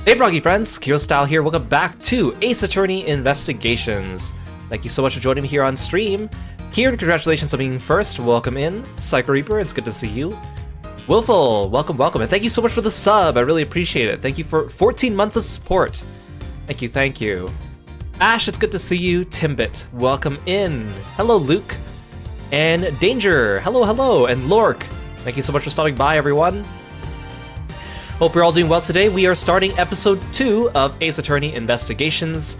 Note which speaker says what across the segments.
Speaker 1: Hey Froggy friends, Kirostyle here. Welcome back to Ace Attorney Investigations. Thank you so much for joining me here on stream. Kieran, congratulations on being first. Welcome in. Psycho Reaper, it's good to see you. Willful, welcome, welcome. And thank you so much for the sub. I really appreciate it. Thank you for 14 months of support. Thank you, thank you. Ash, it's good to see you. Timbit, welcome in. Hello, Luke. And Danger, hello, hello. And Lork, thank you so much for stopping by, everyone. Hope you're all doing well today. We are starting episode 2 of Ace Attorney Investigations.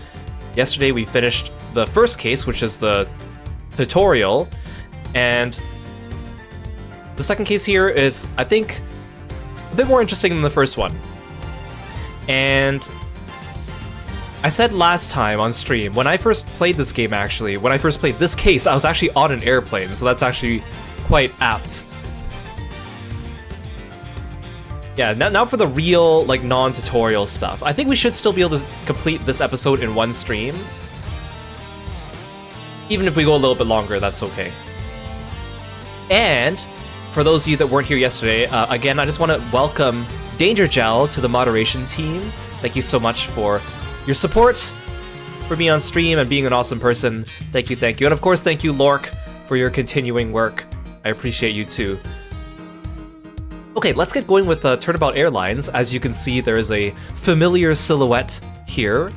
Speaker 1: Yesterday we finished the first case, which is the tutorial, and the second case here is, I think, a bit more interesting than the first one. And I said last time on stream, when I first played this game actually, when I first played this case, I was actually on an airplane, so that's actually quite apt. Yeah, now for the real, like, non-tutorial stuff. I think we should still be able to complete this episode in one stream. Even if we go a little bit longer, that's okay. And for those of you that weren't here yesterday, again, I just want to welcome Danger Gel to the moderation team. Thank you so much for your support, for being on stream and being an awesome person. Thank you, thank you. And of course, thank you, Lork, for your continuing work. I appreciate you too. Okay, let's get going with Turnabout Airlines. As you can see, there is a familiar silhouette here.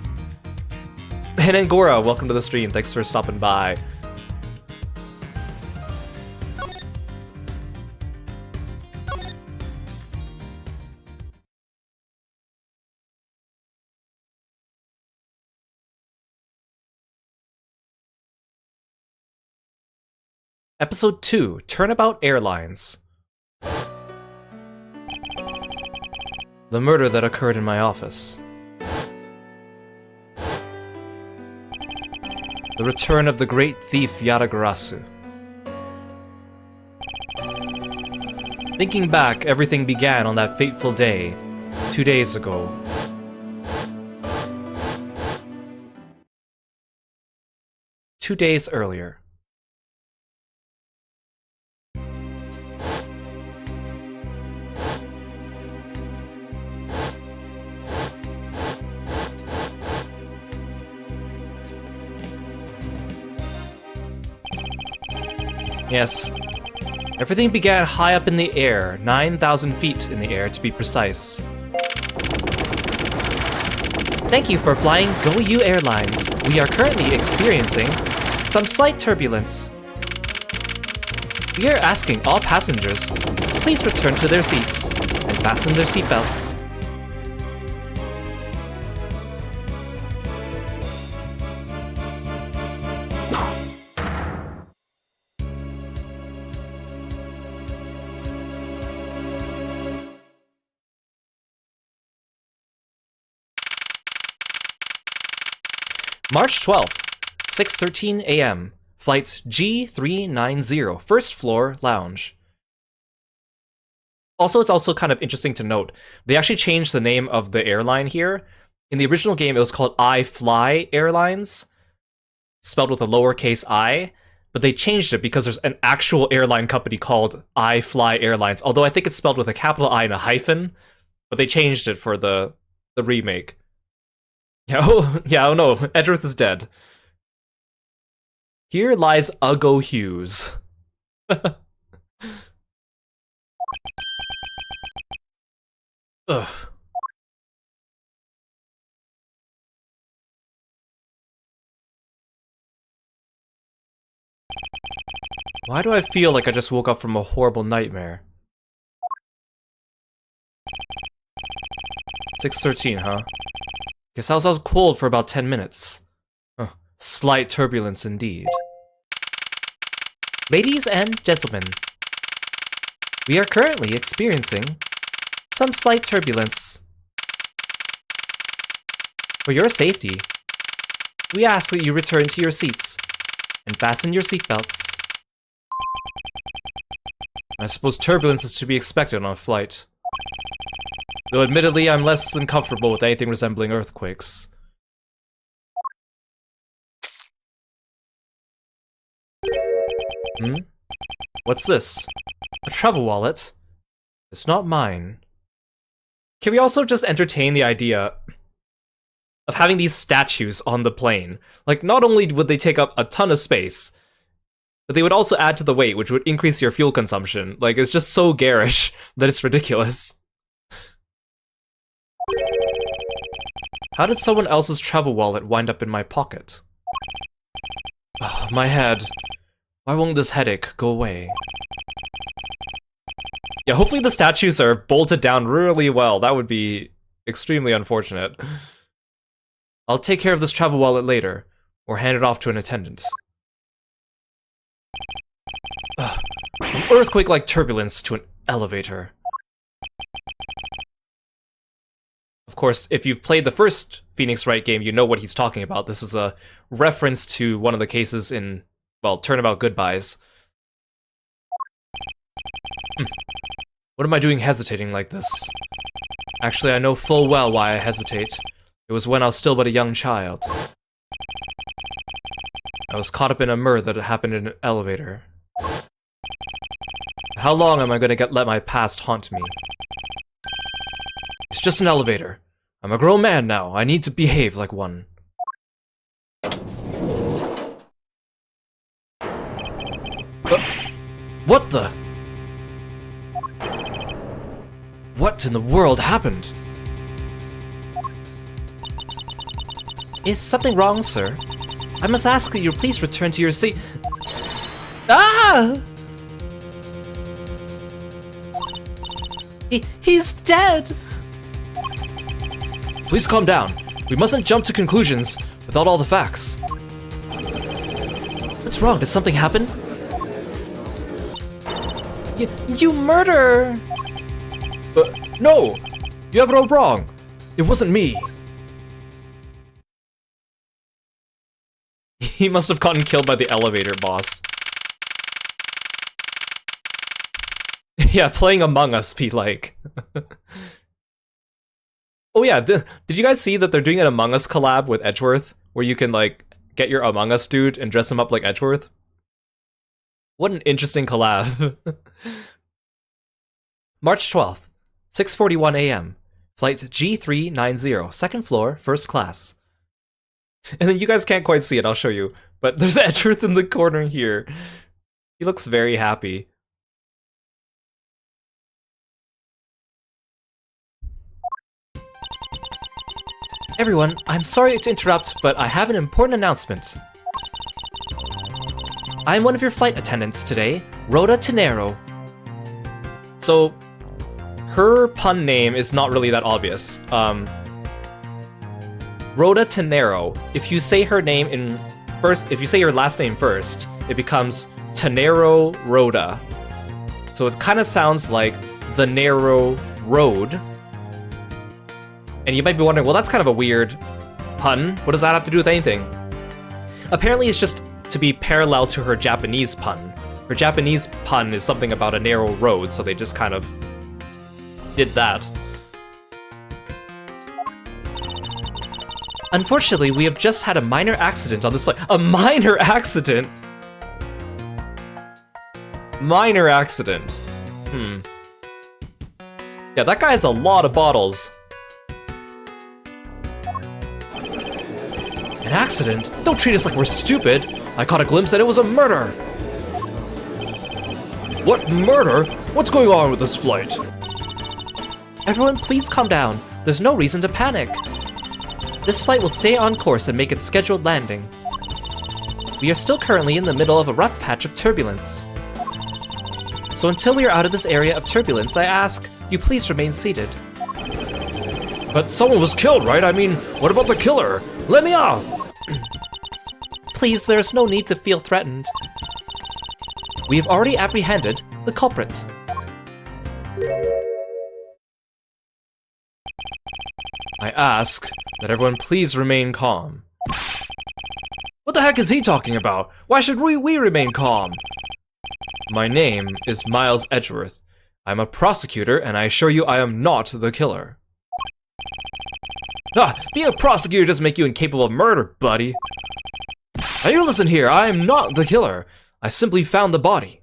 Speaker 1: And Angora, welcome to the stream. Thanks for stopping by. Episode 2, Turnabout Airlines. The murder that occurred in my office. The return of the great thief Yatagarasu. Thinking back, everything began on that fateful day, 2 days ago. Two days earlier. Yes, everything began high up in the air, 9,000 feet in the air to be precise. Thank you for flying GoU Airlines. We are currently experiencing some slight turbulence. We are asking all passengers to please return to their seats and fasten their seatbelts. March 12th, 6:13 a.m. Flight G390, first floor lounge. Also, it's also kind of interesting to note, they actually changed the name of the airline here. In the original game, it was called iFly Airlines, spelled with a lowercase I, but they changed it because there's an actual airline company called iFly Airlines, although I think it's spelled with a capital I and a hyphen, but they changed it for the remake. Yeah, oh no, Edgeworth is dead. Here lies Uggo Hughes. Ugh. Why do I feel like I just woke up from a horrible nightmare? 6:13, huh? Guess I was cold for about 10 minutes. Slight turbulence indeed. Ladies and gentlemen, we are currently experiencing some slight turbulence. For your safety, we ask that you return to your seats and fasten your seatbelts. I suppose turbulence is to be expected on a flight. Though admittedly, I'm less than comfortable with anything resembling earthquakes. What's this? A travel wallet? It's not mine. Can we also just entertain the idea of having these statues on the plane? Like, not only would they take up a ton of space, but they would also add to the weight, which would increase your fuel consumption. Like, it's just so garish that it's ridiculous. How did someone else's travel wallet wind up in my pocket? Oh, my head. Why won't this headache go away? Yeah, hopefully the statues are bolted down really well. That would be extremely unfortunate. I'll take care of this travel wallet later, or hand it off to an attendant. Ugh. From earthquake-like turbulence to an elevator. Of course, if you've played the first Phoenix Wright game, you know what he's talking about. This is a reference to one of the cases in, well, Turnabout Goodbyes. What am I doing hesitating like this? Actually, I know full well why I hesitate. It was when I was still but a young child. I was caught up in a murder that happened in an elevator. How long am I gonna let my past haunt me? It's just an elevator. I'm a grown man now. I need to behave like one. What the? What in the world happened? Is something wrong, sir? I must ask that you please return to your seat. Ah! He's dead! Please calm down. We mustn't jump to conclusions without all the facts. What's wrong? Did something happen? You murder! No! You have it all wrong. It wasn't me. He must have gotten killed by the elevator boss. Yeah, playing Among Us be like. Oh yeah, did you guys see that they're doing an Among Us collab with Edgeworth? Where you can, like, get your Among Us dude and dress him up like Edgeworth? What an interesting collab. March 12th, 6:41 a.m. Flight G390, second floor, first class. And then you guys can't quite see it, I'll show you. But there's Edgeworth in the corner here. He looks very happy. Everyone, I'm sorry to interrupt, but I have an important announcement. I'm one of your flight attendants today, Rhoda Tenero. So, her pun name is not really that obvious. Rhoda Tenero. If you say her name in first, if you say your last name first, it becomes Tenero Rhoda. So it kind of sounds like the narrow road. And you might be wondering, well, that's kind of a weird pun. What does that have to do with anything? Apparently, it's just to be parallel to her Japanese pun. Her Japanese pun is something about a narrow road, so they just kind of did that. Unfortunately, we have just had a minor accident on this flight. A minor accident? Minor accident. Yeah, that guy has a lot of bottles. An accident? Don't treat us like we're stupid. I caught a glimpse and it was a murder. What murder? What's going on with this flight? Everyone, please calm down. There's no reason to panic. This flight will stay on course and make its scheduled landing. We are still currently in the middle of a rough patch of turbulence. So until we are out of this area of turbulence, I ask you please remain seated. But someone was killed, right? I mean, what about the killer? Let me off! Please, there's no need to feel threatened. We have already apprehended the culprit. I ask that everyone please remain calm. What the heck is he talking about? Why should we remain calm? My name is Miles Edgeworth. I'm a prosecutor, and I assure you I am not the killer. Being a prosecutor doesn't make you incapable of murder, buddy. Now you listen here, I am not the killer. I simply found the body.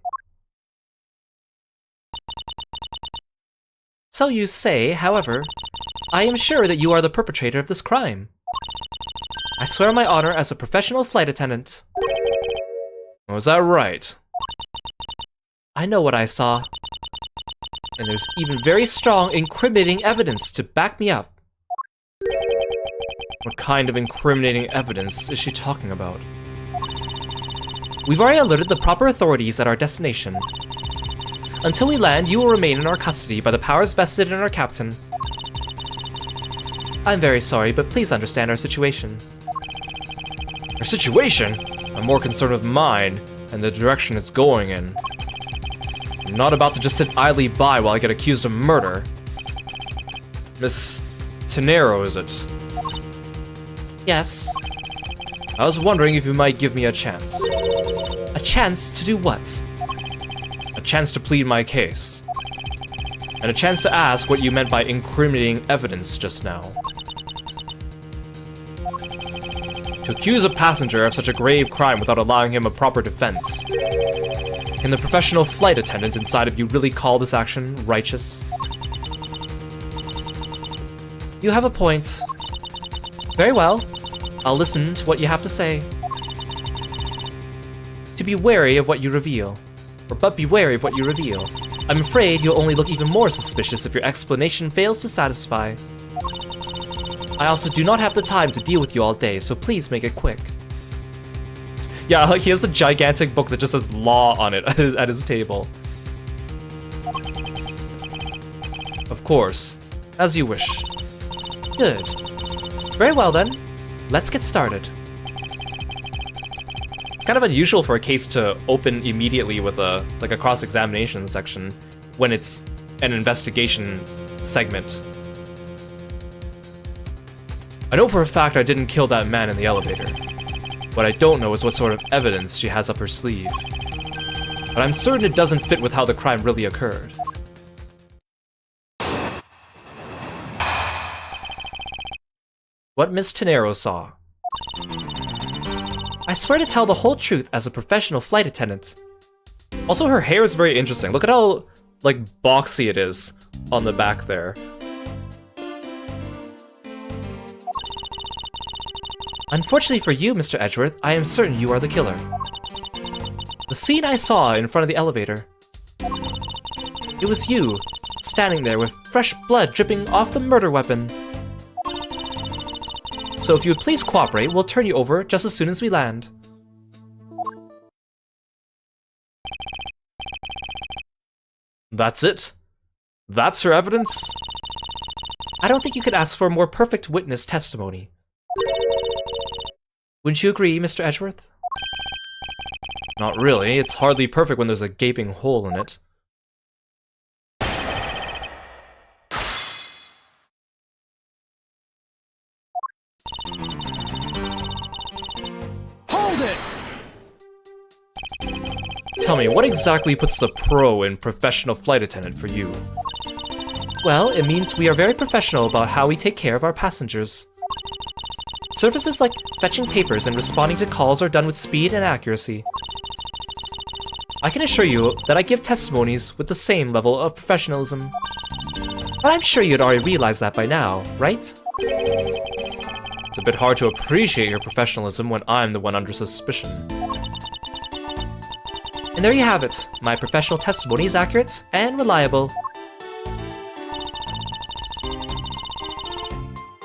Speaker 1: So you say, however, I am sure that you are the perpetrator of this crime. I swear on my honor as a professional flight attendant.
Speaker 2: Was that right?
Speaker 1: I know what I saw. And there's even very strong, incriminating evidence to back me up.
Speaker 2: What kind of incriminating evidence is she talking about?
Speaker 1: We've already alerted the proper authorities at our destination. Until we land, you will remain in our custody by the powers vested in our captain. I'm very sorry, but please understand our situation.
Speaker 2: Your situation? I'm more concerned with mine and the direction it's going in. I'm not about to just sit idly by while I get accused of murder. Miss Tenero, is it?
Speaker 1: Yes.
Speaker 2: I was wondering if you might give me a chance.
Speaker 1: A chance to do what?
Speaker 2: A chance to plead my case. And a chance to ask what you meant by incriminating evidence just now. To accuse a passenger of such a grave crime without allowing him a proper defense. Can the professional flight attendant inside of you really call this action righteous?
Speaker 1: You have a point. Very well. I'll listen to what you have to say. To be wary of what you reveal. But be wary of what you reveal. I'm afraid you'll only look even more suspicious if your explanation fails to satisfy. I also do not have the time to deal with you all day, so please make it quick.
Speaker 2: Yeah, like he has a gigantic book that just says law on it at his table. Of course, as you wish.
Speaker 1: Good. Very well then, let's get started.
Speaker 2: Kind of unusual for a case to open immediately with a cross-examination section when it's an investigation segment. I know for a fact I didn't kill that man in the elevator. What I don't know is what sort of evidence she has up her sleeve. But I'm certain it doesn't fit with how the crime really occurred.
Speaker 1: What Miss Tenero saw. I swear to tell the whole truth as a professional flight attendant.
Speaker 2: Also, her hair is very interesting. Look at how, like, boxy it is on the back there.
Speaker 1: Unfortunately for you, Mr. Edgeworth, I am certain you are the killer. The scene I saw in front of the elevator. It was you, standing there with fresh blood dripping off the murder weapon. So if you would please cooperate, we'll turn you over just as soon as we land.
Speaker 2: That's it? That's her evidence?
Speaker 1: I don't think you could ask for a more perfect witness testimony. Wouldn't you agree, Mr. Edgeworth?
Speaker 2: Not really. It's hardly perfect when there's a gaping hole in it.
Speaker 3: Hold it!
Speaker 2: Tell me, what exactly puts the pro in professional flight attendant for you?
Speaker 1: Well, it means we are very professional about how we take care of our passengers. Services like fetching papers and responding to calls are done with speed and accuracy. I can assure you that I give testimonies with the same level of professionalism. But I'm sure you'd already realized that by now, right?
Speaker 2: It's a bit hard to appreciate your professionalism when I'm the one under suspicion.
Speaker 1: And there you have it. My professional testimony is accurate and reliable.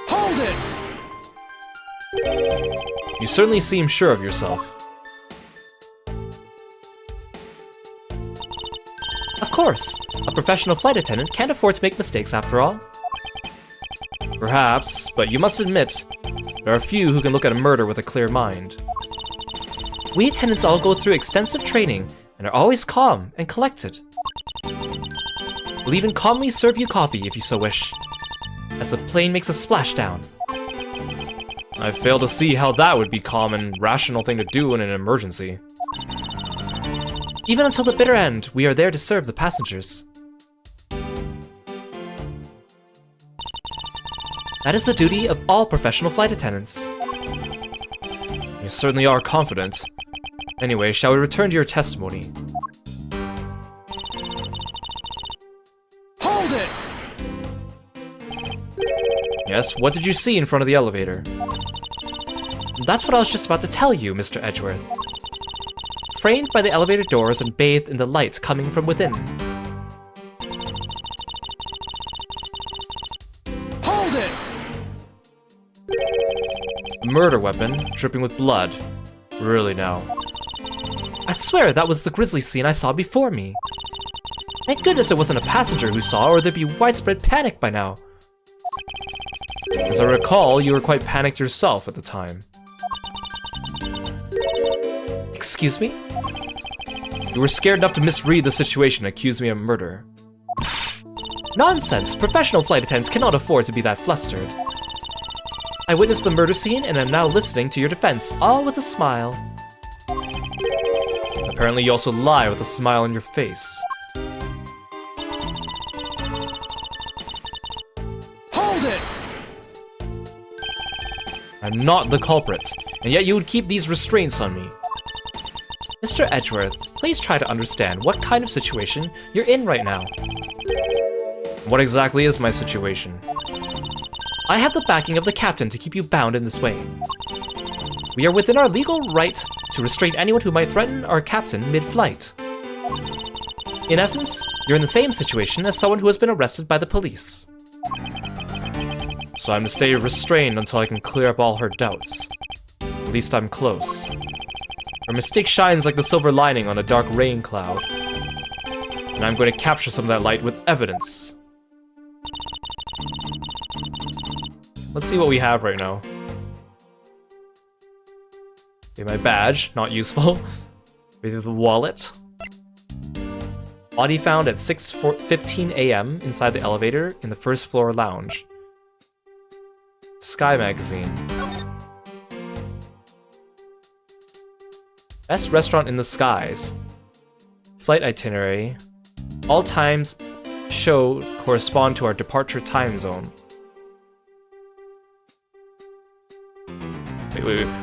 Speaker 3: Hold it!
Speaker 2: You certainly seem sure of yourself.
Speaker 1: Of course. A professional flight attendant can't afford to make mistakes after all.
Speaker 2: Perhaps, but you must admit, there are few who can look at a murder with a clear mind.
Speaker 1: We attendants all go through extensive training and are always calm and collected. We'll even calmly serve you coffee if you so wish, as the plane makes a splashdown.
Speaker 2: I fail to see how that would be a calm and rational thing to do in an emergency.
Speaker 1: Even until the bitter end, we are there to serve the passengers. That is the duty of all professional flight attendants.
Speaker 2: You certainly are confident. Anyway, shall we return to your testimony?
Speaker 3: Hold it!
Speaker 2: Yes, what did you see in front of the elevator?
Speaker 1: That's what I was just about to tell you, Mr. Edgeworth. Framed by the elevator doors and bathed in the light coming from within.
Speaker 3: Hold it!
Speaker 2: A murder weapon, dripping with blood. Really now.
Speaker 1: I swear that was the grisly scene I saw before me. Thank goodness it wasn't a passenger who saw, or there'd be widespread panic by now.
Speaker 2: As I recall, you were quite panicked yourself at the time.
Speaker 1: Excuse me?
Speaker 2: You were scared enough to misread the situation and accuse me of murder.
Speaker 1: Nonsense! Professional flight attendants cannot afford to be that flustered. I witnessed the murder scene and am now listening to your defense, all with a smile.
Speaker 2: Apparently you also lie with a smile on your face.
Speaker 3: Hold it!
Speaker 2: I'm not the culprit, and yet you would keep these restraints on me.
Speaker 1: Mr. Edgeworth, please try to understand what kind of situation you're in right now.
Speaker 2: What exactly is my situation?
Speaker 1: I have the backing of the captain to keep you bound in this way. We are within our legal right to restrain anyone who might threaten our captain mid-flight. In essence, you're in the same situation as someone who has been arrested by the police.
Speaker 2: So I'm to stay restrained until I can clear up all her doubts. At least I'm close. Her mistake shines like the silver lining on a dark rain cloud. And I'm going to capture some of that light with evidence. Let's see what we have right now. Okay, my badge, not useful. Maybe the wallet. Body found at 6:15 a.m. inside the elevator in the first floor lounge. Sky magazine. Best restaurant in the skies. Flight itinerary. All times show correspond to our departure time zone.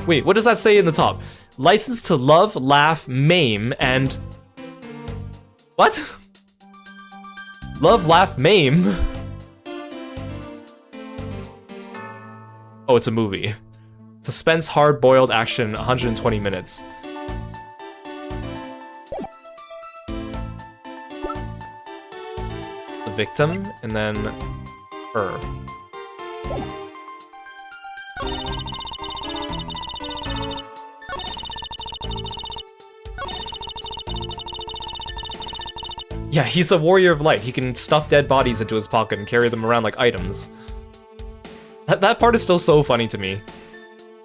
Speaker 2: Wait, what does that say in the top? License to love, laugh, maim, and... What? Love, laugh, maim? Oh, it's a movie. Suspense, hard-boiled action, 120 minutes. The victim, and then her. Yeah, he's a warrior of light. He can stuff dead bodies into his pocket and carry them around like items. That part is still so funny to me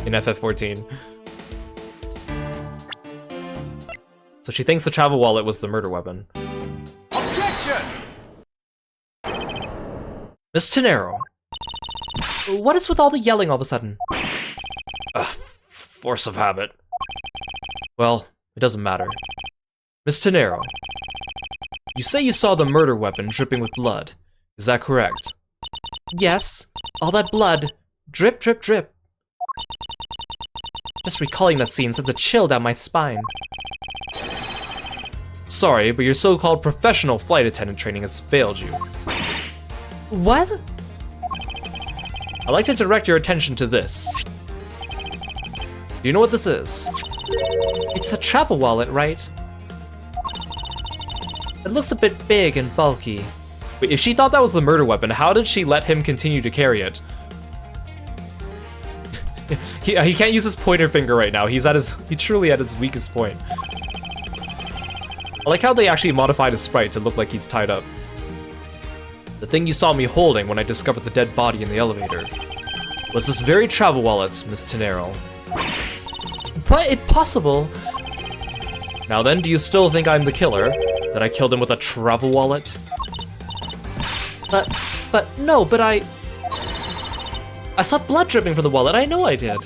Speaker 2: in FF14. So she thinks the travel wallet was the murder weapon.
Speaker 3: Objection!
Speaker 2: Miss Tenero.
Speaker 1: What is with all the yelling all of a sudden?
Speaker 2: Force of habit. Well, it doesn't matter. Miss Tenero. You say you saw the murder weapon dripping with blood. Is that correct?
Speaker 1: Yes. All that blood. Drip, drip, drip. Just recalling that scene sends a chill down my spine.
Speaker 2: Sorry, but your so-called professional flight attendant training has failed you.
Speaker 1: What?
Speaker 2: I'd like to direct your attention to this. Do you know what this is?
Speaker 1: It's a travel wallet, right? It looks a bit big and bulky.
Speaker 2: Wait, if she thought that was the murder weapon, how did she let him continue to carry it? he can't use his pointer finger right now. He's truly at his weakest point. I like how they actually modified his sprite to look like he's tied up. The thing you saw me holding when I discovered the dead body in the elevator was this very travel wallet, Miss Tenero.
Speaker 1: But impossible.
Speaker 2: Now then, do you still think I'm the killer? That I killed him with a travel wallet?
Speaker 1: But I saw blood dripping from the wallet. I know I did.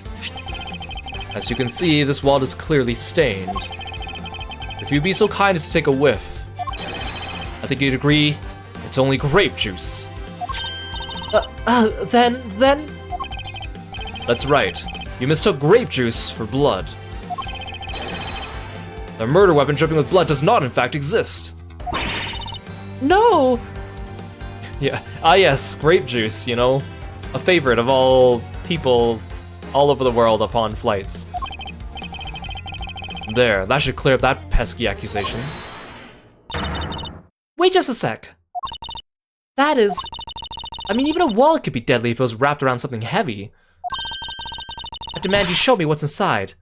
Speaker 2: As you can see, this wallet is clearly stained. If you'd be so kind as to take a whiff, I think you'd agree it's only grape juice.
Speaker 1: Then...
Speaker 2: That's right. You mistook grape juice for blood. The murder weapon dripping with blood does not, in fact, exist.
Speaker 1: No!
Speaker 2: Yeah, yes, grape juice, you know.
Speaker 1: a favorite of all people all over the world upon flights.
Speaker 2: There, that should clear up that pesky accusation.
Speaker 1: Wait just a sec. That is... I mean, even a wallet could be deadly if it was wrapped around something heavy. I demand you show me what's inside.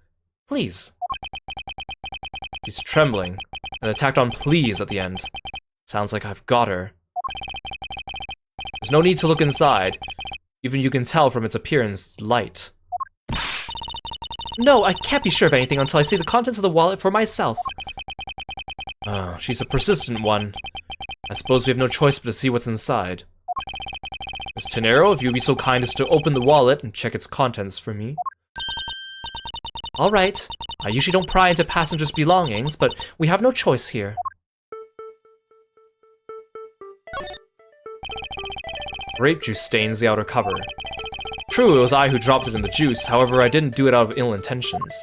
Speaker 1: Please.
Speaker 2: She's trembling, and attacked on please at the end. Sounds like I've got her. There's no need to look inside. Even you can tell from its appearance it's light.
Speaker 1: No, I can't be sure of anything until I see the contents of the wallet for myself.
Speaker 2: Oh, she's a persistent one. I suppose we have no choice but to see what's inside. Miss Tenero, if you'd be so kind as to open the wallet and check its contents for me.
Speaker 1: Alright. I usually don't pry into passengers' belongings, but we have no choice here.
Speaker 2: Grape juice stains the outer cover. True, it was I who dropped it in the juice, however I didn't do it out of ill intentions.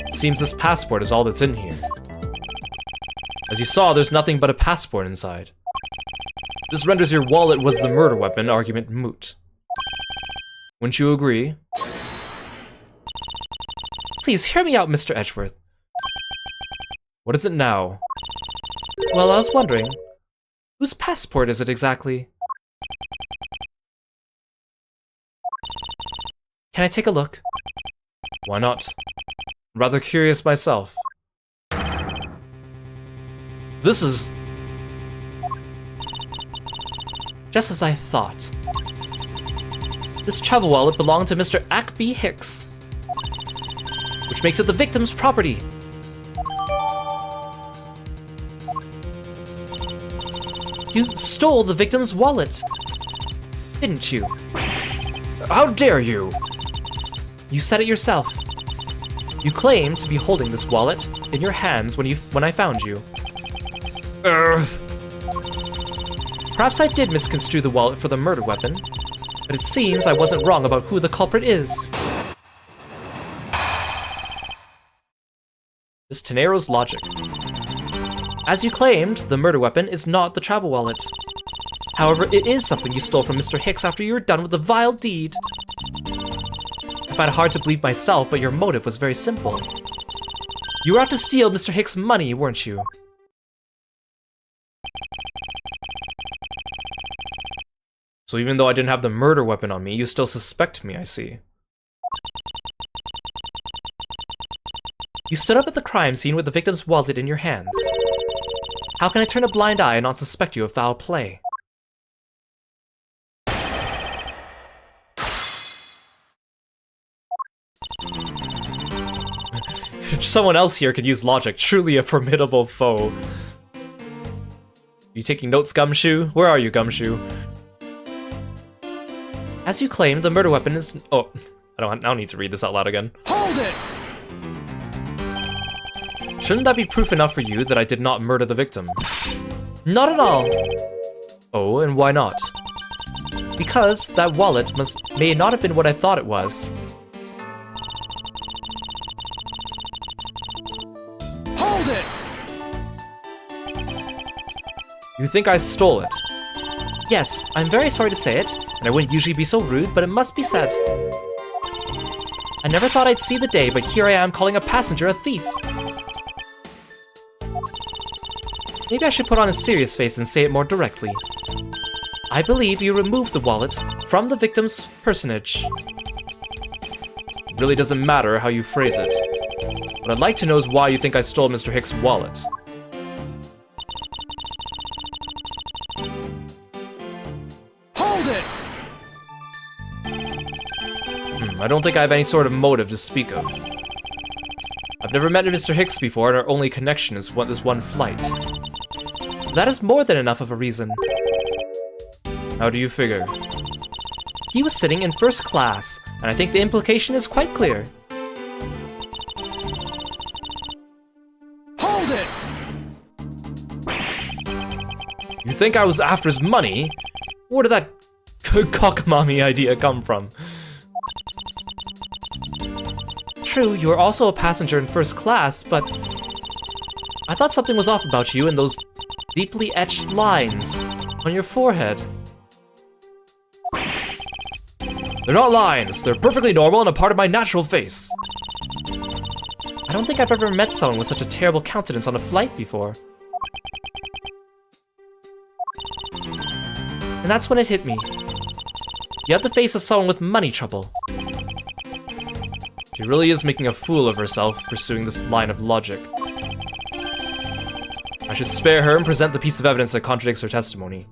Speaker 2: It seems this passport is all that's in here. As you saw, there's nothing but a passport inside. This renders your wallet was the murder weapon argument moot. Wouldn't you agree?
Speaker 1: Please, hear me out, Mr. Edgeworth.
Speaker 2: What is it now?
Speaker 1: Well, I was wondering, whose passport is it exactly? Can I take a look?
Speaker 2: Why not? I'm rather curious myself. This is...
Speaker 1: Just as I thought. This travel wallet belonged to Mr. Ackby Hicks, which makes it the victim's property. You stole the victim's wallet, didn't you?
Speaker 2: How dare you?
Speaker 1: You said it yourself. You claimed to be holding this wallet in your hands when I found you. Perhaps I did misconstrue the wallet for the murder weapon, but it seems I wasn't wrong about who the culprit is.
Speaker 2: Miss Tenero's logic.
Speaker 1: As you claimed, the murder weapon is not the travel wallet. However, it is something you stole from Mr. Hicks after you were done with the vile deed. I find it hard to believe myself, but your motive was very simple. You were out to steal Mr. Hicks' money, weren't you?
Speaker 2: So even though I didn't have the murder weapon on me, you still suspect me, I see.
Speaker 1: You stood up at the crime scene with the victim's wallet in your hands. How can I turn a blind eye and not suspect you of foul play?
Speaker 2: Someone else here could use logic, truly a formidable foe. You taking notes, Gumshoe? Where are you, Gumshoe?
Speaker 1: As you claimed, the murder weapon is...
Speaker 2: Oh, I don't need to read this out loud again.
Speaker 3: Hold it!
Speaker 2: Shouldn't that be proof enough for you that I did not murder the victim?
Speaker 1: Not at all.
Speaker 2: Oh, and why not?
Speaker 1: Because that wallet may not have been what I thought it was.
Speaker 3: Hold it!
Speaker 2: You think I stole it?
Speaker 1: Yes, I'm very sorry to say it, and I wouldn't usually be so rude, but it must be said. I never thought I'd see the day, but here I am calling a passenger a thief. Maybe I should put on a serious face and say it more directly. I believe you removed the wallet from the victim's personage.
Speaker 2: It really doesn't matter how you phrase it. What I'd like to know is why you think I stole Mr. Hicks' wallet.
Speaker 3: Hold it!
Speaker 2: I don't think I have any sort of motive to speak of. I've never met Mr. Hicks before, and our only connection is this one flight.
Speaker 1: That is more than enough of a reason.
Speaker 2: How do you figure?
Speaker 1: He was sitting in first class, and I think the implication is quite clear.
Speaker 3: Hold it!
Speaker 2: You think I was after his money? Where did that cockamamie idea come from?
Speaker 1: True, you were also a passenger in first class, but I thought something was off about you and those deeply etched lines on your forehead.
Speaker 2: They're not lines. They're perfectly normal and a part of my natural face.
Speaker 1: I don't think I've ever met someone with such a terrible countenance on a flight before. And that's when it hit me. You have the face of someone with money trouble.
Speaker 2: She really is making a fool of herself pursuing this line of logic. I should spare her and present the piece of evidence that contradicts her testimony.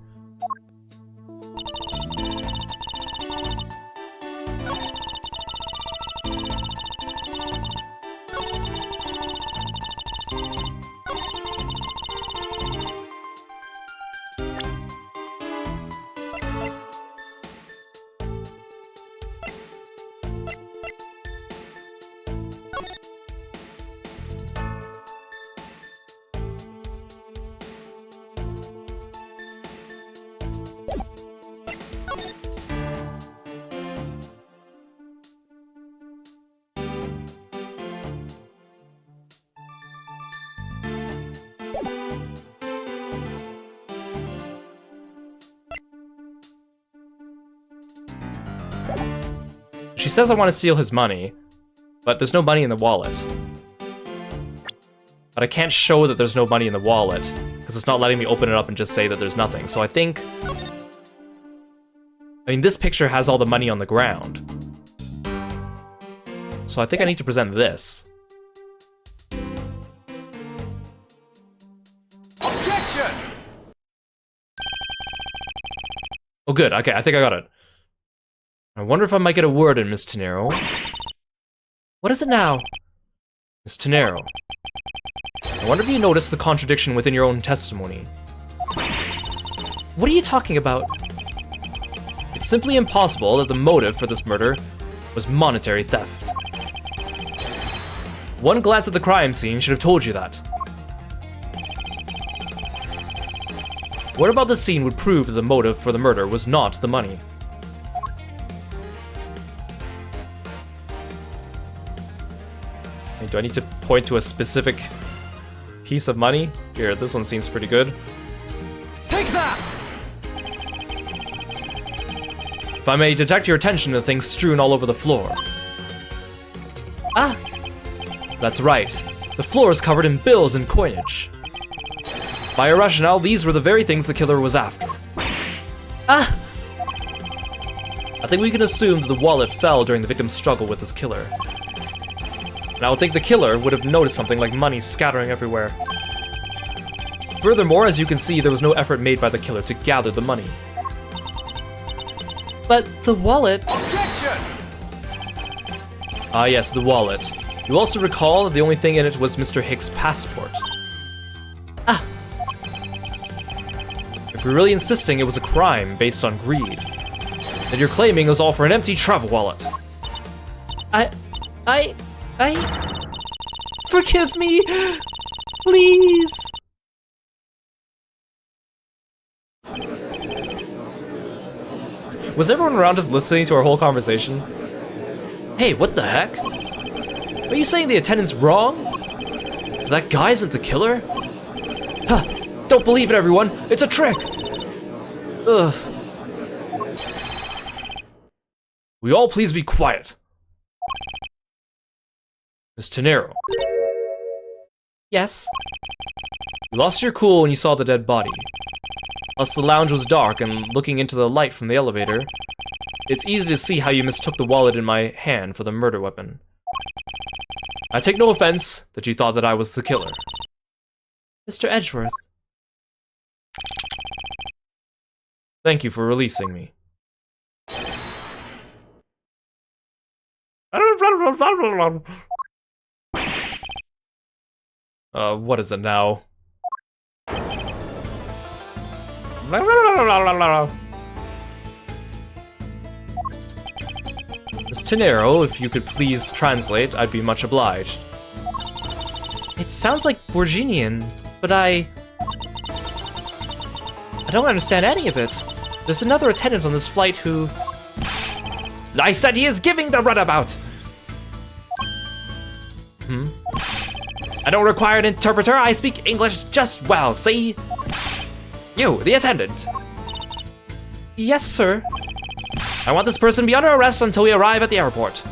Speaker 1: She says I want to steal his money, but there's no money in the wallet. But I can't show that there's no money in the wallet, because it's not letting me open it up and just say that there's nothing. So I think... I mean, this picture has all the money on the ground. So I think I need to present this.
Speaker 3: Objection!
Speaker 2: Oh good, okay, I think I got it. I wonder if I might get a word in, Miss Tenero.
Speaker 1: What is it now?
Speaker 2: Miss Tenero. I wonder if you noticed the contradiction within your own testimony.
Speaker 1: What are you talking about?
Speaker 2: It's simply impossible that the motive for this murder was monetary theft. One glance at the crime scene should have told you that. What about the scene would prove that the motive for the murder was not the money? Do I need to point to a specific piece of money? Here, this one seems pretty good.
Speaker 3: Take that!
Speaker 2: If I may detect your attention to things strewn all over the floor.
Speaker 1: Ah!
Speaker 2: That's right. The floor is covered in bills and coinage. By your rationale, these were the very things the killer was after.
Speaker 1: Ah!
Speaker 2: I think we can assume that the wallet fell during the victim's struggle with this killer. And I would think the killer would have noticed something like money scattering everywhere. Furthermore, as you can see, there was no effort made by the killer to gather the money.
Speaker 1: But the wallet...
Speaker 3: Objection!
Speaker 2: Ah yes, the wallet. You also recall that the only thing in it was Mr. Hicks' passport.
Speaker 1: Ah!
Speaker 2: If you're really insisting it was a crime based on greed, then you're claiming it was all for an empty travel wallet.
Speaker 1: Forgive me! Please!
Speaker 2: Was everyone around just listening to our whole conversation? Hey, what the heck? Are you saying the attendant's wrong? That guy isn't the killer? Huh, don't believe it, everyone! It's a trick! Ugh. We all please be quiet. Miss Tenero.
Speaker 1: Yes?
Speaker 2: You lost your cool when you saw the dead body. Plus the lounge was dark, and looking into the light from the elevator, it's easy to see how you mistook the wallet in my hand for the murder weapon. I take no offense that you thought that I was the killer.
Speaker 1: Mr. Edgeworth.
Speaker 2: Thank you for releasing me. What is it now? Miss Tenero, if you could please translate, I'd be much obliged.
Speaker 1: It sounds like Borginian, but I don't understand any of it. There's another attendant on this flight who...
Speaker 2: I said he is giving the runabout! I don't require an interpreter, I speak English just well, see? You, the attendant.
Speaker 1: Yes, sir.
Speaker 2: I want this person to be under arrest until we arrive at the airport.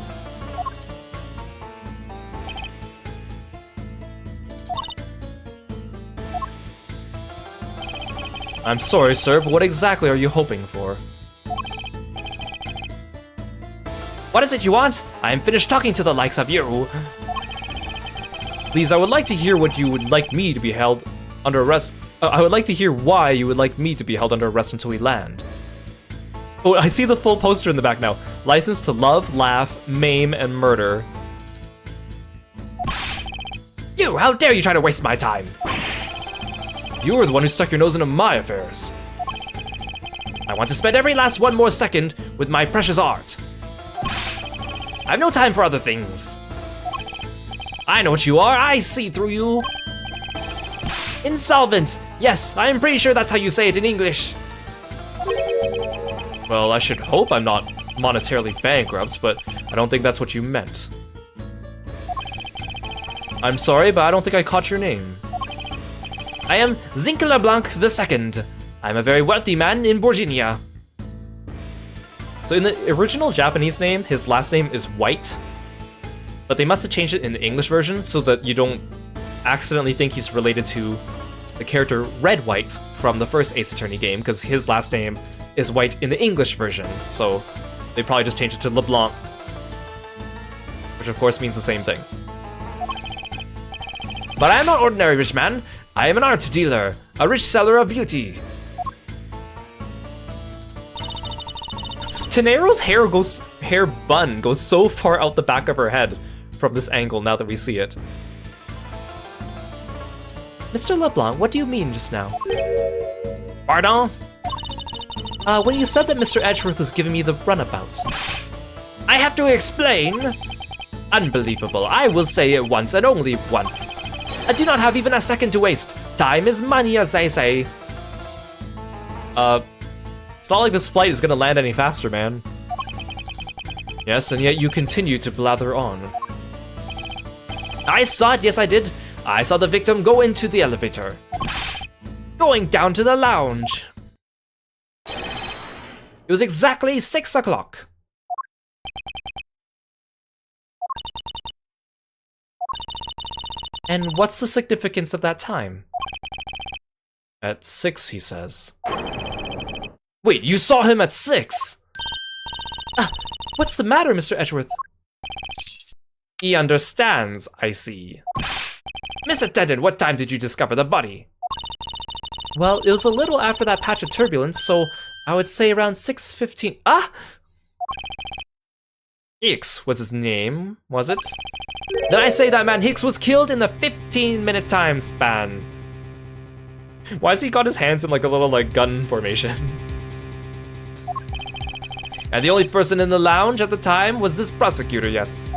Speaker 2: I'm sorry, sir, but what exactly are you hoping for? What is it you want? I am finished talking to the likes of you. Please, I would like to hear what you would like me to be held under arrest. I would like to hear why you would like me to be held under arrest until we land. Oh, I see the full poster in the back now. License to love, laugh, maim, and murder. You, how dare you try to waste my time? You're the one who stuck your nose into my affairs. I want to spend every last one more second with my precious art. I have no time for other things. I know what you are. I see through you. Insolvent. Yes, I am pretty sure that's how you say it in English. Well, I should hope I'm not monetarily bankrupt, but I don't think that's what you meant. I'm sorry, but I don't think I caught your name. I am Zinke LeBlanc II. I'm a very wealthy man in Virginia. So in the original Japanese name, his last name is White, but they must have changed it in the English version so that you don't accidentally think he's related to the character Red White from the first Ace Attorney game, because his last name is White in the English version, so they probably just changed it to LeBlanc, which of course means the same thing. But I am not ordinary rich man. I am an art dealer, a rich seller of beauty. Tenero's hair bun goes so far out the back of her head from this angle now that we see it. Mr. LeBlanc, what do you mean just now? Pardon? When you said that Mr. Edgeworth was giving me the runabout. I have to explain? Unbelievable. I will say it once and only once. I do not have even a second to waste. Time is money, as they say. It's not like this flight is gonna land any faster, man. Yes, and yet you continue to blather on. I saw it, yes I did. I saw the victim go into the elevator. Going down to the lounge. It was exactly 6 o'clock. And what's the significance of that time? At 6, he says. Wait, you saw him at 6? What's the matter, Mr. Edgeworth? He understands, I see. Miss Attendant, what time did you discover the body? Well, it was a little after that patch of turbulence, so I would say around 6:15. Hicks was his name, was it? Then I say that man Hicks was killed in the 15-minute time span. Why has he got his hands in like a little gun formation? And the only person in the lounge at the time was this prosecutor, yes.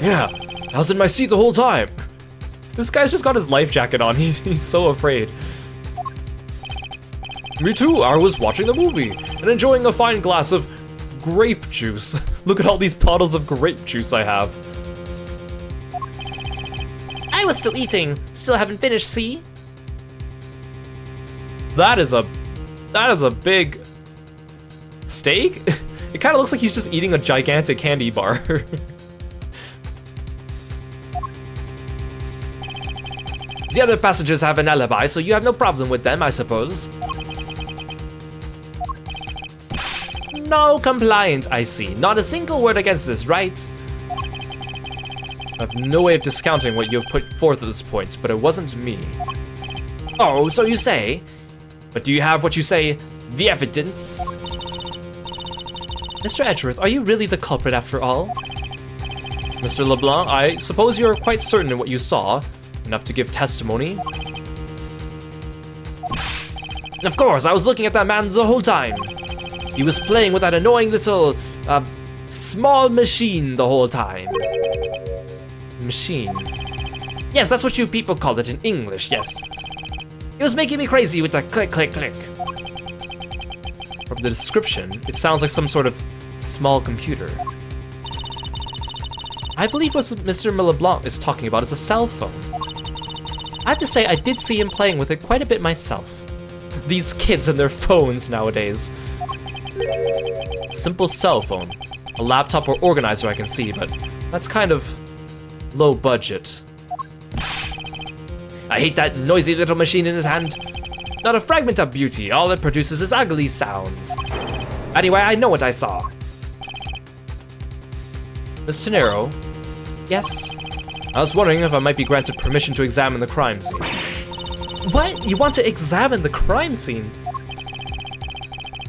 Speaker 2: Yeah, I was in my seat the whole time. This guy's just got his life jacket on. He's so afraid. Me too, I was watching the movie and enjoying a fine glass of grape juice. Look at all these bottles of grape juice I have. I was still eating. Still haven't finished, see? That is a big steak? It kind of looks like he's just eating a gigantic candy bar. The other passengers have an alibi, so you have no problem with them, I suppose. No compliant, I see. Not a single word against this, right? I have no way of discounting what you have put forth at this point, but it wasn't me. Oh, so you say? But do you have what you say, the evidence? Mr. Edgeworth, are you really the culprit after all? Mr. LeBlanc, I suppose you're quite certain of what you saw, enough to give testimony? Of course, I was looking at that man the whole time. He was playing with that annoying little, small machine the whole time. Machine. Yes, that's what you people call it in English, yes. He was making me crazy with that click, click, click. From the description, it sounds like some sort of small computer. I believe what Mr. LeBlanc is talking about is a cell phone.
Speaker 1: I have to say, I did see him playing with it quite a bit myself. These kids and their phones nowadays. Simple cell phone. A laptop or organizer I can see, but that's kind of low budget. I hate that noisy little machine in his hand. Not a fragment of beauty, all it produces is ugly sounds. Anyway, I know what I saw.
Speaker 2: Miss Tenero?
Speaker 1: Yes?
Speaker 2: I was wondering if I might be granted permission to examine the crime scene.
Speaker 1: What? You want to examine the crime scene?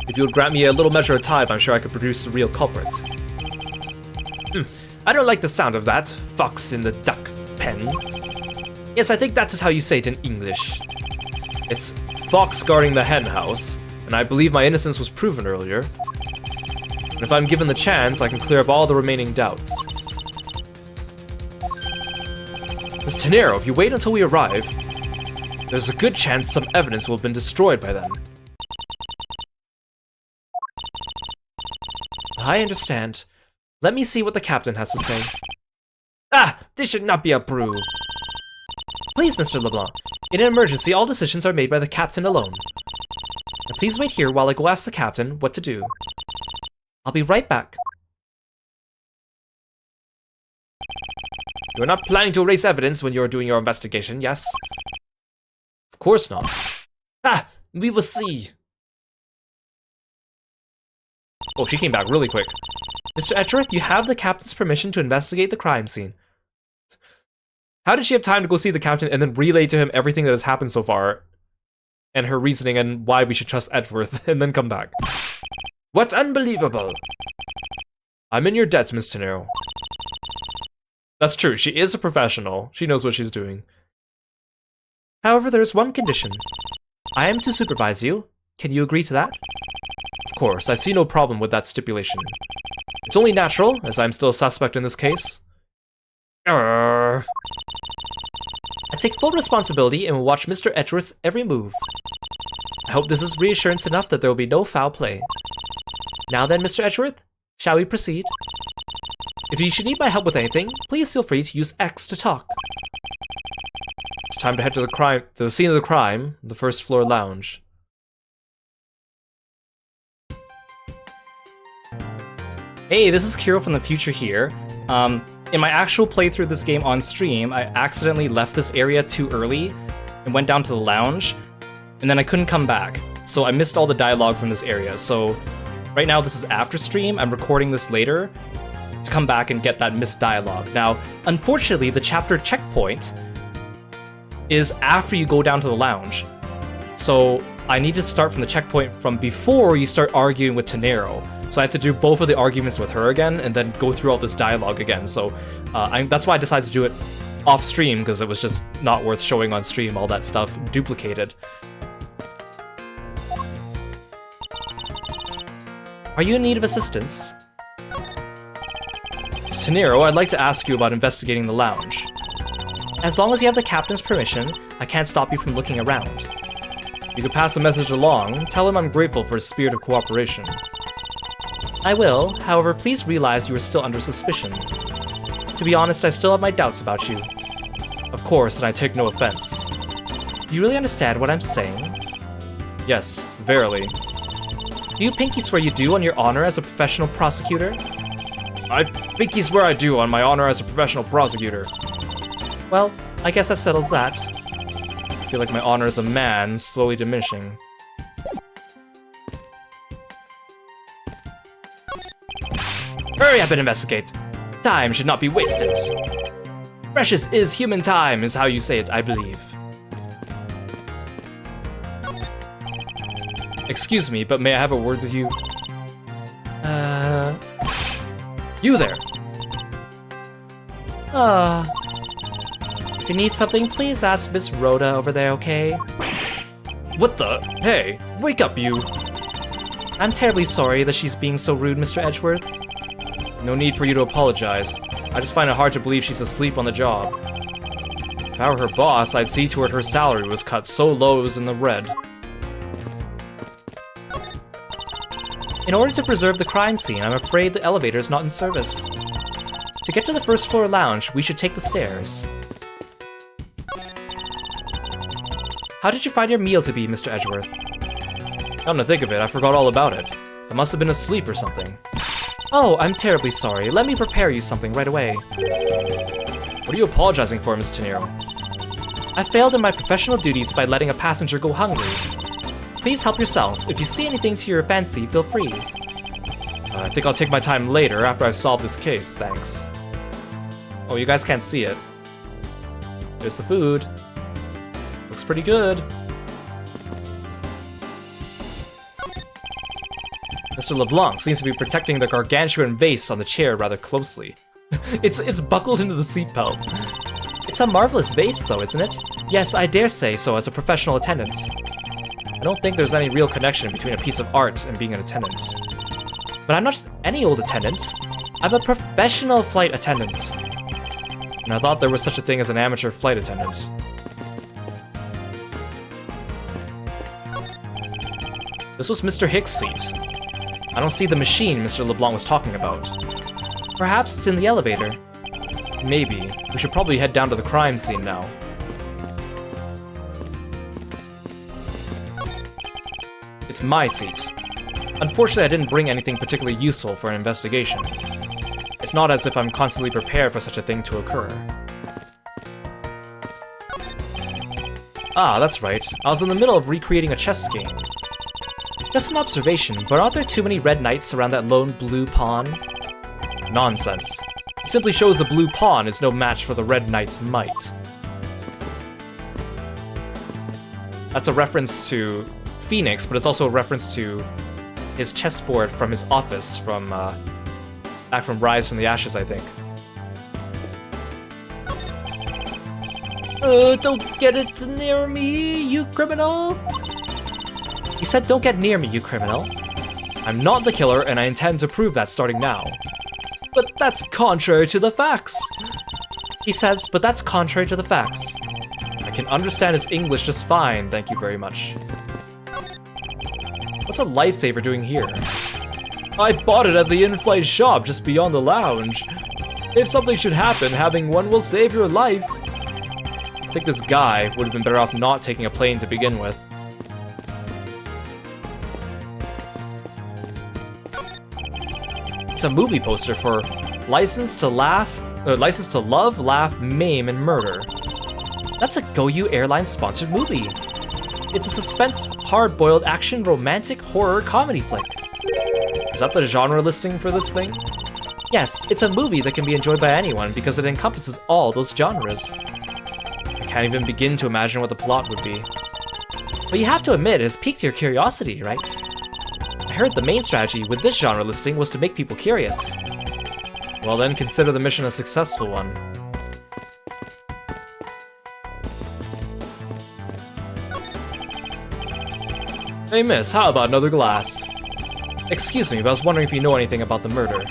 Speaker 2: If you would grant me a little measure of time, I'm sure I could produce the real culprit.
Speaker 1: I don't like the sound of that. Fox in the duck pen. Yes, I think that is how you say it in English.
Speaker 2: It's fox guarding the hen house, and I believe my innocence was proven earlier. And if I'm given the chance, I can clear up all the remaining doubts. Miss Tenero, if you wait until we arrive, there's a good chance some evidence will have been destroyed by then.
Speaker 1: I understand. Let me see what the captain has to say.
Speaker 2: Ah! This should not be approved!
Speaker 1: Please, Mr. LeBlanc. In an emergency, all decisions are made by the captain alone. Now please wait here while I go ask the captain what to do. I'll be right back.
Speaker 2: You're not planning to erase evidence when you're doing your investigation, yes?
Speaker 1: Of course not.
Speaker 2: Ah! We will see!
Speaker 1: Oh, she came back really quick. Mr. Edgeworth, you have the captain's permission to investigate the crime scene. How did she have time to go see the captain and then relay to him everything that has happened so far? And her reasoning and why we should trust Edgeworth, and then come back?
Speaker 2: What unbelievable! I'm in your debt, Miss Tenero.
Speaker 1: That's true, she is a professional. She knows what she's doing. However, there is one condition. I am to supervise you. Can you agree to that?
Speaker 2: Of course, I see no problem with that stipulation. It's only natural, as I'm still a suspect in this case.
Speaker 1: I take full responsibility and will watch Mr. Edgeworth's every move. I hope this is reassurance enough that there will be no foul play. Now then, Mr. Edgeworth, shall we proceed? If you should need my help with anything, please feel free to use X to talk.
Speaker 2: It's time to head to the scene of the crime, the first floor lounge.
Speaker 4: Hey, this is Kiro from the future here. In my actual playthrough of this game on stream, I accidentally left this area too early and went down to the lounge, and then I couldn't come back. So I missed all the dialogue from this area. So right now this is after stream, I'm recording this later to come back and get that missed dialogue. Now, unfortunately, the chapter checkpoint is after you go down to the lounge. So I need to start from the checkpoint from before you start arguing with Tenero. So I had to do both of the arguments with her again, and then go through all this dialogue again. So that's why I decided to do it off stream, because it was just not worth showing on stream, all that stuff duplicated.
Speaker 1: Are you in need of assistance?
Speaker 2: Miss Tenero, I'd like to ask you about investigating the lounge.
Speaker 1: As long as you have the captain's permission, I can't stop you from looking around.
Speaker 2: You could pass the message along, tell him I'm grateful for his spirit of cooperation.
Speaker 1: I will, however, please realize you are still under suspicion. To be honest, I still have my doubts about you.
Speaker 2: Of course, and I take no offense.
Speaker 1: Do you really understand what I'm saying?
Speaker 2: Yes, verily.
Speaker 1: Do you pinky swear you do on your honor as a professional prosecutor?
Speaker 2: I pinky swear I do on my honor as a professional prosecutor.
Speaker 1: Well, I guess that settles that.
Speaker 2: I feel like my honor as a man slowly diminishing.
Speaker 1: Hurry up and investigate. Time should not be wasted. Precious is human time, is how you say it, I believe.
Speaker 2: Excuse me, but may I have a word with you?
Speaker 1: You there. If you need something, please ask Miss Rhoda over there, okay?
Speaker 2: What the? Hey, wake up, you!
Speaker 1: I'm terribly sorry that she's being so rude, Mr. Edgeworth.
Speaker 2: No need for you to apologize. I just find it hard to believe she's asleep on the job. If I were her boss, I'd see to it her salary was cut so low it was in the red.
Speaker 1: In order to preserve the crime scene, I'm afraid the elevator is not in service. To get to the first floor lounge, we should take the stairs. How did you find your meal to be, Mr. Edgeworth?
Speaker 2: Come to think of it, I forgot all about it. I must have been asleep or something.
Speaker 1: Oh, I'm terribly sorry. Let me prepare you something right away.
Speaker 2: What are you apologizing for, Miss Tenero?
Speaker 1: I failed in my professional duties by letting a passenger go hungry. Please help yourself. If you see anything to your fancy, feel free.
Speaker 2: I think I'll take my time later after I've solved this case, thanks.
Speaker 1: Oh, you guys can't see it. There's the food. Looks pretty good.
Speaker 2: Mr. LeBlanc seems to be protecting the gargantuan vase on the chair rather closely.
Speaker 1: It's buckled into the seatbelt. It's a marvelous vase, though, isn't it? Yes, I dare say so as a professional attendant.
Speaker 2: I don't think there's any real connection between a piece of art and being an attendant.
Speaker 1: But I'm not just any old attendant. I'm a professional flight attendant.
Speaker 2: And I thought there was such a thing as an amateur flight attendant. This was Mr. Hicks' seat. I don't see the machine Mr. LeBlanc was talking about.
Speaker 1: Perhaps it's in the elevator.
Speaker 2: Maybe. We should probably head down to the crime scene now. It's my seat. Unfortunately, I didn't bring anything particularly useful for an investigation. It's not as if I'm constantly prepared for such a thing to occur. Ah, that's right. I was in the middle of recreating a chess game.
Speaker 1: Just an observation, but aren't there too many red knights around that lone blue pawn?
Speaker 2: Nonsense. It simply shows the blue pawn is no match for the red knight's might. That's a reference to Phoenix, but it's also a reference to his chessboard from his office from back from Rise from the Ashes, I think.
Speaker 1: Don't get it near me, you criminal! He said, don't get near me, you criminal.
Speaker 2: I'm not the killer, and I intend to prove that starting now.
Speaker 1: But that's contrary to the facts. He says, but that's contrary to the facts.
Speaker 2: I can understand his English just fine, thank you very much. What's a lifesaver doing here? I bought it at the in-flight shop just beyond the lounge. If something should happen, having one will save your life. I think this guy would have been better off not taking a plane to begin with. It's a movie poster for License to Love, Laugh, Maim, and Murder.
Speaker 1: That's a Go You Airlines sponsored movie. It's a suspense, hard-boiled action, romantic, horror, comedy flick.
Speaker 2: Is that the genre listing for this thing?
Speaker 1: Yes, it's a movie that can be enjoyed by anyone because it encompasses all those genres.
Speaker 2: I can't even begin to imagine what the plot would be.
Speaker 1: But you have to admit, it has piqued your curiosity, right? I heard the main strategy with this genre listing was to make people curious.
Speaker 2: Well then, consider the mission a successful one. Hey miss, how about another glass? Excuse me, but I was wondering if you know anything about the murder.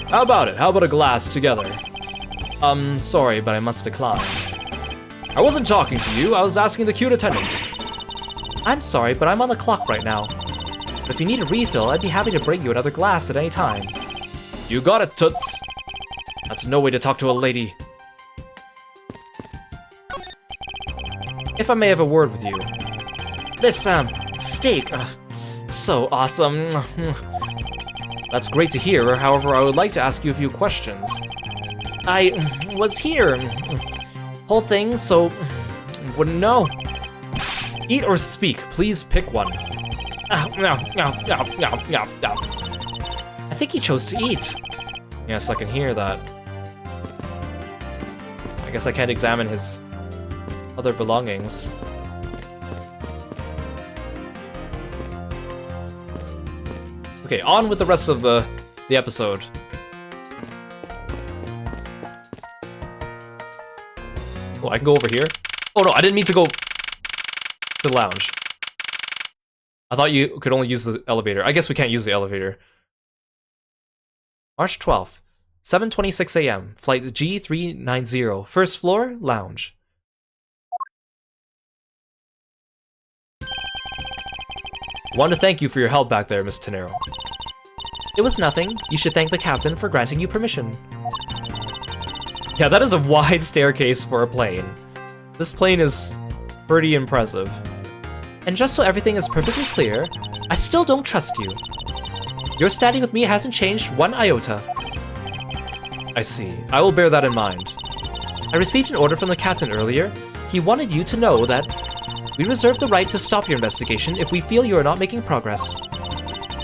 Speaker 2: How about it? How about a glass together? Sorry, but I must decline. I wasn't talking to you, I was asking the cute attendant.
Speaker 1: I'm sorry, but I'm on the clock right now. But if you need a refill, I'd be happy to bring you another glass at any time.
Speaker 2: You got it, Toots. That's no way to talk to a lady. If I may have a word with you.
Speaker 1: This, steak, so awesome.
Speaker 2: That's great to hear, however, I would like to ask you a few questions.
Speaker 1: I was here. Whole thing, so wouldn't know.
Speaker 2: Eat or speak, please pick one.
Speaker 1: I think he chose to eat.
Speaker 2: Yes, I can hear that. I guess I can't examine his other belongings. Okay, on with the rest of the episode. Oh, I can go over here? Oh no, I didn't mean to go to the lounge. I thought you could only use the elevator. I guess we can't use the elevator.
Speaker 1: March 12th, 7:26 a.m., flight G390, first floor, lounge.
Speaker 2: I want to thank you for your help back there, Miss Tenero.
Speaker 1: It was nothing. You should thank the captain for granting you permission.
Speaker 2: Yeah, that is a wide staircase for a plane. This plane is
Speaker 1: Pretty impressive.
Speaker 2: And just so everything is perfectly clear, I still don't trust you. Your standing with me hasn't changed one iota.
Speaker 1: I see. I will bear that in mind.
Speaker 2: I received an order from the captain earlier. He wanted you to know that we reserve the right to stop your investigation if we feel you are not making progress.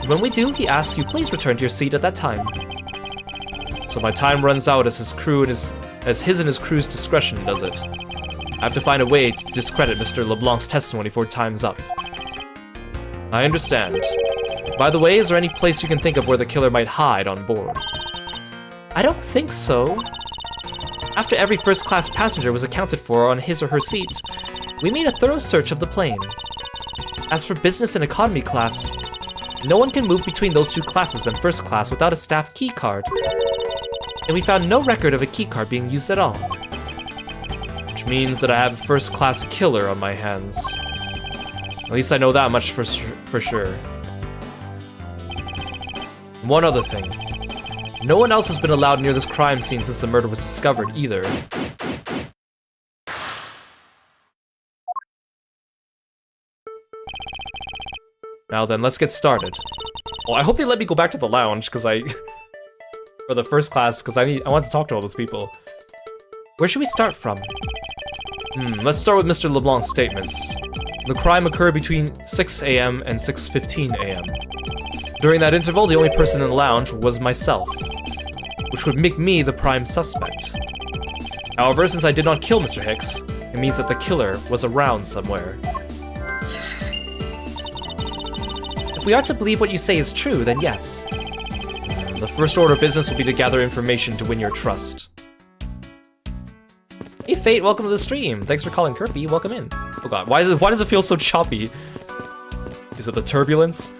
Speaker 2: When we do, he asks you please return to your seat at that time.
Speaker 1: So my time runs out as his and his crew's discretion does it. I have to find a way to discredit Mr. LeBlanc's testimony before time's up. I understand. By the way, is there any place you can think of where the killer might hide on board?
Speaker 2: I don't think so. After every first-class passenger was accounted for on his or her seat, we made a thorough search of the plane. As for business and economy class, no one can move between those two classes and first class without a staff key card. And we found no record of a key card being used at all.
Speaker 1: Which means that I have a first-class killer on my hands. At least I know that much for sure. One other thing. No one else has been allowed near this crime scene since the murder was discovered, either. Now then, let's get started.
Speaker 4: Well, I hope they let me go back to the lounge, because or the first class, because I want to talk to all those people.
Speaker 2: Where should we start from?
Speaker 1: Let's start with Mr. LeBlanc's statements. The crime occurred between 6 a.m. and 6:15 a.m. During that interval, the only person in the lounge was myself, which would make me the prime suspect. However, since I did not kill Mr. Hicks, it means that the killer was around somewhere.
Speaker 2: If we are to believe what you say is true, then yes.
Speaker 1: The first order of business will be to gather information to win your trust.
Speaker 4: Hey Fate, welcome to the stream. Thanks for calling Kirby. Welcome in. Oh god, why does it feel so choppy? Is it the turbulence?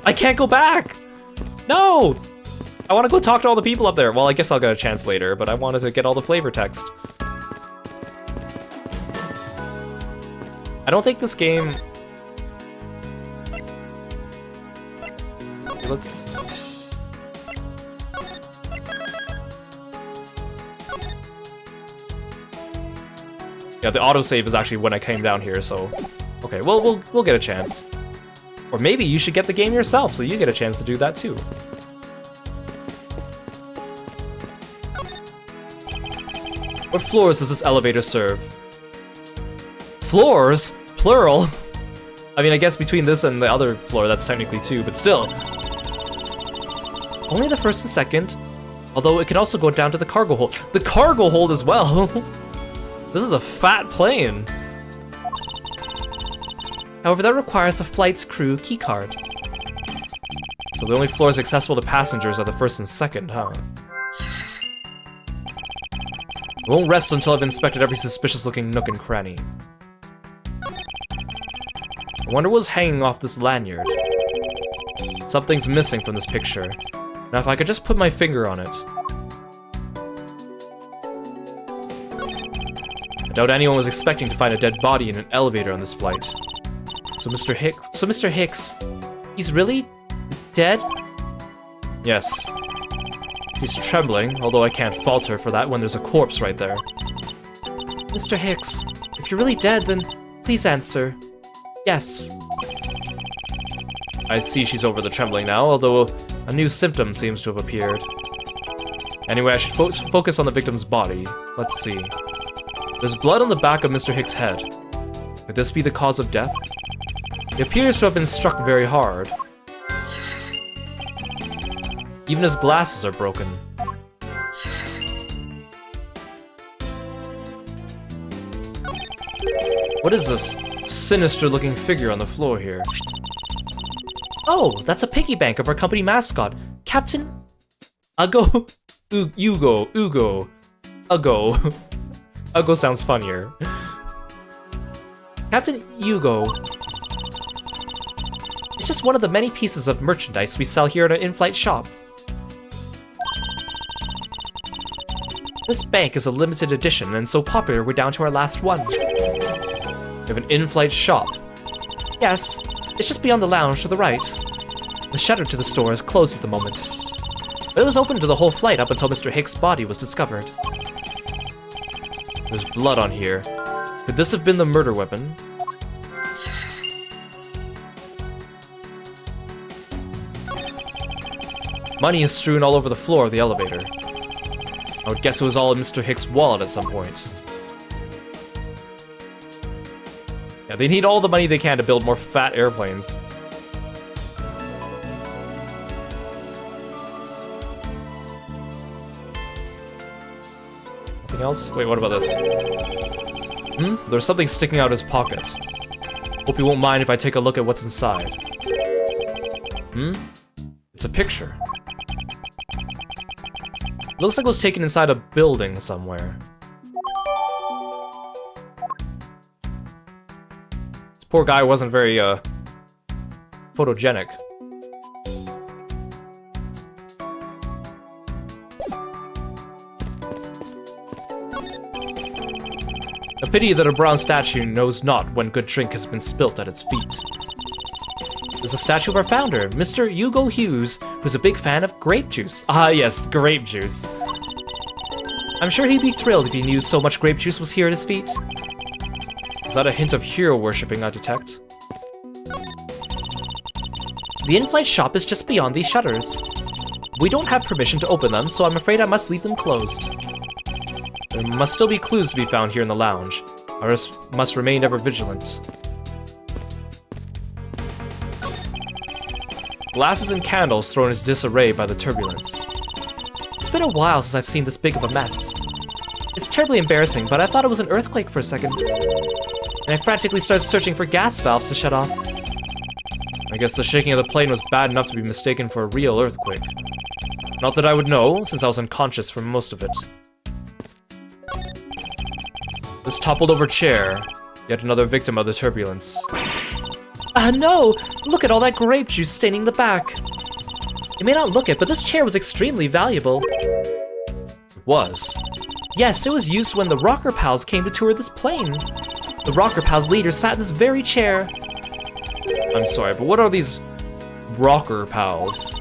Speaker 4: I can't go back! No! I want to go talk to all the people up there. Well, I guess I'll get a chance later, but I wanted to get all the flavor text. I don't think this game... Let's... Yeah, the autosave is actually when I came down here, so... Okay, well, we'll get a chance. Or maybe you should get the game yourself, so you get a chance to do that too.
Speaker 1: What floors does this elevator serve?
Speaker 4: Floors? Plural? I mean, I guess between this and the other floor, that's technically two, but still.
Speaker 2: Only the first and second, although it can also go down to the cargo hold.
Speaker 4: The cargo hold as well! This is a fat plane.
Speaker 2: However, that requires a flight's crew keycard.
Speaker 1: So the only floors accessible to passengers are the first and second, huh? I won't rest until I've inspected every suspicious-looking nook and cranny. I wonder what's hanging off this lanyard. Something's missing from this picture. Now, if I could just put my finger on it. I doubt anyone was expecting to find a dead body in an elevator on this flight. So Mr. Hicks,
Speaker 2: he's really dead?
Speaker 1: Yes. He's trembling, although I can't fault her for that when there's a corpse right there.
Speaker 2: Mr. Hicks, if you're really dead, then please answer. Yes.
Speaker 1: I see she's over the trembling now, although a new symptom seems to have appeared. Anyway, I should focus on the victim's body. Let's see. There's blood on the back of Mr. Hicks' head. Could this be the cause of death? He appears to have been struck very hard. Even his glasses are broken. What is this sinister-looking figure on the floor here?
Speaker 2: Oh, that's a piggy bank of our company mascot, Captain...
Speaker 4: Ugo? Ugo. Ugo sounds funnier.
Speaker 2: Captain Ugo. It's just one of the many pieces of merchandise we sell here at our in-flight shop. This bank is a limited edition and so popular we're down to our last one.
Speaker 1: You have an in-flight shop?
Speaker 2: Yes, it's just beyond the lounge to the right. The shutter to the store is closed at the moment. But it was open to the whole flight up until Mr. Hicks' body was discovered.
Speaker 1: There's blood on here.
Speaker 2: Could this have been the murder weapon? Money is strewn all over the floor of the elevator. I would guess it was all in Mr. Hicks' wallet at some point. Yeah, they need all the money they can to build more fat airplanes. Nothing else? Wait, what about this? There's something sticking out of his pocket. Hope you won't mind if I take a look at what's inside. It's a picture. Looks like it was taken inside a building somewhere. This poor guy wasn't very, photogenic. A pity that a brown statue knows not when good drink has been spilt at its feet. There's a statue of our founder, Mr. Hugo Hughes, who's a big fan of grape juice. Ah yes, grape juice. I'm sure he'd be thrilled if he knew so much grape juice was here at his feet. Is that a hint of hero worshipping I detect? The in-flight shop is just beyond these shutters. We don't have permission to open them, so I'm afraid I must leave them closed. There must still be clues to be found here in the lounge. I must remain ever vigilant. Glasses and candles thrown into disarray by the turbulence. It's been a while since I've seen this big of a mess. It's terribly embarrassing, but I thought it was an earthquake for a second. And I frantically started searching for gas valves to shut off. I guess the shaking of the plane was bad enough to be mistaken for a real earthquake. Not that I would know, since I was unconscious for most of it. This toppled over chair, yet another victim of the turbulence. No! Look at all that grape juice staining the back. You may not look it, but this chair was extremely valuable. It was? Yes, it was used when the Rocker Pals came to tour this plane. The Rocker Pals leader sat in this very chair. I'm sorry, but what are these Rocker Pals?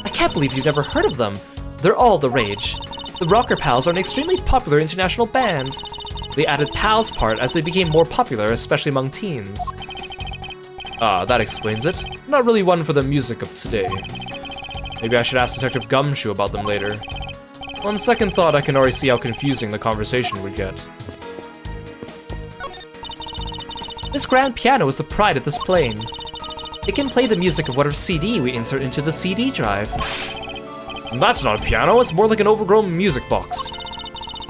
Speaker 2: I can't believe you've never heard of them. They're all the rage. The Rocker Pals are an extremely popular international band. They added Pals part as they became more popular, especially among teens. Ah, that explains it. I'm not really one for the music of today. Maybe I should ask Detective Gumshoe about them later. On second thought, I can already see how confusing the conversation would get. This grand piano is the pride of this plane. It can play the music of whatever CD we insert into the CD drive. That's not a piano, it's more like an overgrown music box.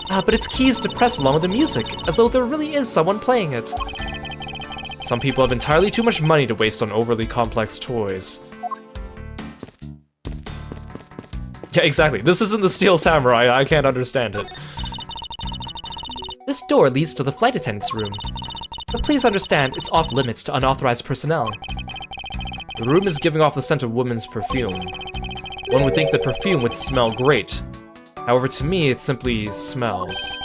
Speaker 2: But its keys depress along with the music, as though there really is someone playing it. Some people have entirely too much money to waste on overly complex toys. Yeah, exactly. This isn't the Steel Samurai, I can't understand it. This door leads to the flight attendant's room. But please understand, it's off limits to unauthorized personnel. The room is giving off the scent of women's perfume. One would think the perfume would smell great. However, to me, it simply smells.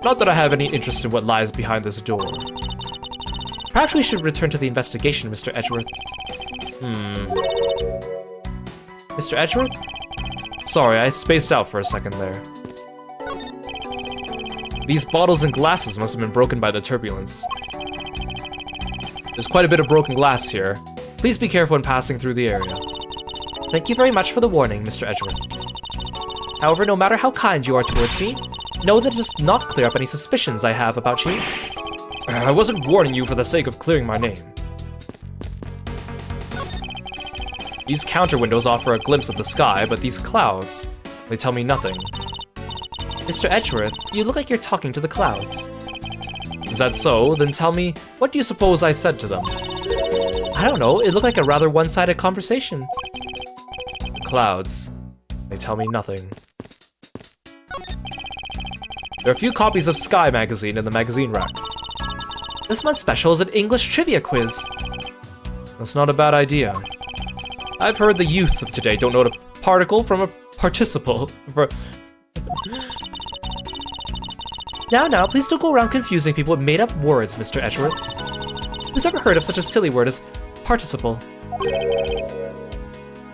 Speaker 2: Not that I have any interest in what lies behind this door. Perhaps we should return to the investigation, Mr. Edgeworth. Mr. Edgeworth? Sorry, I spaced out for a second there. These bottles and glasses must have been broken by the turbulence. There's quite a bit of broken glass here. Please be careful when passing through the area. Thank you very much for the warning, Mr. Edgeworth. However, no matter how kind you are towards me, know that it does not clear up any suspicions I have about you. I wasn't warning you for the sake of clearing my name. These counter windows offer a glimpse of the sky, but these clouds, they tell me nothing. Mr. Edgeworth, you look like you're talking to the clouds. Is that so? Then tell me, what do you suppose I said to them? I don't know, it looked like a rather one-sided conversation. The clouds, they tell me nothing. There are a few copies of Sky magazine in the magazine rack. This month's special is an English trivia quiz. That's not a bad idea. I've heard the youth of today don't know a particle from a participle. Now, please don't go around confusing people with made-up words, Mr. Edgeworth. Who's ever heard of such a silly word as participle?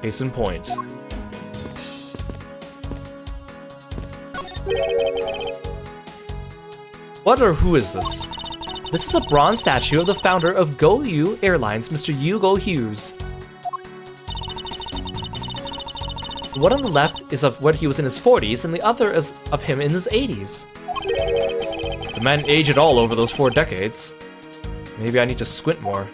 Speaker 2: Case in point. What or who is this?
Speaker 1: This is a bronze statue of the founder of Go-Yu Airlines, Mr. Yugo Hughes. The one on the left is of when he was in his 40s, and the other is of him in his 80s.
Speaker 2: The man aged at all over those 4 decades. Maybe I need to squint more.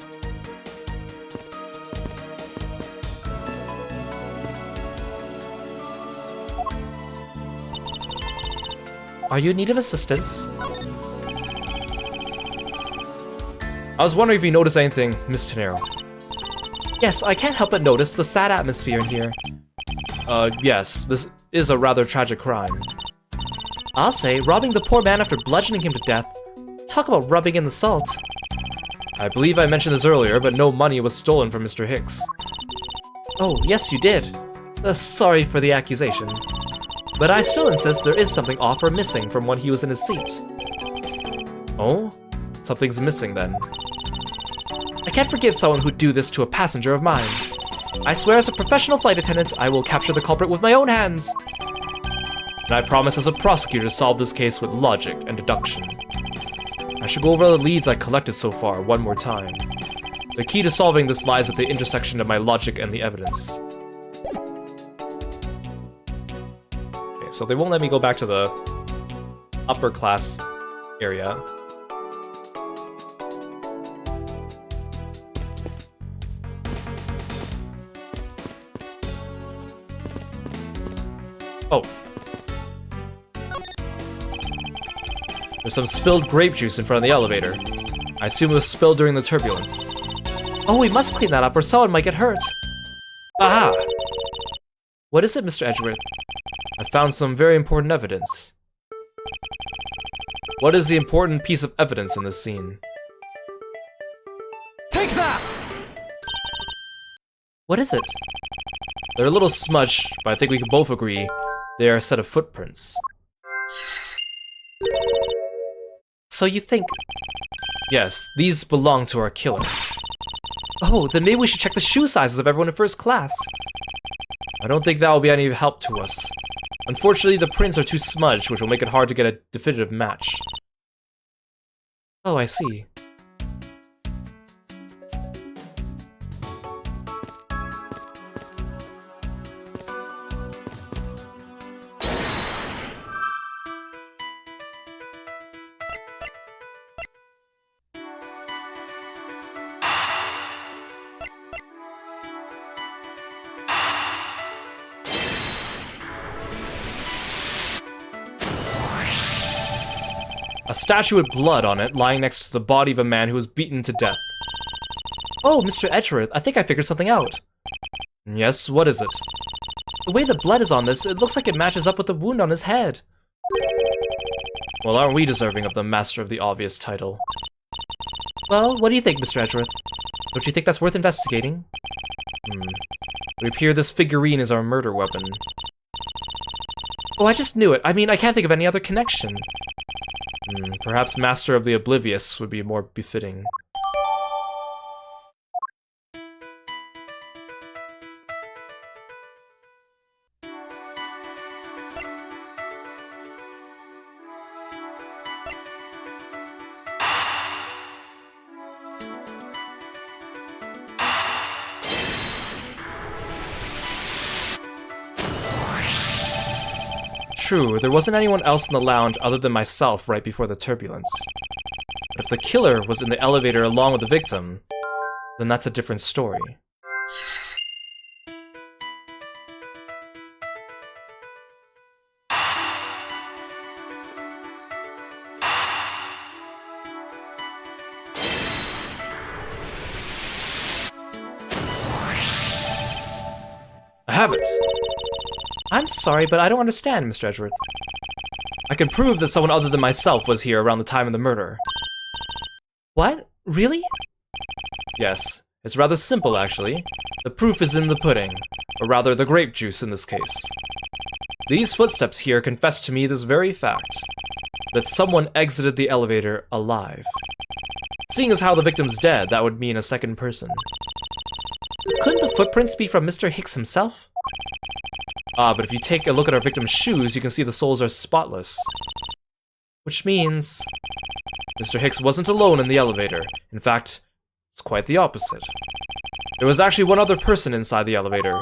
Speaker 1: Are you in need of assistance?
Speaker 2: I was wondering if you noticed anything, Miss Tenero.
Speaker 1: Yes, I can't help but notice the sad atmosphere in here.
Speaker 2: Yes, this is a rather tragic crime.
Speaker 1: I'll say, robbing the poor man after bludgeoning him to death. Talk about rubbing in the salt.
Speaker 2: I believe I mentioned this earlier, but no money was stolen from Mr. Hicks.
Speaker 1: Oh, yes you did. Sorry for the accusation. But I still insist there is something off or missing from when he was in his seat.
Speaker 2: Oh? Something's missing then.
Speaker 1: I can't forgive someone who'd do this to a passenger of mine. I swear as a professional flight attendant, I will capture the culprit with my own hands.
Speaker 2: And I promise as a prosecutor to solve this case with logic and deduction. I should go over the leads I collected so far one more time. The key to solving this lies at the intersection of my logic and the evidence.
Speaker 1: Okay, so they won't let me go back to the upper class area.
Speaker 2: Oh. There's some spilled grape juice in front of the elevator. I assume it was spilled during the turbulence.
Speaker 1: Oh, we must clean that up or someone might get hurt.
Speaker 2: Aha!
Speaker 1: What is it, Mr. Edgeworth?
Speaker 2: I found some very important evidence. What is the important piece of evidence in this scene?
Speaker 3: Take that!
Speaker 1: What is it?
Speaker 2: They're a little smudged, but I think we can both agree they are a set of footprints.
Speaker 1: So you think...
Speaker 2: Yes, these belong to our killer.
Speaker 1: Oh, then maybe we should check the shoe sizes of everyone in first class.
Speaker 2: I don't think that will be any help to us. Unfortunately, the prints are too smudged, which will make it hard to get a definitive match.
Speaker 1: Oh, I see.
Speaker 2: A statue with blood on it lying next to the body of a man who was beaten to death.
Speaker 1: Oh, Mr. Edgeworth, I think I figured something out.
Speaker 2: Yes, what is it?
Speaker 1: The way the blood is on this, it looks like it matches up with the wound on his head.
Speaker 2: Well, aren't we deserving of the Master of the Obvious title?
Speaker 1: Well, what do you think, Mr. Edgeworth? Don't you think that's worth investigating?
Speaker 2: It would appear this figurine is our murder weapon.
Speaker 1: Oh, I just knew it. I mean, I can't think of any other connection.
Speaker 2: Perhaps Master of the Oblivious would be more befitting. True, there wasn't anyone else in the lounge other than myself right before the turbulence. But if the killer was in the elevator along with the victim, then that's a different story. I have it!
Speaker 1: I'm sorry, but I don't understand, Mr. Edgeworth.
Speaker 2: I can prove that someone other than myself was here around the time of the murder.
Speaker 1: What? Really?
Speaker 2: Yes, it's rather simple actually. The proof is in the pudding, or rather the grape juice in this case. These footsteps here confess to me this very fact, that someone exited the elevator alive. Seeing as how the victim's dead, that would mean a second person.
Speaker 1: Couldn't the footprints be from Mr. Hicks himself?
Speaker 2: Ah, but if you take a look at our victim's shoes, you can see the soles are spotless.
Speaker 1: Which means...
Speaker 2: Mr. Hicks wasn't alone in the elevator. In fact, it's quite the opposite. There was actually one other person inside the elevator.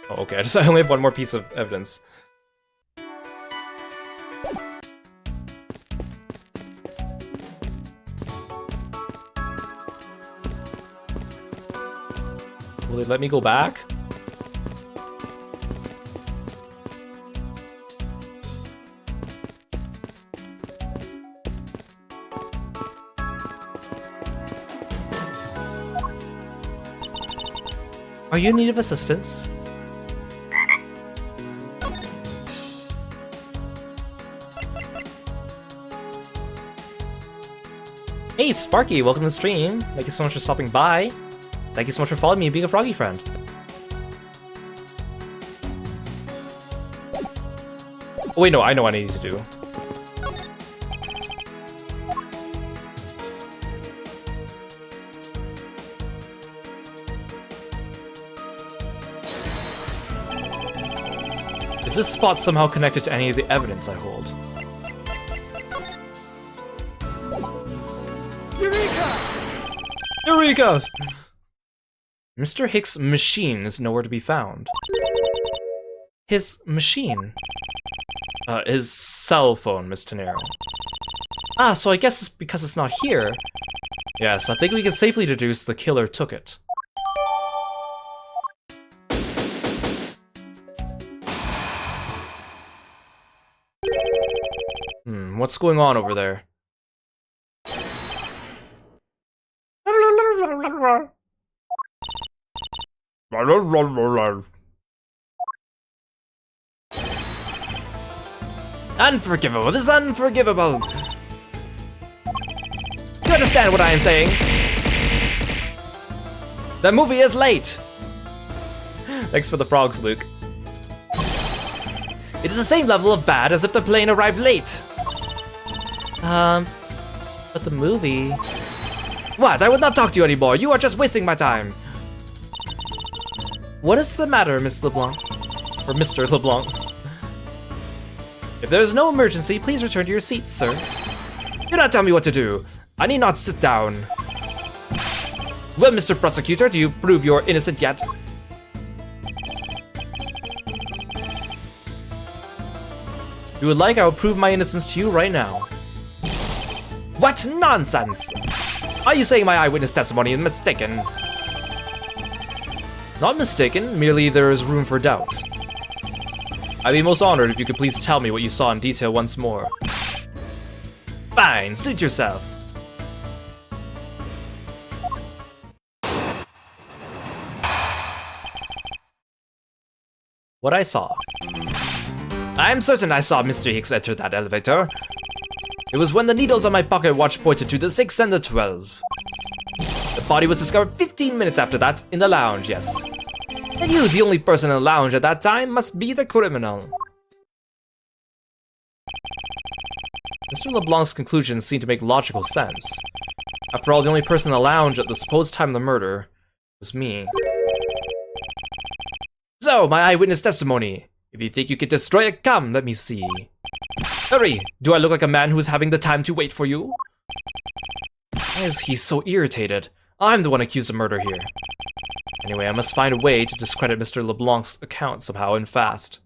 Speaker 2: Oh, okay, I only have one more piece of evidence. Will they let me go back?
Speaker 1: Are you in need of assistance? Hey, Sparky, welcome to the stream. Thank you so much for stopping by. Thank you so much for following me and being a froggy friend.
Speaker 2: Oh, wait, no, I know what I need to do. Is this spot somehow connected to any of the evidence I hold?
Speaker 1: Eureka!
Speaker 2: Mr. Hicks' machine is nowhere to be found.
Speaker 1: His machine.
Speaker 2: His cell phone, Miss Tenero.
Speaker 1: Ah, so I guess it's because it's not here.
Speaker 2: Yes, I think we can safely deduce the killer took it. What's going on over there?
Speaker 1: Unforgivable, this is unforgivable! You understand what I am saying? The movie is late!
Speaker 2: Thanks for the frogs, Luke.
Speaker 1: It is the same level of bad as if the plane arrived late. But the movie... What? I will not talk to you anymore. You are just wasting my time. What is the matter, Miss LeBlanc?
Speaker 2: Or Mr. LeBlanc.
Speaker 1: If there is no emergency, please return to your seat, sir. Do not tell me what to do. I need not sit down. Well, Mr. Prosecutor, do you prove you're innocent yet? If you would like, I will prove my innocence to you right now. What nonsense! Are you saying my eyewitness testimony is mistaken?
Speaker 2: Not mistaken, merely there is room for doubt. I'd be most honored if you could please tell me what you saw in detail once more.
Speaker 1: Fine, suit yourself.
Speaker 2: What I saw.
Speaker 1: I'm certain I saw Mr. Hicks enter that elevator. It was when the needles on my pocket watch pointed to the 6 and the 12. The body was discovered 15 minutes after that in the lounge, yes. And you, the only person in the lounge at that time, must be the criminal.
Speaker 2: Mr. LeBlanc's conclusions seem to make logical sense. After all, the only person in the lounge at the supposed time of the murder was me.
Speaker 1: So, my eyewitness testimony. If you think you can destroy it, come, let me see. Hurry! Do I look like a man who's having the time to wait for you?
Speaker 2: Why is he so irritated? I'm the one accused of murder here. Anyway, I must find a way to discredit Mr. LeBlanc's account somehow and fast.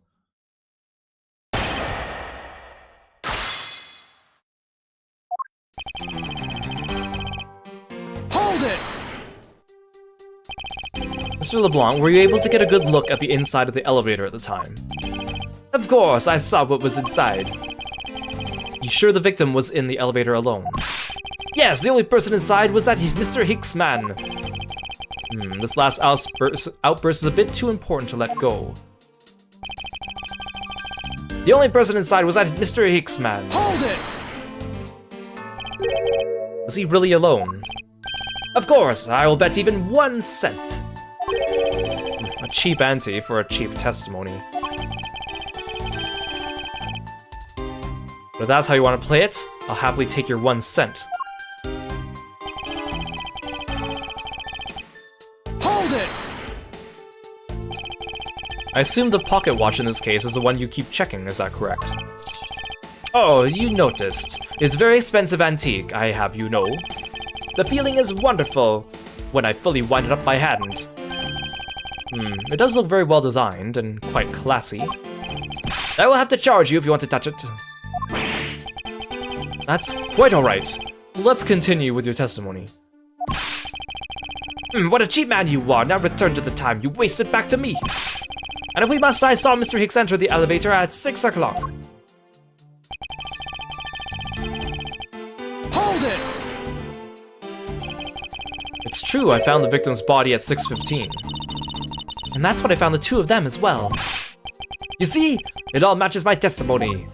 Speaker 3: Hold it!
Speaker 2: Mr. LeBlanc, were you able to get a good look at the inside of the elevator at the time?
Speaker 1: Of course, I saw what was inside.
Speaker 2: You sure the victim was in the elevator alone?
Speaker 1: Yes, the only person inside was that Mr. Hicks man.
Speaker 2: This last outburst is a bit too important to let go.
Speaker 1: The only person inside was that Mr. Hicks man.
Speaker 3: Hold it!
Speaker 2: Was he really alone?
Speaker 1: Of course, I will bet even 1 cent.
Speaker 2: A cheap ante for a cheap testimony. But if that's how you want to play it, I'll happily take your 1 cent.
Speaker 3: Hold it!
Speaker 2: I assume the pocket watch in this case is the one you keep checking, is that correct? Oh, you noticed. It's very expensive antique, I have you know. The feeling is wonderful when I fully wind it up by hand. It does look very well designed and quite classy. I will have to charge you if you want to touch it. That's quite alright. Let's continue with your testimony. What a cheap man you are. Now return to the time you wasted back to me. And if we must, I saw Mr. Hicks enter the elevator at 6 o'clock.
Speaker 3: Hold it!
Speaker 2: It's true, I found the victim's body at 6:15.
Speaker 1: And that's when I found the two of them as well.
Speaker 2: You see? It all matches my testimony.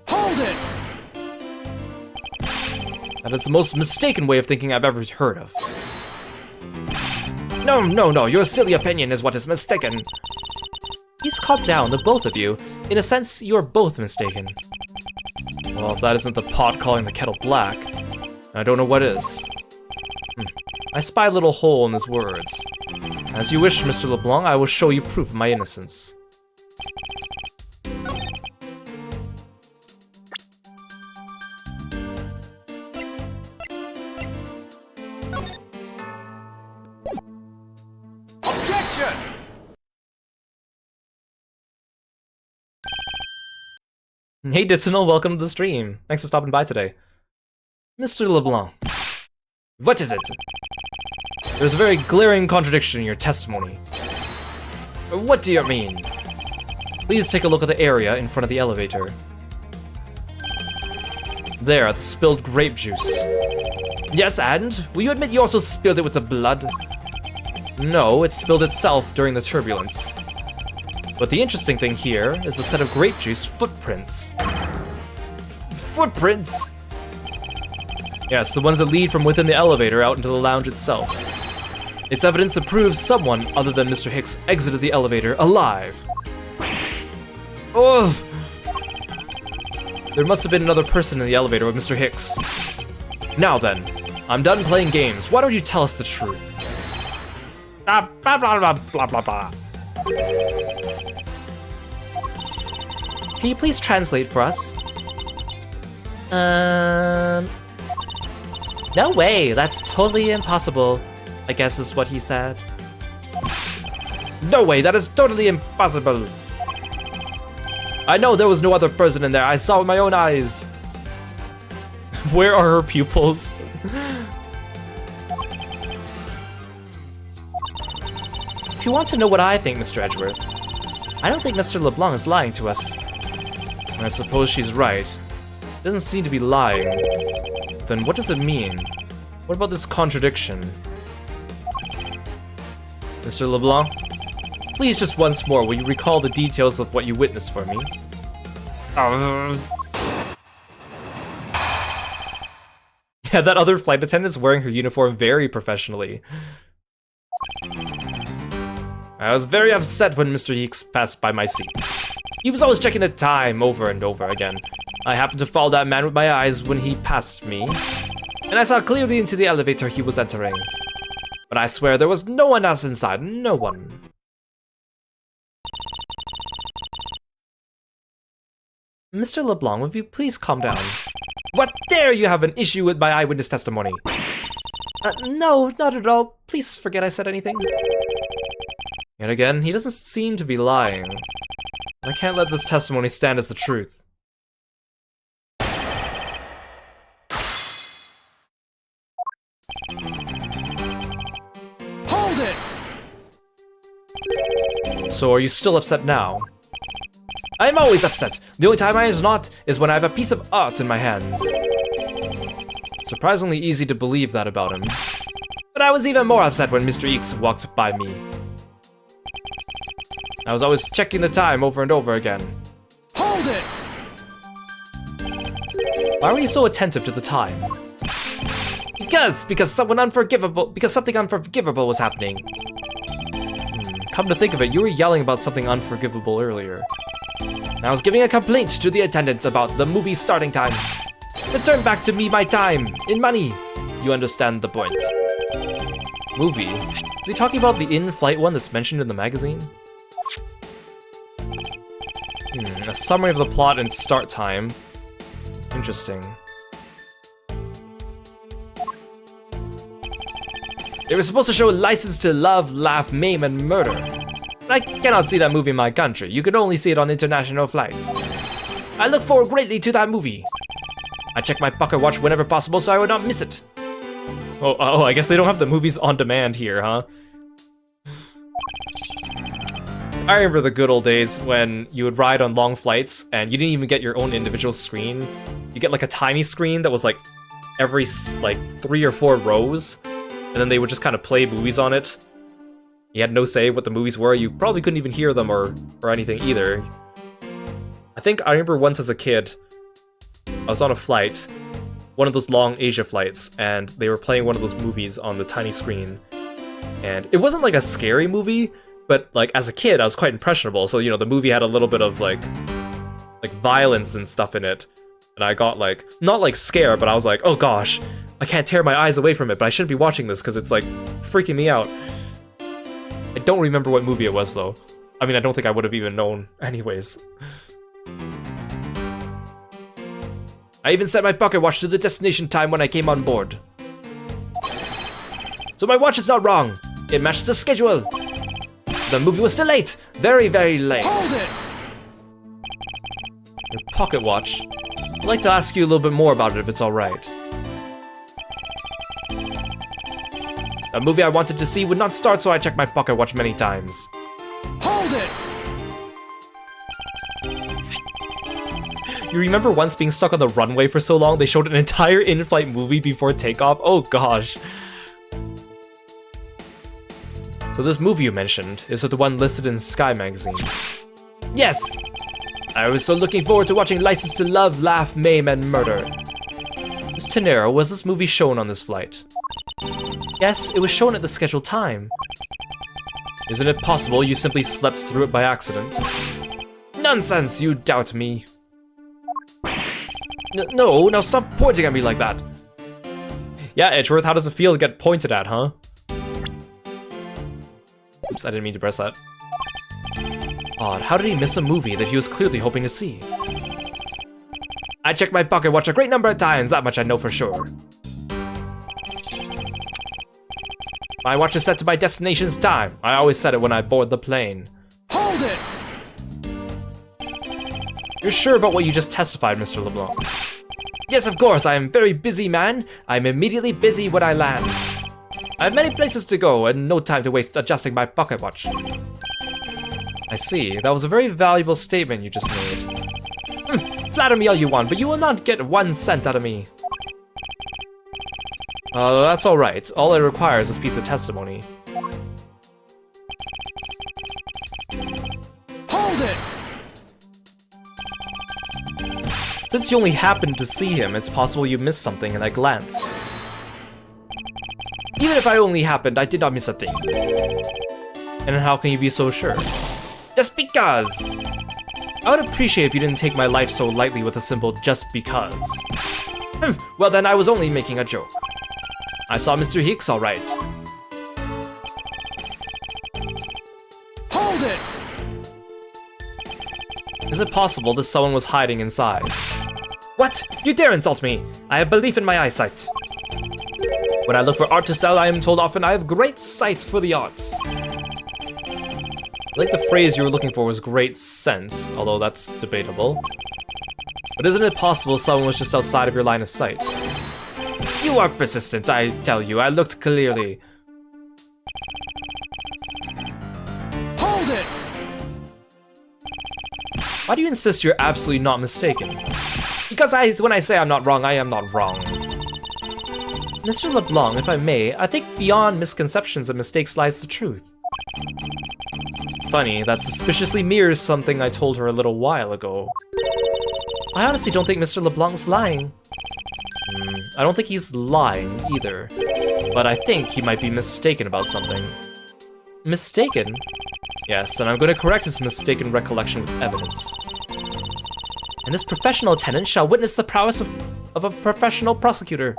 Speaker 3: Hold it!
Speaker 2: That is the most mistaken way of thinking I've ever heard of. No, your silly opinion is what is mistaken.
Speaker 1: Please calm down, the both of you. In a sense, you're both mistaken.
Speaker 2: Well, if that isn't the pot calling the kettle black, I don't know what is. I spy a little hole in his words. As you wish, Mr. LeBlanc, I will show you proof of my innocence.
Speaker 3: Objection!
Speaker 2: Hey Ditzinal, welcome to the stream. Thanks for stopping by today. Mr. LeBlanc. What is it? There's a very glaring contradiction in your testimony. What do you mean? Please take a look at the area in front of the elevator. There, the spilled grape juice. Yes, and? Will you admit you also spilled it with the blood? No, it spilled itself during the turbulence. But the interesting thing here is the set of grape juice footprints. Footprints? Yes, the ones that lead from within the elevator out into the lounge itself. It's evidence that proves someone other than Mr. Hicks exited the elevator alive. Ugh! There must have been another person in the elevator with Mr. Hicks. Now then, I'm done playing games. Why don't you tell us the truth? Blah blah blah blah blah blah.
Speaker 1: Can you please translate for us? No way, that's totally impossible, I guess is what he said.
Speaker 2: No way, that is totally impossible. I know there was no other person in there. I saw with my own eyes.
Speaker 1: Where are her pupils? If you want to know what I think, Mr. Edgeworth, I don't think Mr. LeBlanc is lying to us.
Speaker 2: I suppose she's right. Doesn't seem to be lying. Then what does it mean? What about this contradiction? Mr. LeBlanc, please just once more, will you recall the details of what you witnessed for me?
Speaker 1: Yeah, that other flight attendant's wearing her uniform very professionally.
Speaker 2: I was very upset when Mr. Hicks passed by my seat. He was always checking the time over and over again. I happened to follow that man with my eyes when he passed me, and I saw clearly into the elevator he was entering. But I swear there was no one else inside, no one.
Speaker 1: Mr. LeBlanc, would you please calm down?
Speaker 2: What dare you have an issue with my eyewitness testimony?
Speaker 1: No, not at all. Please forget I said anything.
Speaker 2: Yet again, he doesn't seem to be lying. I can't let this testimony stand as the truth.
Speaker 3: Hold it!
Speaker 2: So are you still upset now? I'm always upset. The only time I is not is when I have a piece of art in my hands. Surprisingly easy to believe that about him. But I was even more upset when Mr. Hicks walked by me. I was always checking the time over and over again.
Speaker 3: Hold it!
Speaker 2: Why were you so attentive to the time? Because something unforgivable was happening. Come to think of it, you were yelling about something unforgivable earlier. I was giving a complaint to the attendant about the movie starting time. Return back to me my time, in money. you understand the point.
Speaker 1: Movie? Is he talking about the in-flight one that's mentioned in the magazine? A summary of the plot and start time. Interesting. They were supposed to show License to Love, Laugh, Maim, and Murder. I cannot see that movie in my country. You can only see it on international flights. I look forward greatly to that movie. I check my pocket watch whenever possible so I would not miss it. Oh, I guess they don't have the movies on demand here, huh? I remember the good old days when you would ride on long flights and you didn't even get your own individual screen. You get like a tiny screen that was like every like 3 or 4 rows, and then they would just kind of play movies on it. You had no say what the movies were. You probably couldn't even hear them or anything either. I think I remember once as a kid, I was on a flight, one of those long Asia flights, and they were playing one of those movies on the tiny screen. And it wasn't like a scary movie, but like as a kid, I was quite impressionable. So, you know, the movie had a little bit of like violence and stuff in it. And I got like, not like scared, but I was like, oh gosh, I can't tear my eyes away from it, but I shouldn't be watching this because it's like freaking me out. I don't remember what movie it was though. I mean, I don't think I would have even known anyways. I even set my pocket watch to the destination time when I came on board. So my watch is not wrong. It matches the schedule. The movie was still late. Very, very late.
Speaker 3: Hold it!
Speaker 1: Your pocket watch. I'd like to ask you a little bit more about it if it's alright. A movie I wanted to see would not start, so I checked my pocket watch many times.
Speaker 3: Hold it!
Speaker 1: You remember once being stuck on the runway for so long, they showed an entire in-flight movie before takeoff? Oh gosh. So this movie you mentioned, is it the one listed in Sky Magazine? Yes! I was so looking forward to watching License to Love, Laugh, Maim, and Murder. Ms. Tenero, was this movie shown on this flight? Yes, it was shown at the scheduled time. Isn't it possible you simply slept through it by accident? Nonsense, you doubt me. No, now stop pointing at me like that. Yeah, Edgeworth, how does it feel to get pointed at, huh? Oops, I didn't mean to press that. Odd, how did he miss a movie that he was clearly hoping to see? I checked my pocket watch a great number of times, that much I know for sure. My watch is set to my destination's time. I always set it when I board the plane.
Speaker 3: Hold it!
Speaker 1: You're sure about what you just testified, Mr. LeBlanc? Yes, of course, I am a very busy man. I'm immediately busy when I land. I have many places to go and no time to waste adjusting my pocket watch. I see, that was a very valuable statement you just made. Flatter me all you want, but you will not get 1 cent out of me. That's alright. All it requires is a piece of testimony.
Speaker 3: Hold it!
Speaker 1: Since you only happened to see him, it's possible you missed something in that glance. Even if I only happened, I did not miss a thing. And how can you be so sure? Just because! I would appreciate if you didn't take my life so lightly with a simple just because. Well then, I was only making a joke. I saw Mr. Hicks alright.
Speaker 3: Hold it!
Speaker 1: Is it possible that someone was hiding inside? What? You dare insult me! I have belief in my eyesight. When I look for art to sell, I am told often I have great sight for the arts. I like the phrase you were looking for was great sense, although that's debatable. But isn't it possible someone was just outside of your line of sight? You are persistent, I tell you. I looked clearly.
Speaker 3: Hold it!
Speaker 1: Why do you insist you're absolutely not mistaken? Because when I say I'm not wrong, I am not wrong. Mr. LeBlanc, if I may, I think beyond misconceptions and mistakes lies the truth. Funny, that suspiciously mirrors something I told her a little while ago. I honestly don't think Mr. LeBlanc's lying. I don't think he's lying either, but I think he might be mistaken about something. Mistaken? Yes, and I'm going to correct his mistaken recollection with evidence. And this professional attendant shall witness the prowess of a professional prosecutor.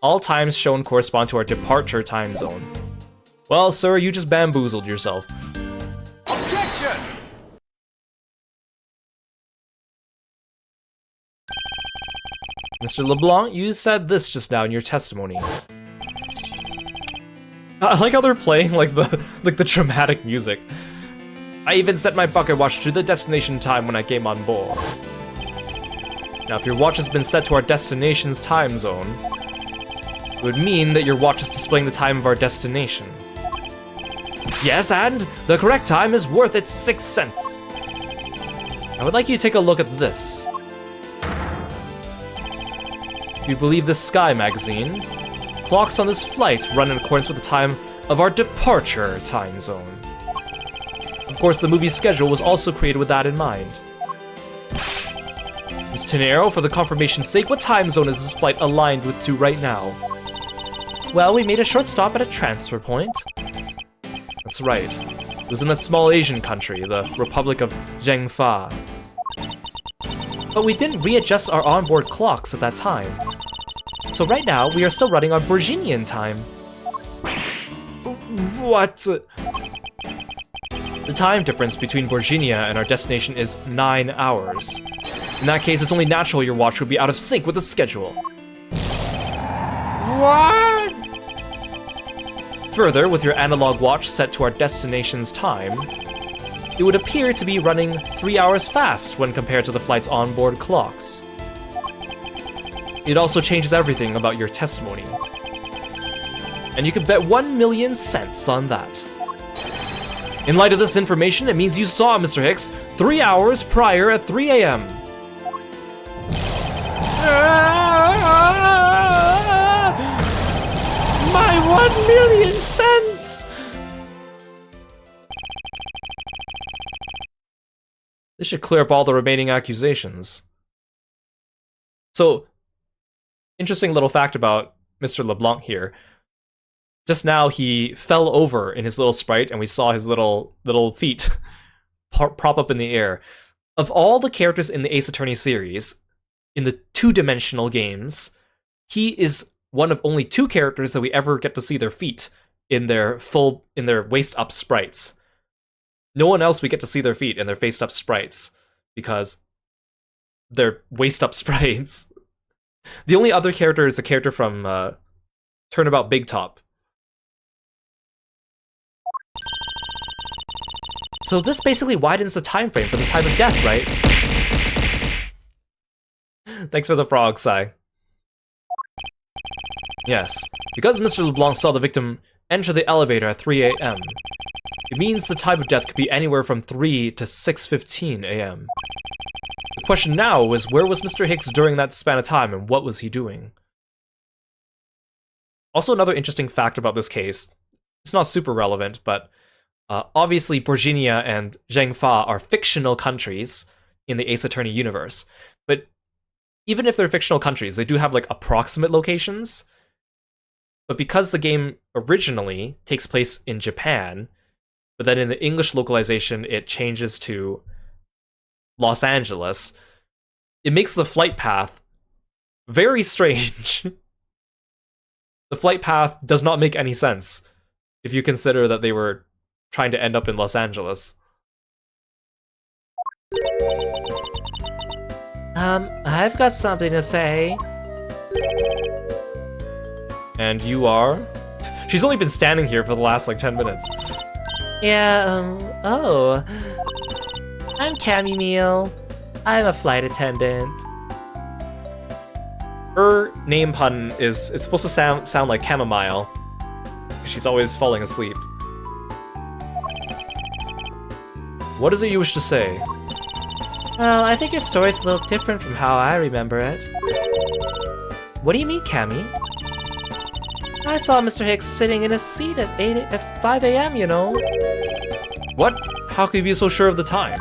Speaker 2: All times shown correspond to our departure time zone. Well, sir, you just bamboozled yourself.
Speaker 3: Objection!
Speaker 2: Mr. LeBlanc, you said this just now in your testimony.
Speaker 4: I like how they're playing like the dramatic music.
Speaker 2: I even set my bucket watch to the destination time when I came on board. Now, if your watch has been set to our destination's time zone, it would mean that your watch is displaying the time of our destination. Yes, and the correct time is worth its 6 cents. I would like you to take a look at this. If you believe this Sky magazine, clocks on this flight run in accordance with the time of our departure time zone. Of course, the movie's schedule was also created with that in mind. Ms. Tenero, for the confirmation's sake, what time zone is this flight aligned with to right now?
Speaker 4: Well, we made a short stop at a transfer point.
Speaker 2: That's right. It was in that small Asian country, the Republic of Zhengfa.
Speaker 4: But we didn't readjust our onboard clocks at that time. So right now, we are still running on Borginian time.
Speaker 2: What?
Speaker 4: The time difference between Borginia and our destination is 9 hours.
Speaker 2: In that case, it's only natural your watch would be out of sync with the schedule.
Speaker 3: What?
Speaker 2: Further, with your analog watch set to our destination's time, it would appear to be running 3 hours fast when compared to the flight's onboard clocks. It also changes everything about your testimony. And you could bet 1,000,000 cents on that. In light of this information, it means you saw Mr. Hicks 3 hours prior at 3 a.m.
Speaker 4: My 1,000,000 cents!
Speaker 2: This should clear up all the remaining accusations.
Speaker 4: So, interesting little fact about Mr. LeBlanc here. Just now he fell over in his little sprite and we saw his little feet prop up in the air. Of all the characters in the Ace Attorney series, in the two-dimensional games, he is one of only 2 characters that we ever get to see their feet in their waist-up sprites. No one else we get to see their feet in their face-up sprites, because they're waist-up sprites. The only other character is a character from Turnabout Big Top. So this basically widens the time frame for the time of death, right? Thanks for the frog, Sai.
Speaker 2: Yes, because Mr. LeBlanc saw the victim enter the elevator at 3 a.m., it means the time of death could be anywhere from 3 to 6:15 a.m. The question now is, where was Mr. Hicks during that span of time, and what was he doing?
Speaker 4: Also, another interesting fact about this case, it's not super relevant, but obviously Borginia and Zhengfa are fictional countries in the Ace Attorney universe. But even if they're fictional countries, they do have like approximate locations. But because the game originally takes place in Japan, but then in the English localization it changes to Los Angeles, it makes the flight path very strange. The flight path does not make any sense if you consider that they were trying to end up in Los Angeles.
Speaker 1: I've got something to say.
Speaker 2: And you are?
Speaker 4: She's only been standing here for the last like 10 minutes.
Speaker 1: Oh. I'm Cammy Meal. I'm a flight attendant.
Speaker 4: Her name pun is, it's supposed to sound like chamomile. She's always falling asleep.
Speaker 2: What is it you wish to say?
Speaker 1: Well, I think your story's a little different from how I remember it. What do you mean, Cammy? I saw Mr. Hicks sitting in a seat at 5 a.m., you know.
Speaker 2: What? How could you be so sure of the time?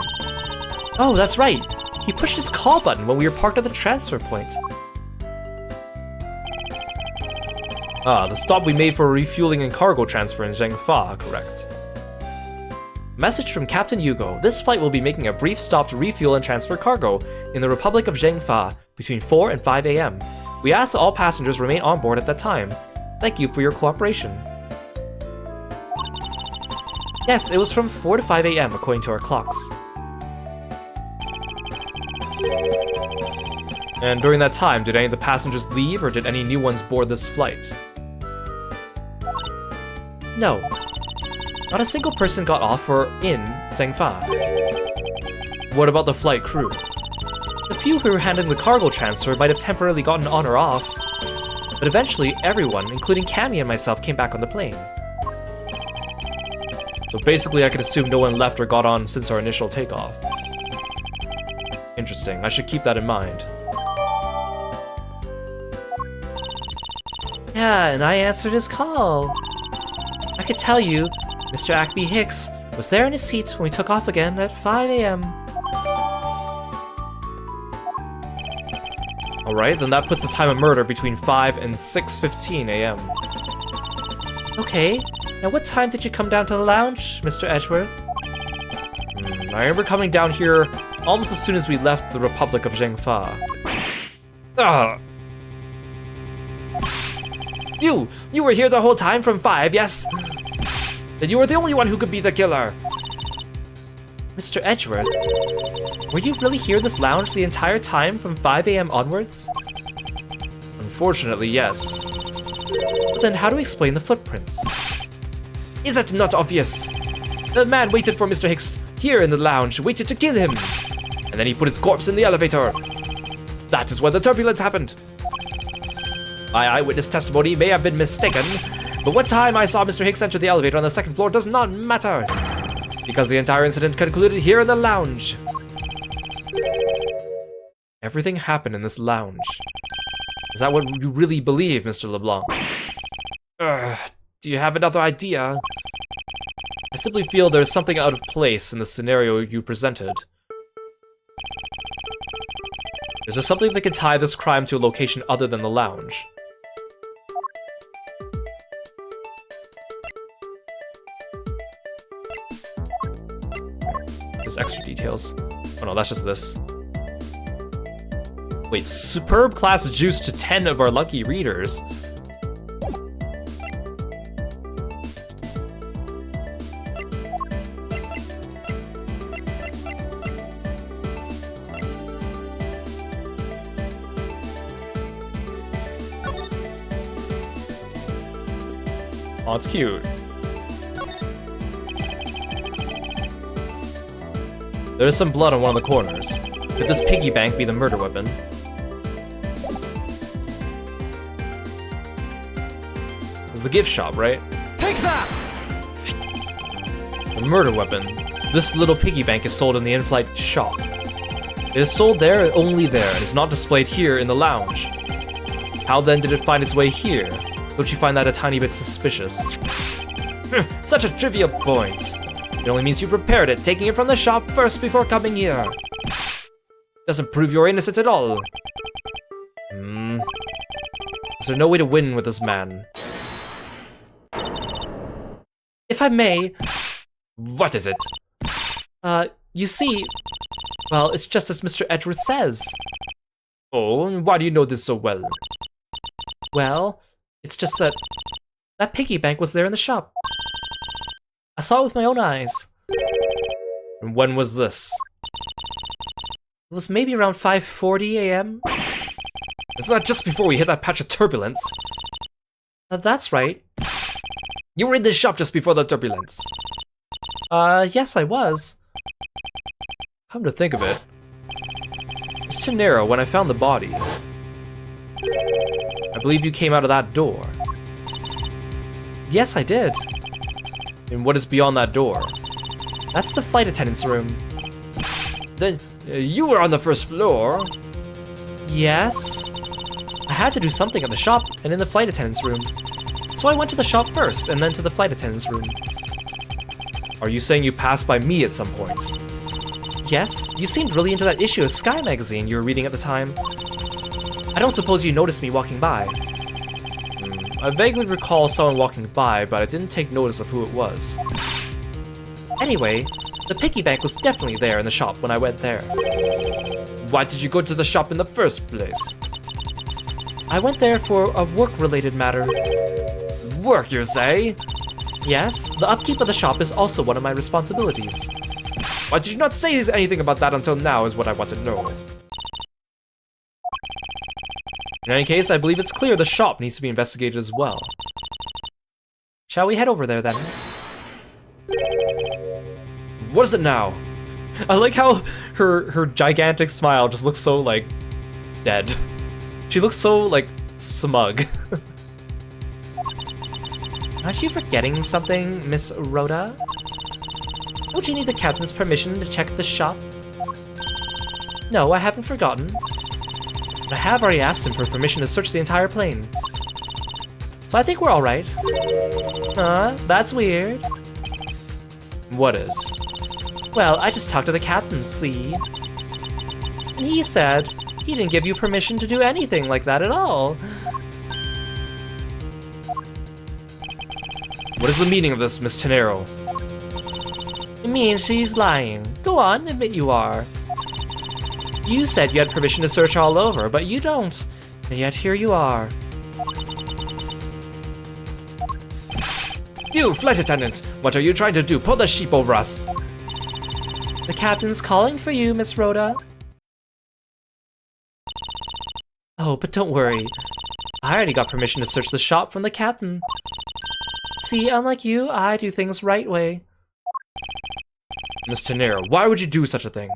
Speaker 1: Oh, that's right. He pushed his call button when we were parked at the transfer point.
Speaker 2: Ah, the stop we made for refueling and cargo transfer in Zhengfa, correct?
Speaker 1: Message from Captain Yugo. This flight will be making a brief stop to refuel and transfer cargo in the Republic of Zhengfa between 4 and 5 a.m. We ask that all passengers remain on board at that time. Thank you for your cooperation. Yes, it was from 4 to 5 a.m. according to our clocks.
Speaker 2: And during that time, did any of the passengers leave or did any new ones board this flight?
Speaker 1: No. Not a single person got off or in Zhengfa.
Speaker 2: What about the flight crew?
Speaker 1: The few who were handling the cargo transfer might have temporarily gotten on or off, but eventually everyone, including Cammy and myself, came back on the plane.
Speaker 2: So basically I could assume no one left or got on since our initial takeoff. Interesting, I should keep that in mind.
Speaker 1: Yeah, and I answered his call. I could tell you, Mr. Acme Hicks was there in his seat when we took off again at 5 a.m.
Speaker 2: Alright, then that puts the time of murder between 5 and 6:15 a.m.
Speaker 1: Okay, now what time did you come down to the lounge, Mr. Edgeworth?
Speaker 2: I remember coming down here almost as soon as we left the Republic of Zhengfa.
Speaker 1: Ugh. You were here the whole time from 5, yes? Then you were the only one who could be the killer. Mr. Edgeworth, were you really here in this lounge the entire time from 5 a.m. onwards?
Speaker 2: Unfortunately, yes.
Speaker 1: But then how do we explain the footprints? Is that not obvious? The man waited for Mr. Hicks here in the lounge, waited to kill him. And then he put his corpse in the elevator. That is where the turbulence happened. My eyewitness testimony may have been mistaken, but what time I saw Mr. Hicks enter the elevator on the second floor does not matter, because the entire incident concluded here in the lounge.
Speaker 2: Everything happened in this lounge. Is that what you really believe, Mr. LeBlanc?
Speaker 1: Do you have another idea?
Speaker 2: I simply feel there's something out of place in the scenario you presented. Is there something that can tie this crime to a location other than the lounge? There's extra details. Oh no, that's just this. Wait, superb class juice to 10 of our lucky readers. Oh, it's cute. There is some blood on one of the corners. Could this piggy bank be the murder weapon? It's the gift shop, right?
Speaker 3: Take that!
Speaker 2: The murder weapon. This little piggy bank is sold in the in-flight shop. It is sold there and only there, and is not displayed here in the lounge. How then did it find its way here? Don't you find that a tiny bit suspicious?
Speaker 1: Such a trivial point. It only means you prepared it, taking it from the shop first before coming here. Doesn't prove you're innocent at all.
Speaker 2: Is there no way to win with this man?
Speaker 1: If I may,
Speaker 2: What is it?
Speaker 1: you see, well, it's just as Mr. Edgeworth says.
Speaker 2: Oh, and why do you know this so well?
Speaker 1: Well, it's just that that piggy bank was there in the shop. I saw it with my own eyes.
Speaker 2: And when was this?
Speaker 1: It was maybe around 5:40 a.m.
Speaker 2: Isn't that just before we hit that patch of turbulence?
Speaker 1: That's right.
Speaker 2: You were in this shop just before the turbulence.
Speaker 1: Yes, I was.
Speaker 2: Come to think of it, it's too narrow when I found the body. I believe you came out of that door.
Speaker 1: Yes, I did.
Speaker 2: And what is beyond that door?
Speaker 1: That's the flight attendant's room.
Speaker 2: Then you were on the first floor.
Speaker 1: Yes. I had to do something at the shop and in the flight attendant's room. So I went to the shop first and then to the flight attendant's room.
Speaker 2: Are you saying you passed by me at some point?
Speaker 1: Yes, you seemed really into that issue of Sky magazine you were reading at the time. I don't suppose you noticed me walking by.
Speaker 2: I vaguely recall someone walking by, but I didn't take notice of who it was.
Speaker 1: Anyway, the piggy bank was definitely there in the shop when I went there.
Speaker 2: Why did you go to the shop in the first place?
Speaker 1: I went there for a work-related matter.
Speaker 2: Work, you say?
Speaker 1: Yes, the upkeep of the shop is also one of my responsibilities.
Speaker 2: Why did you not say anything about that until now is what I want to know. In any case, I believe it's clear the shop needs to be investigated as well.
Speaker 1: Shall we head over there then?
Speaker 2: What is it now?
Speaker 4: I like how her gigantic smile just looks so, like, dead. She looks so, like, smug.
Speaker 1: Aren't you forgetting something, Miss Rhoda? Don't you need the captain's permission to check the shop? No, I haven't forgotten. But I have already asked him for permission to search the entire plane. So I think we're alright. That's weird.
Speaker 2: What is?
Speaker 1: Well, I just talked to the captain, see? And he said he didn't give you permission to do anything like that at all.
Speaker 2: What is the meaning of this, Miss Tenero?
Speaker 1: It means she's lying. Go on, admit you are. You said you had permission to search all over, but you don't. And yet here you are.
Speaker 2: You, flight attendant! What are you trying to do? Pull the sheep over us!
Speaker 1: The captain's calling for you, Miss Rhoda. Oh, but don't worry. I already got permission to search the shop from the captain. See, unlike you, I do things right way.
Speaker 2: Miss Tenero, why would you do such a thing?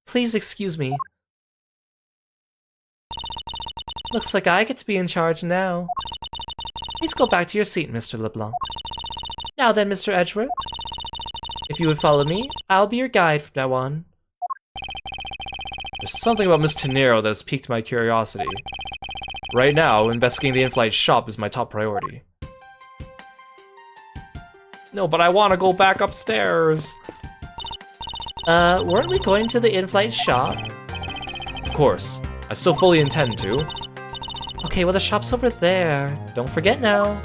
Speaker 1: Please excuse me. Looks like I get to be in charge now. Please go back to your seat, Mr. LeBlanc. Now then, Mr. Edgeworth. If you would follow me, I'll be your guide from now on.
Speaker 2: There's something about Miss Tenero that has piqued my curiosity. Right now, investigating the in-flight shop is my top priority.
Speaker 4: No, but I want to go back upstairs.
Speaker 1: Weren't we going to the in-flight shop?
Speaker 2: Of course. I still fully intend to.
Speaker 1: Okay, well the shop's over there. Don't forget now.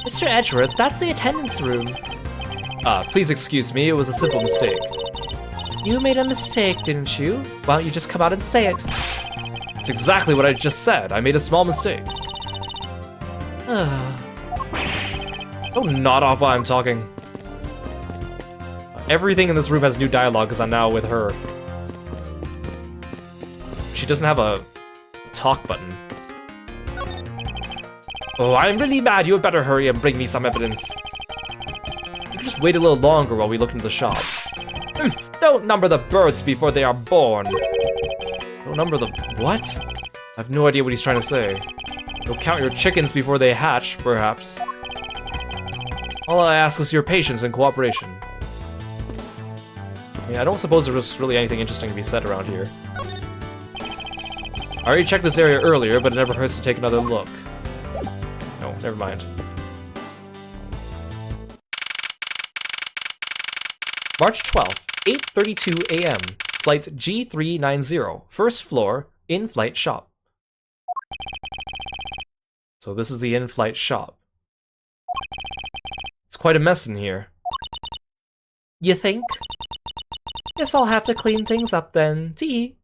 Speaker 1: Mr. Edgeworth, that's the attendance room.
Speaker 2: Please excuse me, it was a simple mistake.
Speaker 1: You made a mistake, didn't you? Why don't you just come out and say it?
Speaker 2: It's exactly what I just said. I made a small mistake. Don't nod off while I'm talking.
Speaker 4: Everything in this room has new dialogue because I'm now with her. She doesn't have a talk button.
Speaker 2: Oh, I'm really mad. You had better hurry and bring me some evidence. You could just wait a little longer while we look into the shop. Don't number the birds before they are born. Don't number the what? I have no idea what he's trying to say. Don't count your chickens before they hatch, perhaps. All I ask is your patience and cooperation.
Speaker 4: Yeah, I don't suppose there was really anything interesting to be said around here.
Speaker 2: I already checked this area earlier, but it never hurts to take another look.
Speaker 4: No, never mind. March 12th, 8:32 a.m. Flight G390, first floor, in-flight shop.
Speaker 2: So this is the in-flight shop. It's quite a mess in here.
Speaker 1: You think? Guess I'll have to clean things up then. Tee.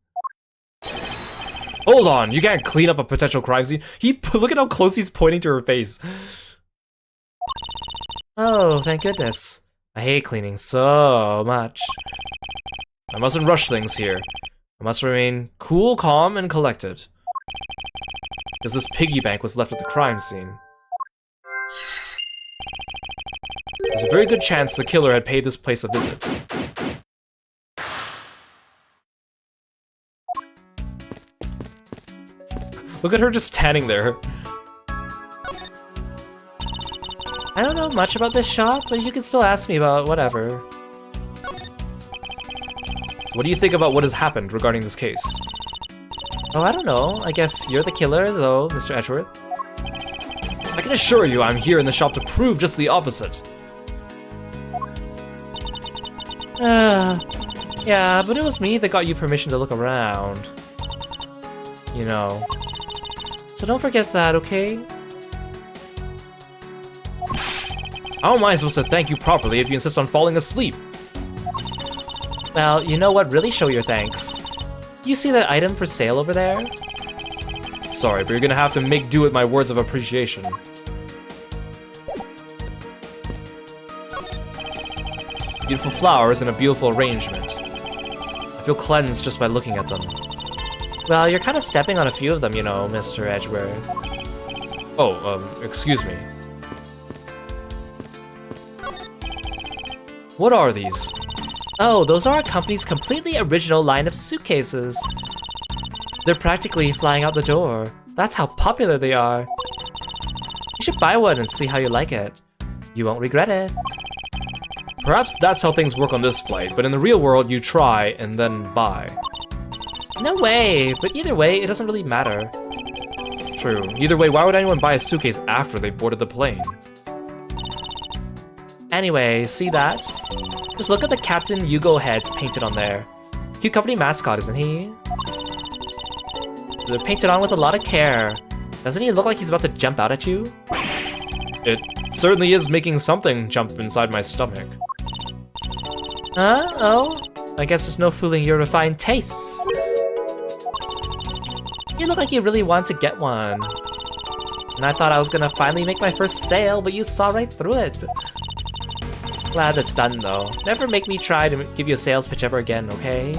Speaker 2: Hold on, you can't clean up a potential crime scene.
Speaker 4: Look at how close he's pointing to her face.
Speaker 1: Oh, thank goodness. I hate cleaning so much.
Speaker 2: I mustn't rush things here. I must remain cool, calm, and collected. Because this piggy bank was left at the crime scene. There's a very good chance the killer had paid this place a visit.
Speaker 4: Look at her just standing there.
Speaker 1: I don't know much about this shop, but you can still ask me about whatever.
Speaker 2: What do you think about what has happened regarding this case?
Speaker 1: Oh, I don't know. I guess you're the killer, though, Mr. Edgeworth.
Speaker 2: I can assure you I'm here in the shop to prove just the opposite.
Speaker 1: Yeah, but it was me that got you permission to look around. You know. So don't forget that, okay?
Speaker 2: How am I supposed to thank you properly if you insist on falling asleep?
Speaker 1: Well, you know what really show your thanks? You see that item for sale over there?
Speaker 2: Sorry, but you're gonna have to make do with my words of appreciation. Beautiful flowers and a beautiful arrangement. I feel cleansed just by looking at them.
Speaker 1: Well, you're kind of stepping on a few of them, you know, Mr. Edgeworth.
Speaker 2: Oh, excuse me.
Speaker 1: What are these? Oh, those are our company's completely original line of suitcases. They're practically flying out the door. That's how popular they are. You should buy one and see how you like it. You won't regret it.
Speaker 2: Perhaps that's how things work on this flight, but in the real world, you try and then buy.
Speaker 1: No way, but either way, it doesn't really matter.
Speaker 2: True. Either way, why would anyone buy a suitcase after they boarded the plane?
Speaker 1: Anyway, see that? Just look at the Captain Yugo heads painted on there. Cute company mascot, isn't he? They're painted on with a lot of care. Doesn't he look like he's about to jump out at you?
Speaker 2: It certainly is making something jump inside my stomach.
Speaker 1: Huh? Oh? I guess there's no fooling your refined tastes. You look like you really want to get one. And I thought I was gonna finally make my first sale, but you saw right through it. Glad that's done though. Never make me try to give you a sales pitch ever again, okay?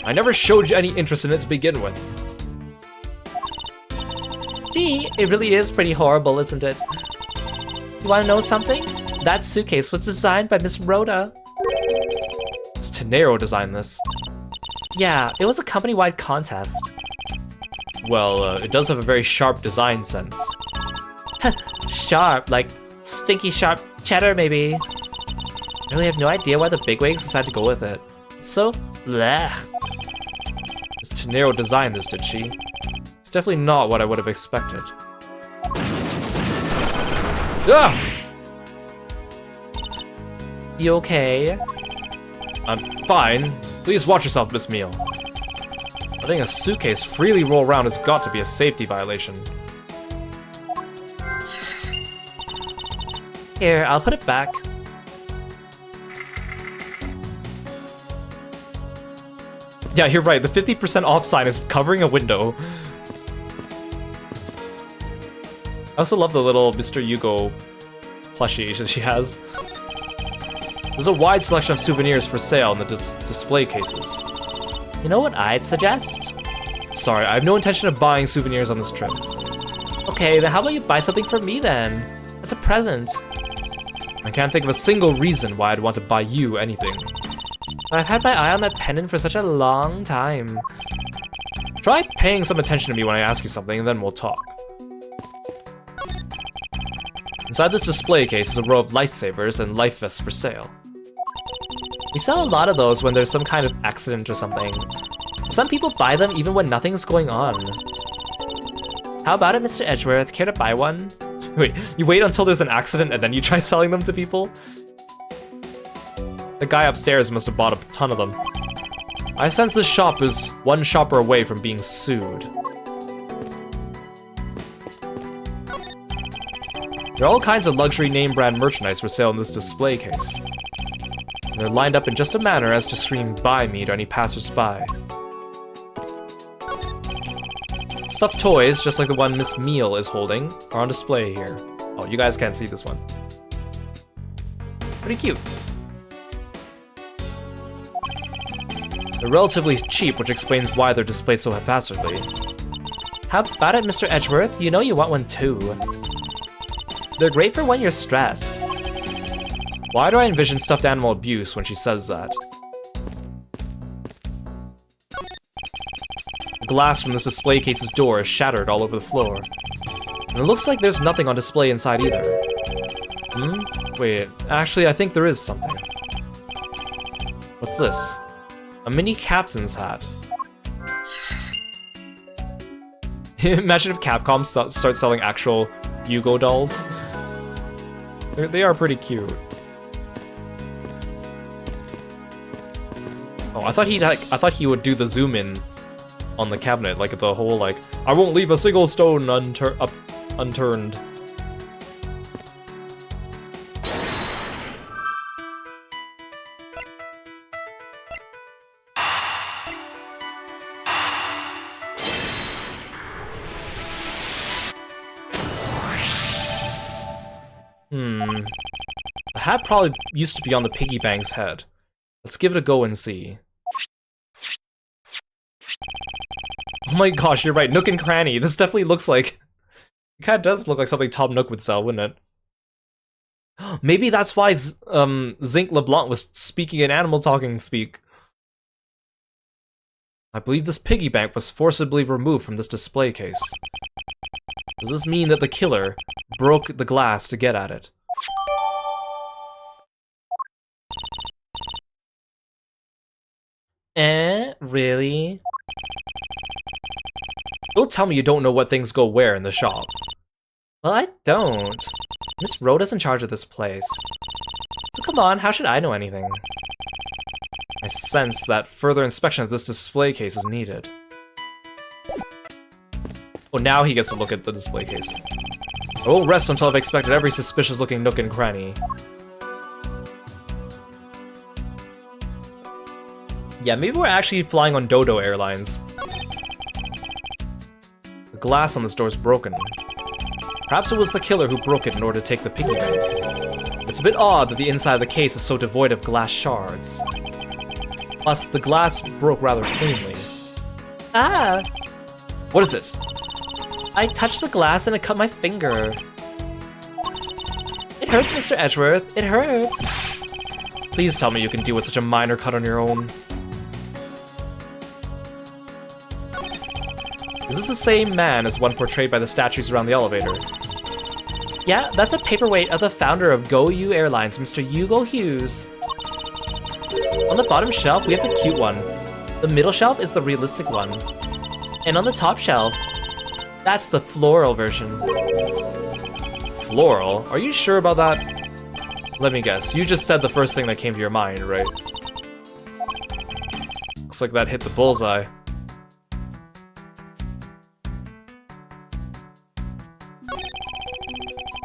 Speaker 2: I never showed you any interest in it to begin with.
Speaker 1: Gee, it really is pretty horrible, isn't it? You wanna know something? That suitcase was designed by Miss Rhoda.
Speaker 2: Does Tenero design this?
Speaker 1: Yeah, it was a company-wide contest.
Speaker 2: Well, it does have a very sharp design sense.
Speaker 1: Sharp, like stinky sharp cheddar maybe. I really have no idea why the bigwigs decided to go with it. It's so bleh.
Speaker 2: Does Tenero design this, did she? It's definitely not what I would have expected. Ah!
Speaker 1: You okay?
Speaker 2: I'm fine. Please watch yourself, Miss Meal. Letting a suitcase freely roll around has got to be a safety violation.
Speaker 1: Here, I'll put it back.
Speaker 2: Yeah, you're right. The 50% off sign is covering a window. I also love the little Mr. Yugo plushie that she has. There's a wide selection of souvenirs for sale in the display cases.
Speaker 1: You know what I'd suggest?
Speaker 2: Sorry, I have no intention of buying souvenirs on this trip.
Speaker 1: Okay, then how about you buy something for me then? As a present.
Speaker 2: I can't think of a single reason why I'd want to buy you anything.
Speaker 1: But I've had my eye on that pendant for such a long time.
Speaker 2: Try paying some attention to me when I ask you something, and then we'll talk. Inside this display case is a row of lifesavers and life vests for sale.
Speaker 1: We sell a lot of those when there's some kind of accident or something. Some people buy them even when nothing's going on. How about it, Mr. Edgeworth? Care to buy one?
Speaker 2: Wait, you wait until there's an accident and then you try selling them to people? The guy upstairs must have bought a ton of them. I sense this shop is one shopper away from being sued. There are all kinds of luxury name brand merchandise for sale in this display case. And they're lined up in just a manner as to scream "buy me" to any passersby. Stuffed toys, just like the one Miss Meal is holding, are on display here. Oh, you guys can't see this one. Pretty cute. They're relatively cheap, which explains why they're displayed so haphazardly.
Speaker 1: How about it, Mr. Edgeworth? You know you want one too. They're great for when you're stressed.
Speaker 2: Why do I envision stuffed animal abuse when she says that? The glass from this display case's door is shattered all over the floor. And it looks like there's nothing on display inside either. Wait, actually I think there is something. What's this? A mini captain's hat. Imagine if Capcom starts selling actual Yugo dolls. They are pretty cute. Oh, I thought he would do the zoom in on the cabinet, like the whole like, I won't leave a single stone unturned. The hat probably used to be on the piggy bank's head. Let's give it a go and see. Oh my gosh, you're right, Nook and Cranny. This definitely looks like... It kinda does look like something Tom Nook would sell, wouldn't it? Maybe that's why Zinc LeBlanc was speaking in animal talking speak. I believe this piggy bank was forcibly removed from this display case. Does this mean that the killer broke the glass to get at it?
Speaker 1: Really?
Speaker 2: Don't tell me you don't know what things go where in the shop.
Speaker 1: Well, I don't. Miss Rhoda's in charge of this place. So come on, how should I know anything?
Speaker 2: I sense that further inspection of this display case is needed. Oh, now he gets to look at the display case. I won't rest until I've inspected every suspicious-looking nook and cranny.
Speaker 1: Yeah, maybe we're actually flying on Dodo Airlines.
Speaker 2: The glass on this door is broken. Perhaps it was the killer who broke it in order to take the piggy bank.
Speaker 1: It's a bit odd that the inside of the case is so devoid of glass shards.
Speaker 2: Plus, the glass broke rather cleanly.
Speaker 1: Ah!
Speaker 2: What is it?
Speaker 1: I touched the glass and it cut my finger. It hurts, Mr. Edgeworth. It hurts.
Speaker 2: Please tell me you can deal with such a minor cut on your own. Is this the same man as one portrayed by the statues around the elevator?
Speaker 1: Yeah, that's a paperweight of the founder of GoU Airlines, Mr. Hugo Hughes. On the bottom shelf, we have the cute one. The middle shelf is the realistic one. And on the top shelf, that's the floral version.
Speaker 2: Floral? Are you sure about that? Let me guess, you just said the first thing that came to your mind, right? Looks like that hit the bullseye.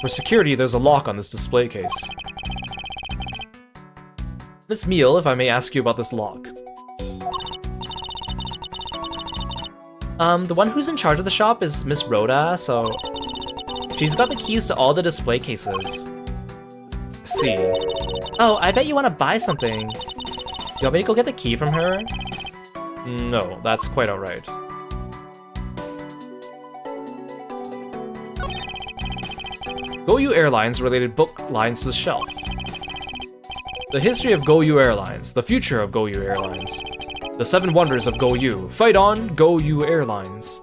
Speaker 2: For security, there's a lock on this display case. Miss Meal, if I may ask you about this lock.
Speaker 1: The one who's in charge of the shop is Miss Rhoda, so... She's got the keys to all the display cases.
Speaker 2: See.
Speaker 1: Oh, I bet you want to buy something. You want me to go get the key from her?
Speaker 2: No, that's quite alright. GoU Airlines related book lines to the shelf. The history of GoU Airlines, the future of GoU Airlines. The 7 wonders of GoU. Fight on, GoU Airlines.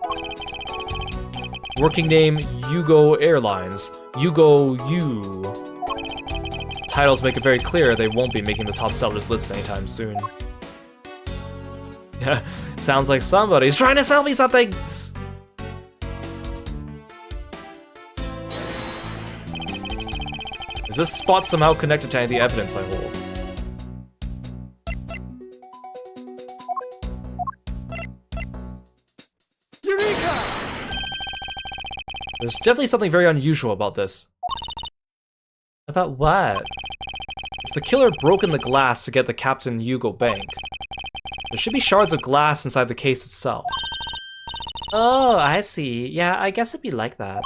Speaker 2: Working name, Yugo Airlines. Yugo U. Titles make it very clear they won't be making the top sellers list anytime soon. Yeah, sounds like somebody's trying to sell me something! Is this spot somehow connected to any of the evidence I hold?
Speaker 3: Eureka!
Speaker 2: There's definitely something very unusual about this.
Speaker 1: About what?
Speaker 2: If the killer broke in the glass to get the Captain Hugo bank, there should be shards of glass inside the case itself.
Speaker 1: Oh, I see. Yeah, I guess it'd be like that.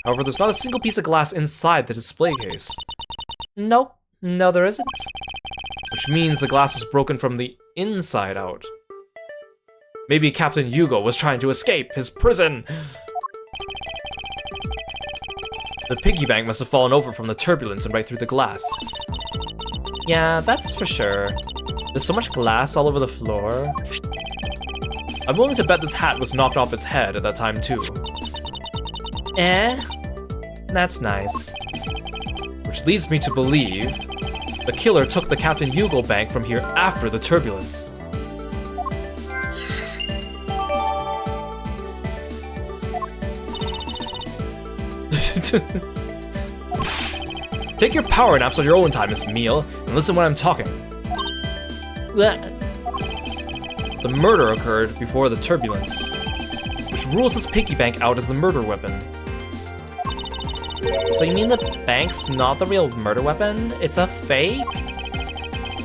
Speaker 2: However, there's not a single piece of glass inside the display case.
Speaker 1: Nope. No, there isn't.
Speaker 2: Which means the glass was broken from the inside out. Maybe Captain Hugo was trying to escape his prison! The piggy bank must have fallen over from the turbulence and right through the glass.
Speaker 1: Yeah, that's for sure. There's so much glass all over the floor.
Speaker 2: I'm willing to bet this hat was knocked off its head at that time too.
Speaker 1: That's nice.
Speaker 2: Which leads me to believe the killer took the Captain Hugo bank from here after the turbulence. Take your power naps on your own time, Miss Meal, and listen when I'm talking. The murder occurred before the turbulence, which rules this piggy bank out as the murder weapon.
Speaker 1: So you mean the bank's not the real murder weapon? It's a fake?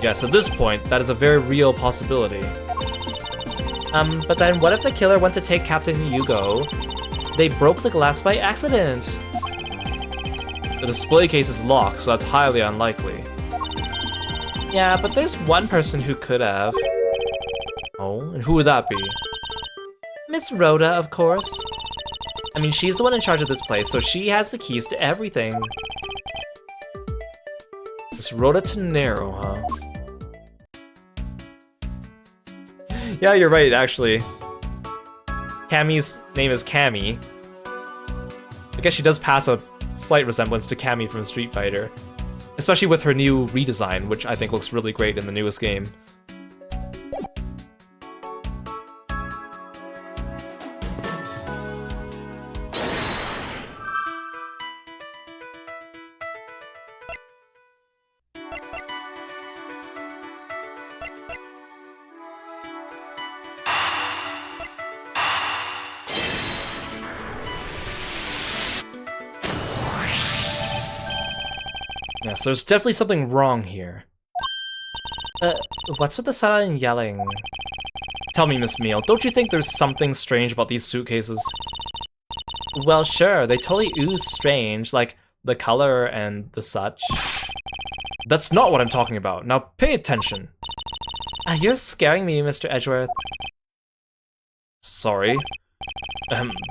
Speaker 2: Yes, at this point, that is a very real possibility.
Speaker 1: But then what if the killer went to take Captain Hugo? They broke the glass by accident.
Speaker 2: The display case is locked, so that's highly unlikely.
Speaker 1: Yeah, but there's one person who could have.
Speaker 2: Oh, and who would that be?
Speaker 1: Miss Rhoda, of course. I mean, she's the one in charge of this place, so she has the keys to everything.
Speaker 2: Miss Rhoda Tenero, huh?
Speaker 1: Yeah, you're right, actually. Cammy's name is Cammy. I guess she does pass a slight resemblance to Cammy from Street Fighter. Especially with her new redesign, which I think looks really great in the newest game.
Speaker 2: Yes, there's definitely something wrong here.
Speaker 1: What's with the silent yelling?
Speaker 2: Tell me, Miss Meal, don't you think there's something strange about these suitcases?
Speaker 1: Well, sure, they totally ooze strange, like the color and the such.
Speaker 2: That's not what I'm talking about. Now pay attention.
Speaker 1: You're scaring me, Mr. Edgeworth.
Speaker 2: Sorry.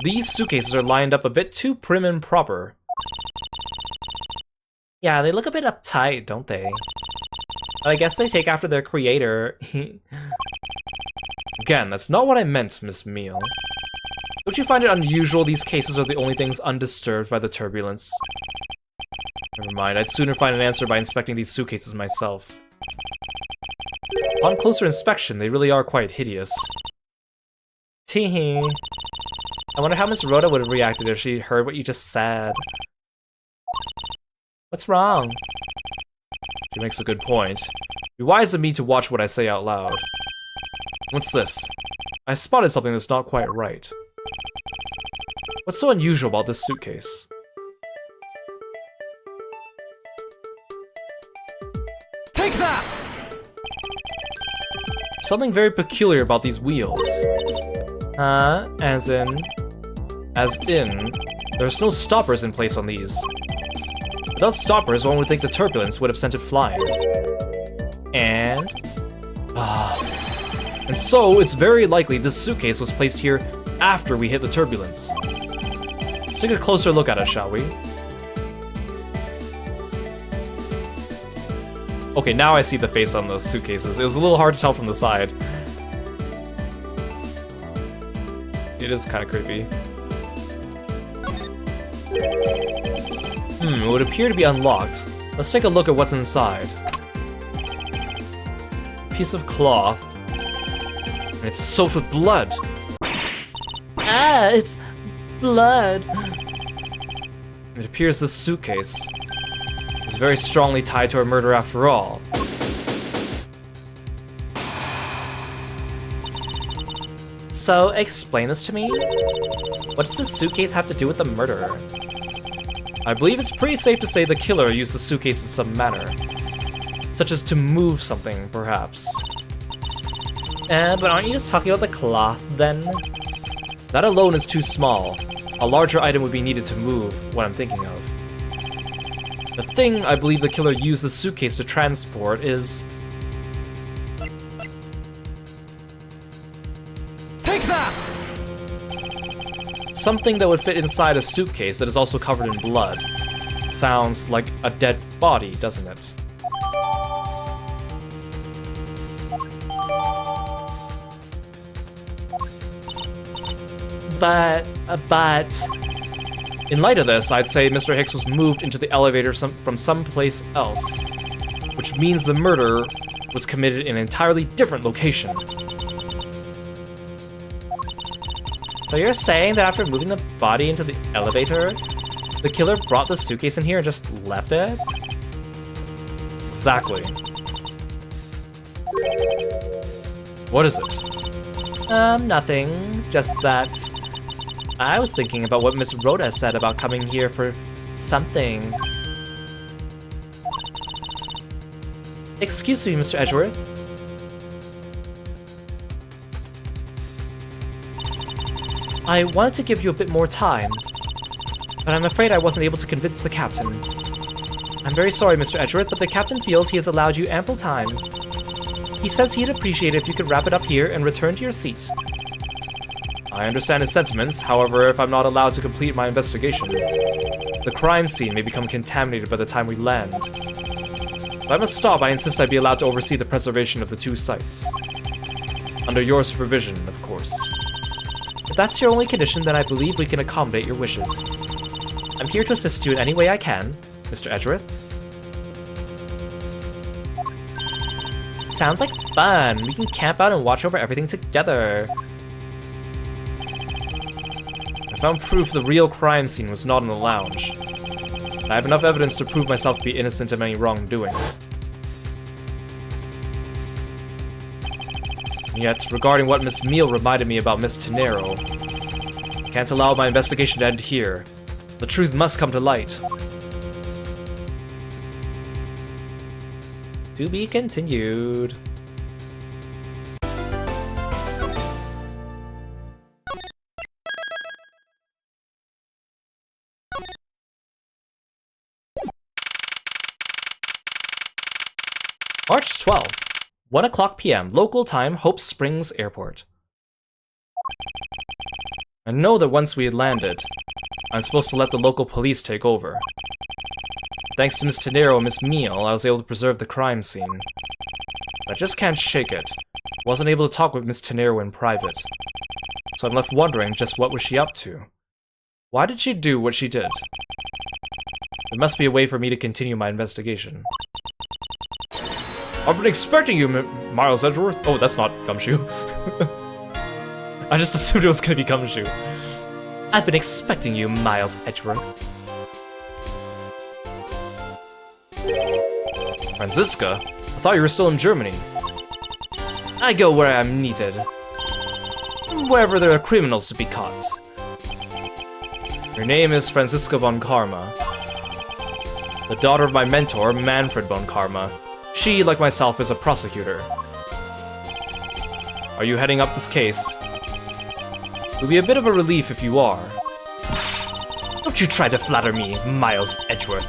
Speaker 2: These suitcases are lined up a bit too prim and proper.
Speaker 1: Yeah, they look a bit uptight, don't they? But I guess they take after their creator.
Speaker 2: Again, that's not what I meant, Miss Meal. Don't you find it unusual these cases are the only things undisturbed by the turbulence? Never mind, I'd sooner find an answer by inspecting these suitcases myself. Upon closer inspection, they really are quite hideous.
Speaker 1: Teehee. I wonder how Miss Rhoda would have reacted if she heard what you just said. What's wrong?
Speaker 2: She makes a good point. It'd be wise of me to watch what I say out loud. What's this? I spotted something that's not quite right. What's so unusual about this suitcase?
Speaker 3: Take that!
Speaker 2: Something very peculiar about these wheels.
Speaker 1: As in?
Speaker 2: As in, there's no stoppers in place on these. Without stoppers, one would think the turbulence would have sent it flying.
Speaker 1: And
Speaker 2: so, it's very likely this suitcase was placed here after we hit the turbulence. Let's take a closer look at it, shall we?
Speaker 1: Okay, now I see the face on the suitcases. It was a little hard to tell from the side. It is kind of creepy.
Speaker 2: It would appear to be unlocked. Let's take a look at what's inside. Piece of cloth. And it's soaked with blood.
Speaker 1: It's blood.
Speaker 2: It appears this suitcase is very strongly tied to a murder after all.
Speaker 1: So, explain this to me? What does this suitcase have to do with the murder?
Speaker 2: I believe it's pretty safe to say the killer used the suitcase in some manner. Such as to move something, perhaps.
Speaker 1: But aren't you just talking about the cloth, then?
Speaker 2: That alone is too small. A larger item would be needed to move what I'm thinking of. The thing I believe the killer used the suitcase to transport is...
Speaker 3: Take that!
Speaker 2: something that would fit inside a suitcase that is also covered in blood. Sounds like a dead body, doesn't it?
Speaker 1: But...
Speaker 2: In light of this, I'd say Mr. Hicks was moved into the elevator from someplace else, which means the murder was committed in an entirely different location.
Speaker 1: So you're saying that after moving the body into the elevator, the killer brought the suitcase in here and just left it?
Speaker 2: Exactly. What is it?
Speaker 1: Nothing. Just that I was thinking about what Miss Rhoda said about coming here for something. Excuse me, Mr. Edgeworth. I wanted to give you a bit more time. but I'm afraid I wasn't able to convince the captain. I'm very sorry, Mr. Edgeworth, but the captain feels he has allowed you ample time. He says he'd appreciate it if you could wrap it up here and return to your seat.
Speaker 2: I understand his sentiments, however, if I'm not allowed to complete my investigation, the crime scene may become contaminated by the time we land. If I must stop, I insist I be allowed to oversee the preservation of the 2 sites. Under your supervision, of course.
Speaker 1: If that's your only condition, then I believe we can accommodate your wishes. I'm here to assist you in any way I can, Mr. Edgeworth. Sounds like fun! We can camp out and watch over everything together.
Speaker 2: I found proof the real crime scene was not in the lounge. I have enough evidence to prove myself to be innocent of any wrongdoing. Yet, regarding what Miss Meal reminded me about Miss Tenero, I can't allow my investigation to end here. The truth must come to light.
Speaker 1: To be continued. March 12th, 1 o'clock p.m. local time, Hope Springs Airport.
Speaker 2: I know that once we had landed, I'm supposed to let the local police take over. Thanks to Miss Tenero and Miss Meal, I was able to preserve the crime scene. But I just can't shake it. Wasn't able to talk with Miss Tenero in private. So I'm left wondering just what was she up to? Why did she do what she did? There must be a way for me to continue my investigation. I've been expecting you, Miles Edgeworth. Oh, that's not Gumshoe. I just assumed it was gonna be Gumshoe.
Speaker 1: I've been expecting you, Miles Edgeworth.
Speaker 2: Franziska? I thought you were still in Germany.
Speaker 1: I go where I am needed. Wherever there are criminals to be caught.
Speaker 2: Your name is Franziska von Karma. The daughter of my mentor, Manfred von Karma. She, like myself, is a prosecutor. Are you heading up this case? It would be a bit of a relief if you are.
Speaker 1: Don't you try to flatter me, Miles Edgeworth.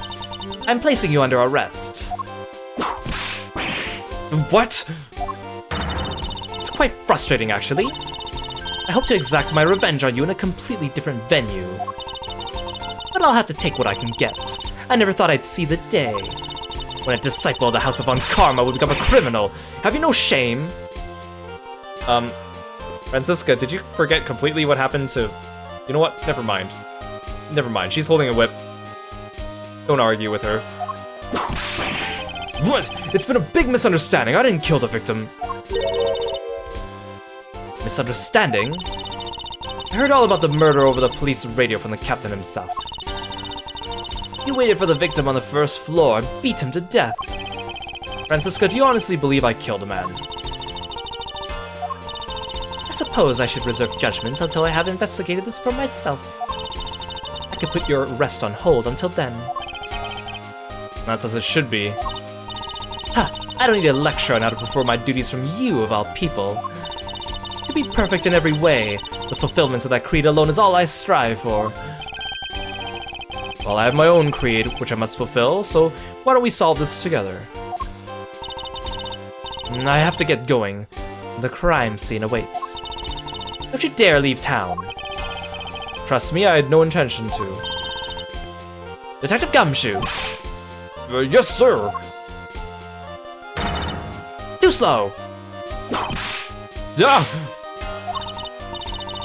Speaker 1: I'm placing you under arrest.
Speaker 2: What?
Speaker 1: It's quite frustrating, actually. I hope to exact my revenge on you in a completely different venue. But I'll have to take what I can get. I never thought I'd see the day when a disciple of the House of Von Karma would become a criminal. Have you no shame?
Speaker 2: Franziska, did you forget completely what happened to... You know what? Never mind. Never mind. She's holding a whip. Don't argue with her. What? It's been a big misunderstanding. I didn't kill the victim.
Speaker 1: Misunderstanding? I heard all about the murder over the police radio from the captain himself. You waited for the victim on the first floor and beat him to death.
Speaker 2: Franziska, do you honestly believe I killed a man?
Speaker 1: I suppose I should reserve judgment until I have investigated this for myself. I could put your arrest on hold until then.
Speaker 2: That's as it should be.
Speaker 1: Ha! I don't need a lecture on how to perform my duties from you, of all people. To be perfect in every way, the fulfillment of that creed alone is all I strive for.
Speaker 2: Well, I have my own creed, which I must fulfill, so why don't we solve this together?
Speaker 1: I have to get going. The crime scene awaits. Don't you dare leave town.
Speaker 2: Trust me, I had no intention to.
Speaker 1: Detective Gumshoe!
Speaker 2: Yes, sir!
Speaker 1: Too slow!
Speaker 2: Ah!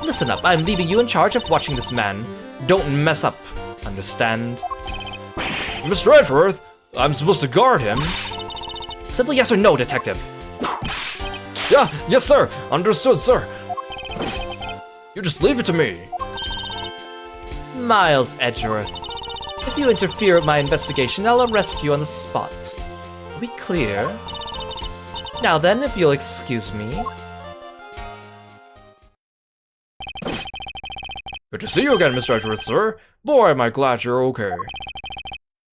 Speaker 1: Listen up, I'm leaving you in charge of watching this man. Don't mess up. Understand?
Speaker 2: Mr. Edgeworth, I'm supposed to guard him.
Speaker 1: Simple yes or no, detective.
Speaker 2: Yeah, yes, sir. Understood, sir. You just leave it to me.
Speaker 1: Miles Edgeworth, if you interfere with my investigation, I'll arrest you on the spot. Are we clear? Now then, if you'll excuse me.
Speaker 2: Good to see you again, Mr. Edgeworth, sir. Boy, am I glad you're okay.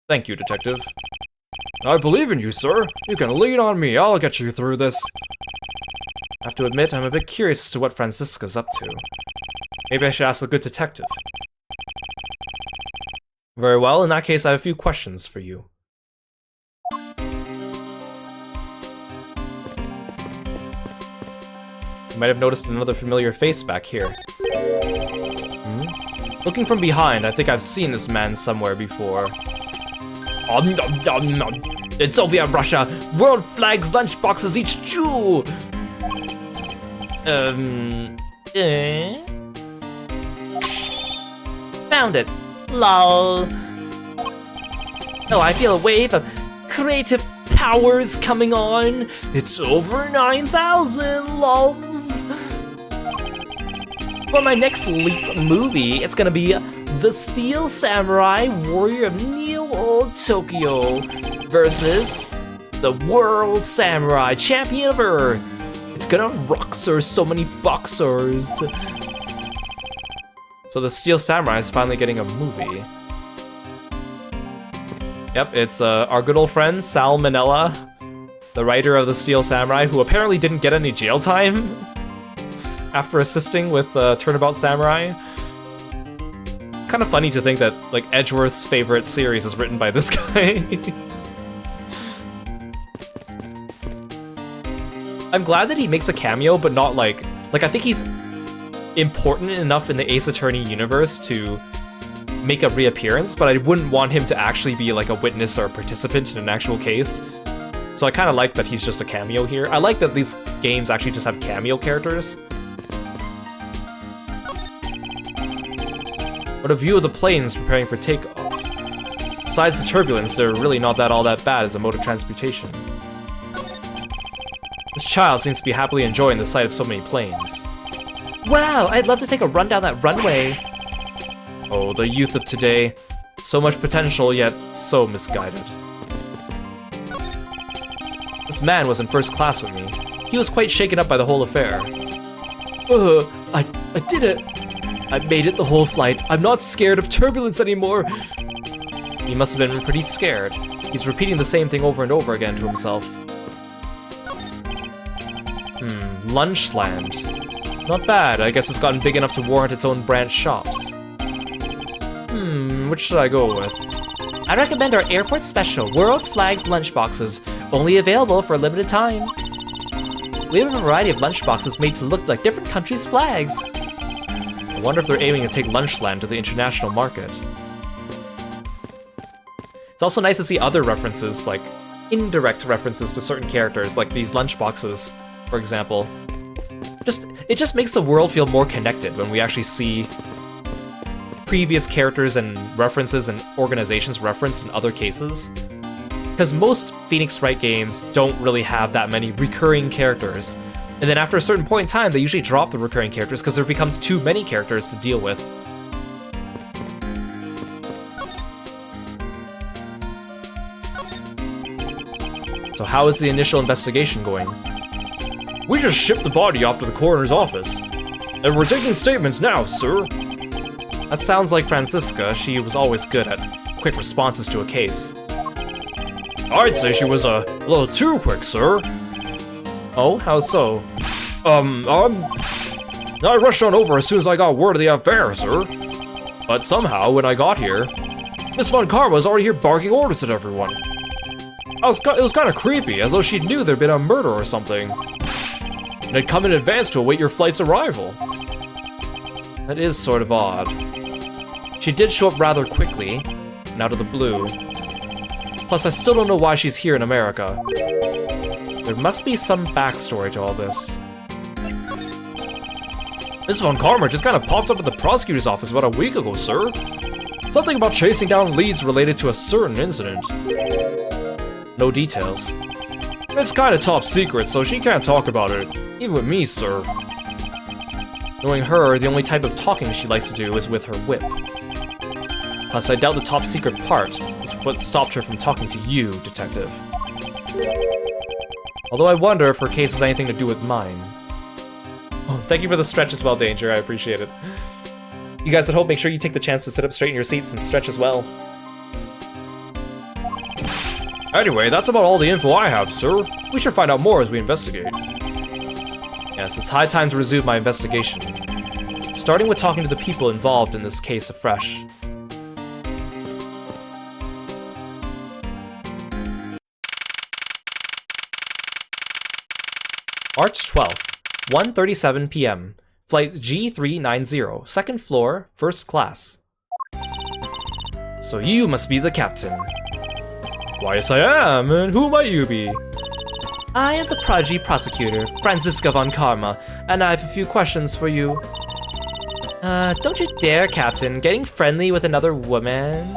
Speaker 2: Thank you, detective. I believe in you, sir. You can lean on me. I'll get you through this.
Speaker 1: I have to admit, I'm a bit curious as to what Franziska's up to. Maybe I should ask the good detective. Very well, in that case, I have a few questions for you. You might have noticed another familiar face back here. Looking from behind, I think I've seen this man somewhere before. In Soviet Russia, world flags lunchboxes each chew! Found it! Lol. Oh, I feel a wave of creative powers coming on. It's over 9,000 lols. For my next leaked movie, it's gonna be The Steel Samurai Warrior of Neo-Old Tokyo versus the World Samurai Champion of Earth. It's gonna rock so many boxers. So the Steel Samurai is finally getting a movie. Yep, it's our good old friend Sal Manella, the writer of the Steel Samurai, who apparently didn't get any jail time after assisting with Turnabout Samurai. Kind of funny to think that like Edgeworth's favorite series is written by this guy. I'm glad that he makes a cameo, but not like I think he's important enough in the Ace Attorney universe to make a reappearance, but I wouldn't want him to actually be like a witness or a participant in an actual case. So I kind of like that he's just a cameo here. I like that these games actually just have cameo characters. What a view of the planes preparing for takeoff. Besides the turbulence, they're really not all that bad as a mode of transportation. This child seems to be happily enjoying the sight of so many planes. Wow, I'd love to take a run down that runway. Oh, the youth of today. So much potential, yet so misguided. This man was in first class with me. He was quite shaken up by the whole affair. I did it. I made it the whole flight. I'm not scared of turbulence anymore. He must have been pretty scared. He's repeating the same thing over and over again to himself. Lunchland. Not bad. I guess it's gotten big enough to warrant its own branch shops. Which should I go with? I recommend our airport special, World Flags lunchboxes, only available for a limited time. We have a variety of lunchboxes made to look like different countries' flags. I wonder if they're aiming to take Lunchland to the international market. It's also nice to see other references, like indirect references to certain characters, like these lunchboxes, for example. It just makes the world feel more connected when we actually see previous characters and references and organizations referenced in other cases. Because most Phoenix Wright games don't really have that many recurring characters. And then after a certain point in time, they usually drop the recurring characters because there becomes too many characters to deal with. So how is the initial investigation going? We just shipped the body off to the coroner's office. And we're taking statements now, sir. That sounds like Francisca. She was always good at quick responses to a case. I'd say she was a little too quick, sir. Oh, how so? I rushed on over as soon as I got word of the affair, sir. But somehow, when I got here, Miss Von Karma was already here barking orders at everyone. It was kind of creepy, as though she knew there'd been a murder or something. And had come in advance to await your flight's arrival. That is sort of odd. She did show up rather quickly, and out of the blue. Plus, I still don't know why she's here in America. There must be some backstory to all this. Miss Von Karma just kind of popped up at the prosecutor's office about a week ago, sir. Something about chasing down leads related to a certain incident. No details. It's kind of top secret, so she can't talk about it, even with me, sir. Knowing her, the only type of talking she likes to do is with her whip. Plus, I doubt the top secret part is what stopped her from talking to you, detective. Although I wonder if her case has anything to do with mine. Oh, thank you for the stretch as well, Danger. I appreciate it. You guys at home, make sure you take the chance to sit up straight in your seats and stretch as well. Anyway, that's about all the info I have, sir. We should find out more as we investigate. Yes, it's high time to resume my investigation. Starting with talking to the people involved in this case afresh. March 12th, 1:37 p.m. Flight G390, second floor, first class. So you must be the captain.
Speaker 2: Why, yes I am, and who might you be?
Speaker 1: I am the prodigy prosecutor, Franziska von Karma, and I have a few questions for you. Don't you dare, Captain, getting friendly with another woman.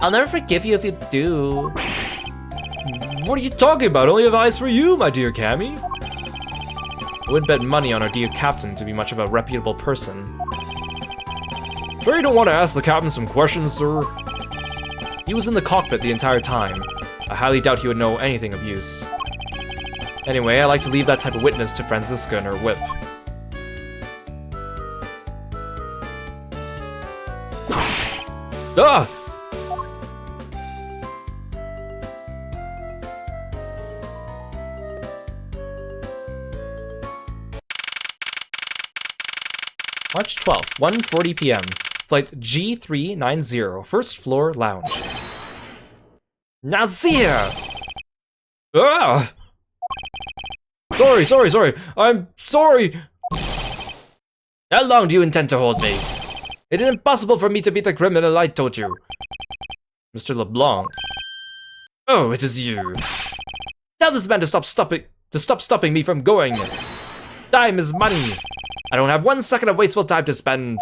Speaker 1: I'll never forgive you if you do.
Speaker 2: What are you talking about? Only have eyes for you, my dear Cammy. I wouldn't bet money on our dear captain to be much of a reputable person. Sure you don't want to ask the captain some questions, sir? He was in the cockpit the entire time. I highly doubt he would know anything of use. Anyway, I like to leave that type of witness to Franziska and her whip. Ah!
Speaker 1: March 12th, 1:40 p.m. Flight G390, first floor lounge. Nazir!
Speaker 2: Ah! Sorry. I'm sorry.
Speaker 1: How long do you intend to hold me? It is impossible for me to beat the criminal, I told you.
Speaker 2: Mr. LeBlanc.
Speaker 1: Oh, it is you. Tell this man to stop stopping me from going. Time is money. I don't have 1 second of wasteful time to spend.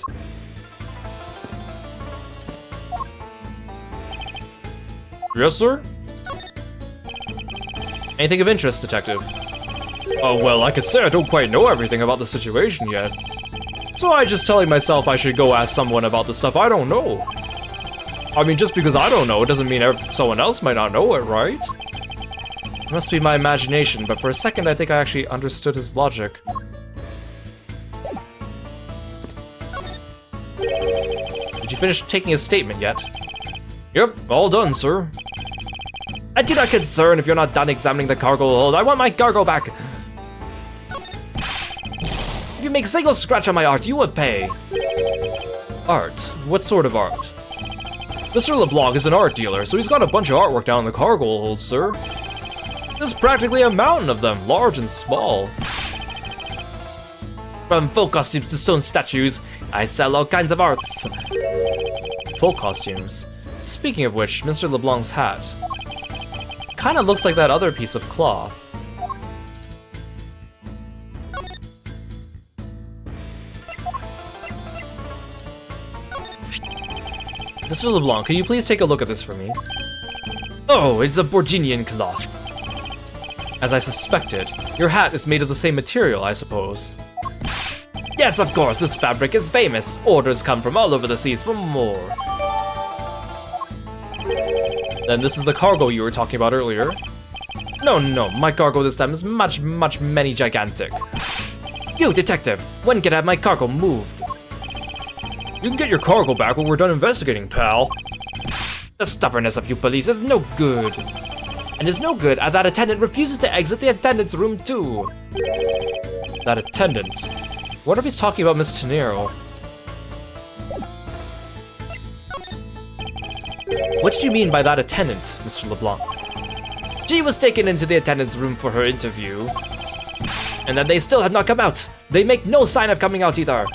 Speaker 2: Yes, sir?
Speaker 1: Anything of interest, detective?
Speaker 2: Oh, well, I could say I don't quite know everything about the situation yet. So I'm just telling myself I should go ask someone about the stuff I don't know. I mean, just because I don't know, it doesn't mean someone else might not know it, right?
Speaker 1: It must be my imagination, but for a second I think I actually understood his logic. Did you finish taking his statement yet?
Speaker 2: Yep, all done, sir.
Speaker 1: I do not concern if you're not done examining the cargo hold. I want my cargo back. If you make a single scratch on my art, you will pay.
Speaker 2: Art? What sort of art? Mr. LeBlanc is an art dealer, so he's got a bunch of artwork down in the cargo hold, sir. There's practically a mountain of them, large and small.
Speaker 1: From folk costumes to stone statues, I sell all kinds of arts.
Speaker 2: Folk costumes? Speaking of which, Mr. LeBlanc's hat.
Speaker 1: Kinda looks like that other piece of cloth.
Speaker 2: Mr. LeBlanc, can you please take a look at this for me?
Speaker 1: Oh, it's a Borginian cloth.
Speaker 2: As I suspected, your hat is made of the same material, I suppose.
Speaker 1: Yes, of course, this fabric is famous. Orders come from all over the seas for more.
Speaker 2: Then this is the cargo you were talking about earlier?
Speaker 1: No, my cargo this time is much many gigantic. You, detective, when can I have my cargo moved?
Speaker 2: You can get your cargo back when we're done investigating, pal.
Speaker 1: The stubbornness of you police is no good. And is no good as that attendant refuses to exit the attendant's room too.
Speaker 2: That attendant? What if he's talking about Miss Tenero?
Speaker 1: What did you mean by that attendant, Mr. LeBlanc? She was taken into the attendant's room for her interview. And then they still have not come out. They make no sign of coming out either.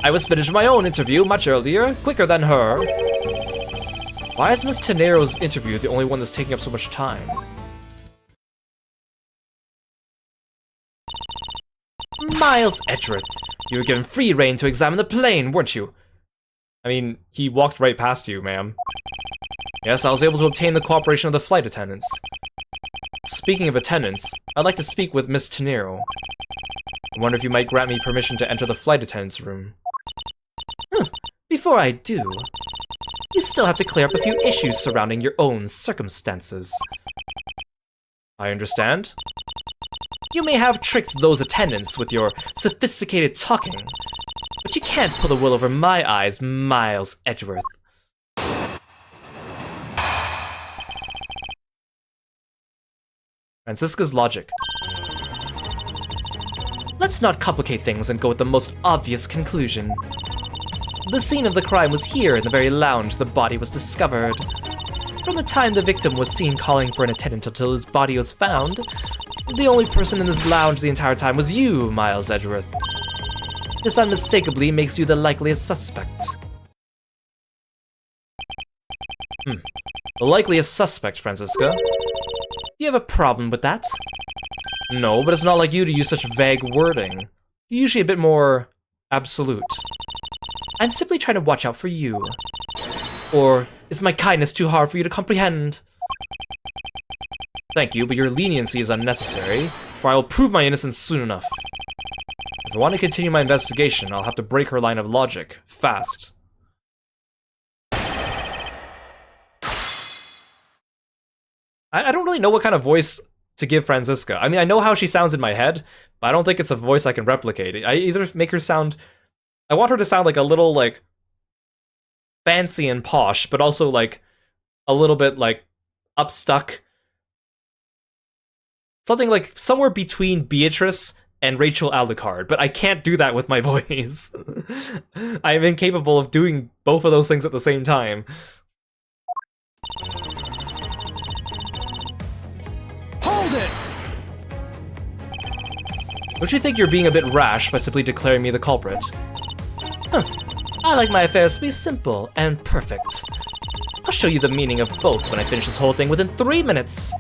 Speaker 1: I was finished my own interview much earlier, quicker than her.
Speaker 2: Why is Miss Tenero's interview the only one that's taking up so much time?
Speaker 1: Miles Edgeworth, you were given free rein to examine the plane, weren't you?
Speaker 2: I mean, he walked right past you, ma'am. Yes, I was able to obtain the cooperation of the flight attendants. Speaking of attendants, I'd like to speak with Miss Tenero. I wonder if you might grant me permission to enter the flight attendant's room.
Speaker 1: Before I do, you still have to clear up a few issues surrounding your own circumstances.
Speaker 2: I understand.
Speaker 1: You may have tricked those attendants with your sophisticated talking, but you can't pull the wool over my eyes, Miles Edgeworth.
Speaker 2: Franziska's logic.
Speaker 1: Let's not complicate things and go with the most obvious conclusion. The scene of the crime was here in the very lounge the body was discovered. From the time the victim was seen calling for an attendant until his body was found,
Speaker 2: The only person in this lounge the entire time was you, Miles Edgeworth. This unmistakably makes you the likeliest suspect. The likeliest suspect, Franziska? You have a problem with that? No, but it's not like you to use such vague wording. You're usually a bit more absolute. I'm simply trying to watch out for you. Or is my kindness too hard for you to comprehend? Thank you, but your leniency is unnecessary, for I will prove my innocence soon enough. If I want to continue my investigation, I'll have to break her line of logic, fast. I don't really know what kind of voice to give Franziska. I mean, I know how she sounds in my head, but I don't think it's a voice I can replicate. I either make her sound... I want her to sound like a little, like, fancy and posh, but also, like, a little bit, like, upstuck. Something like somewhere between Beatrice and Rachel Alucard, but I can't do that with my voice. I am incapable of doing both of those things at the same time.
Speaker 3: Hold it!
Speaker 2: Don't you think you're being a bit rash by simply declaring me the culprit? I like my affairs to be simple and perfect. I'll show you the meaning of both when I finish this whole thing within 3 minutes.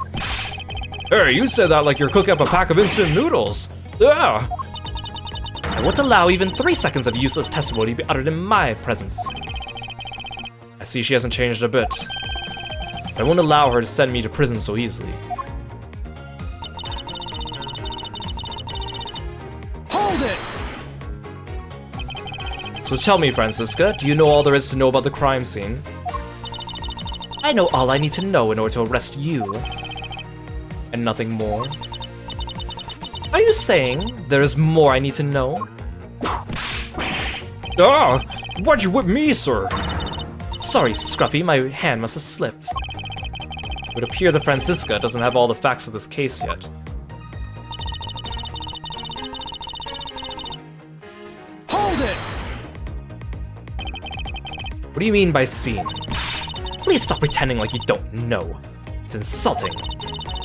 Speaker 2: Hey, you said that like you're cooking up a pack of instant noodles. Yeah. I won't allow even 3 seconds of useless testimony to be uttered in my presence. I see she hasn't changed a bit. I won't allow her to send me to prison so easily.
Speaker 3: Hold it!
Speaker 2: So tell me, Franziska, do you know all there is to know about the crime scene? I know all I need to know in order to arrest you. And nothing more. Are you saying there is more I need to know? Ah! Why'd you whip me, sir? Sorry, Scruffy, my hand must have slipped. It would appear that Franziska doesn't have all the facts of this case yet.
Speaker 3: Hold it!
Speaker 2: What do you mean by scene? Please stop pretending like you don't know. It's insulting.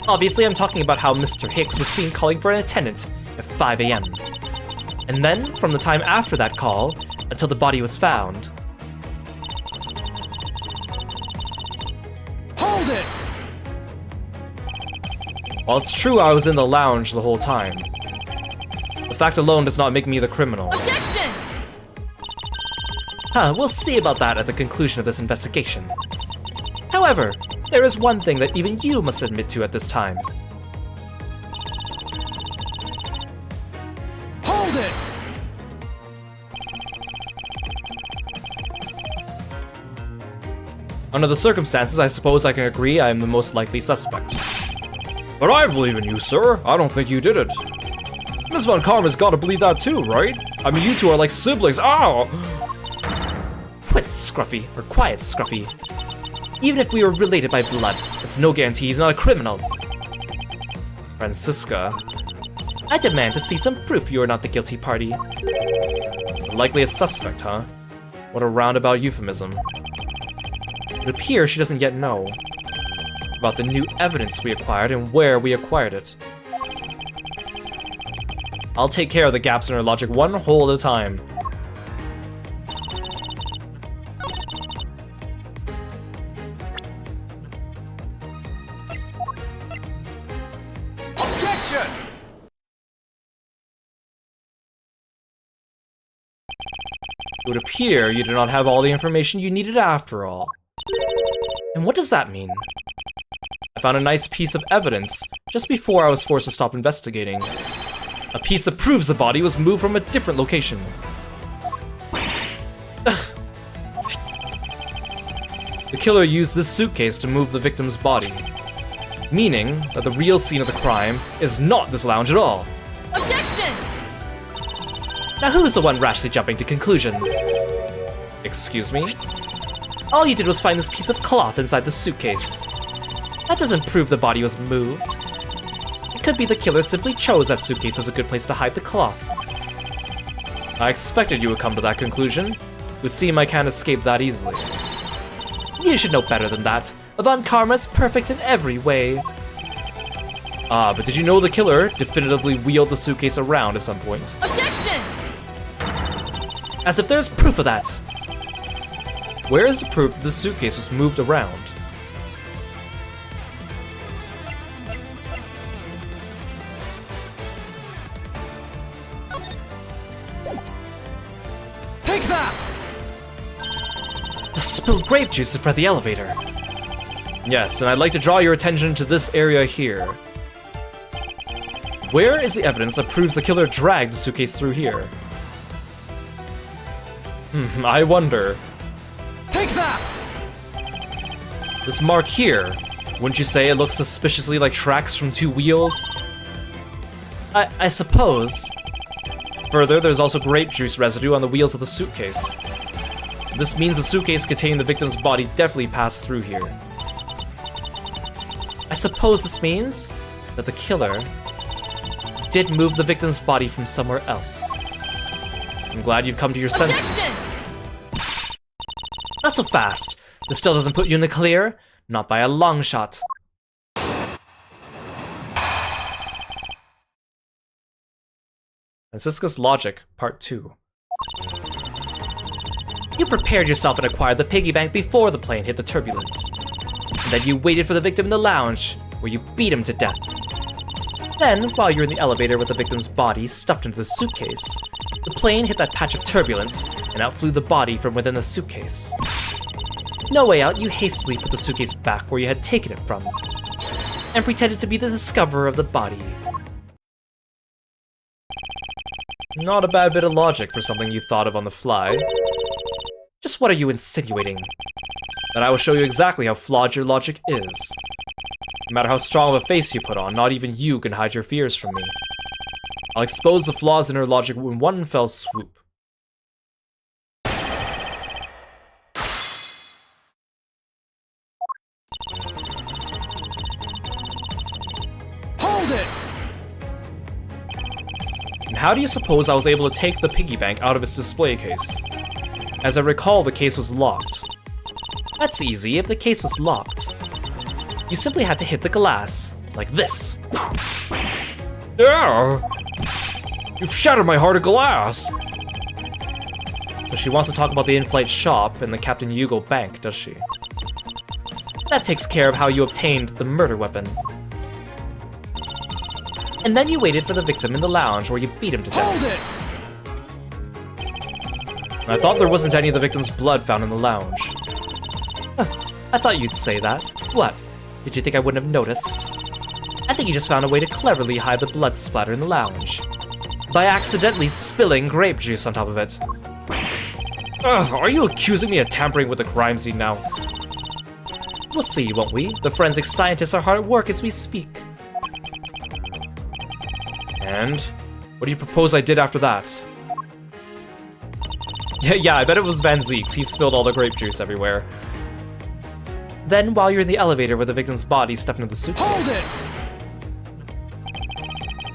Speaker 2: Obviously, I'm talking about how Mr. Hicks was seen calling for an attendant at 5 a.m. And then, from the time after that call, until the body was found.
Speaker 3: Hold it!
Speaker 2: While it's true I was in the lounge the whole time, the fact alone does not make me the criminal.
Speaker 5: Objection!
Speaker 2: We'll see about that at the conclusion of this investigation. However, there is one thing that even you must admit to at this time.
Speaker 3: Hold it!
Speaker 2: Under the circumstances, I suppose I can agree I am the most likely suspect. But I believe in you, sir. I don't think you did it. Miss Von Karma's gotta believe that too, right? I mean, you two are like siblings. Ow! Quit, Scruffy, or quiet, Scruffy. Even if we were related by blood, it's no guarantee he's not a criminal. Franziska, I demand to see some proof you are not the guilty party. The likeliest suspect, huh? What a roundabout euphemism. It appears she doesn't yet know about the new evidence we acquired and where we acquired it. I'll take care of the gaps in her logic one hole at a time.
Speaker 3: Objection!
Speaker 2: It would appear you do not have all the information you needed after all. And what does that mean? I found a nice piece of evidence just before I was forced to stop investigating. A piece that proves the body was moved from a different location. Ugh. The killer used this suitcase to move the victim's body, meaning that the real scene of the crime is not this lounge at all.
Speaker 5: Objection!
Speaker 2: Now who's the one rashly jumping to conclusions? Excuse me? All you did was find this piece of cloth inside the suitcase. That doesn't prove the body was moved. It could be the killer simply chose that suitcase as a good place to hide the cloth. I expected you would come to that conclusion. It would seem I can't escape that easily. You should know better than that. Von Karma's perfect in every way. Ah, but did you know the killer definitively wheeled the suitcase around at some point?
Speaker 5: Objection!
Speaker 2: As if there's proof of that! Where is the proof that the suitcase was moved around?
Speaker 3: Take that!
Speaker 2: The spilled grape juice in front of the elevator. Yes, and I'd like to draw your attention to this area here. Where is the evidence that proves the killer dragged the suitcase through here? I wonder.
Speaker 3: Take that!
Speaker 2: This mark here, wouldn't you say it looks suspiciously like tracks from two wheels? I suppose. Further, there's also grape juice residue on the wheels of the suitcase. This means the suitcase containing the victim's body definitely passed through here. I suppose this means that the killer did move the victim's body from somewhere else. I'm glad you've come to your senses.
Speaker 5: Objection!
Speaker 2: Not so fast. This still doesn't put you in the clear. Not by a long shot. Franziska's Logic, Part 2. You prepared yourself and acquired the piggy bank before the plane hit the turbulence. And then you waited for the victim in the lounge, where you beat him to death. Then, while you're in the elevator with the victim's body stuffed into the suitcase, the plane hit that patch of turbulence and outflew the body from within the suitcase. No way out, you hastily put the suitcase back where you had taken it from, and pretended to be the discoverer of the body. Not a bad bit of logic for something you thought of on the fly. Just what are you insinuating? That I will show you exactly how flawed your logic is. No matter how strong of a face you put on, not even you can hide your fears from me. I'll expose the flaws in her logic in one fell swoop.
Speaker 3: Hold it!
Speaker 2: And how do you suppose I was able to take the piggy bank out of its display case? As I recall, the case was locked. That's easy. If the case was locked, you simply had to hit the glass, like this. Yeah! You've shattered my heart of glass! So she wants to talk about the in-flight shop and the Captain Yugo bank, does she? That takes care of how you obtained the murder weapon. And then you waited for the victim in the lounge where you beat him to death.
Speaker 3: Hold it!
Speaker 2: I thought there wasn't any of the victim's blood found in the lounge. I thought you'd say that. What? Did you think I wouldn't have noticed? I think you just found a way to cleverly hide the blood splatter in the lounge. By accidentally spilling grape juice on top of it. Ugh, are you accusing me of tampering with the crime scene now? We'll see, won't we? The forensic scientists are hard at work as we speak. And? What do you propose I did after that? Yeah, I bet it was Van Zeek's. He spilled all the grape juice everywhere. Then, while you're in the elevator with the victim's body stuffed into the suitcase.
Speaker 3: Hold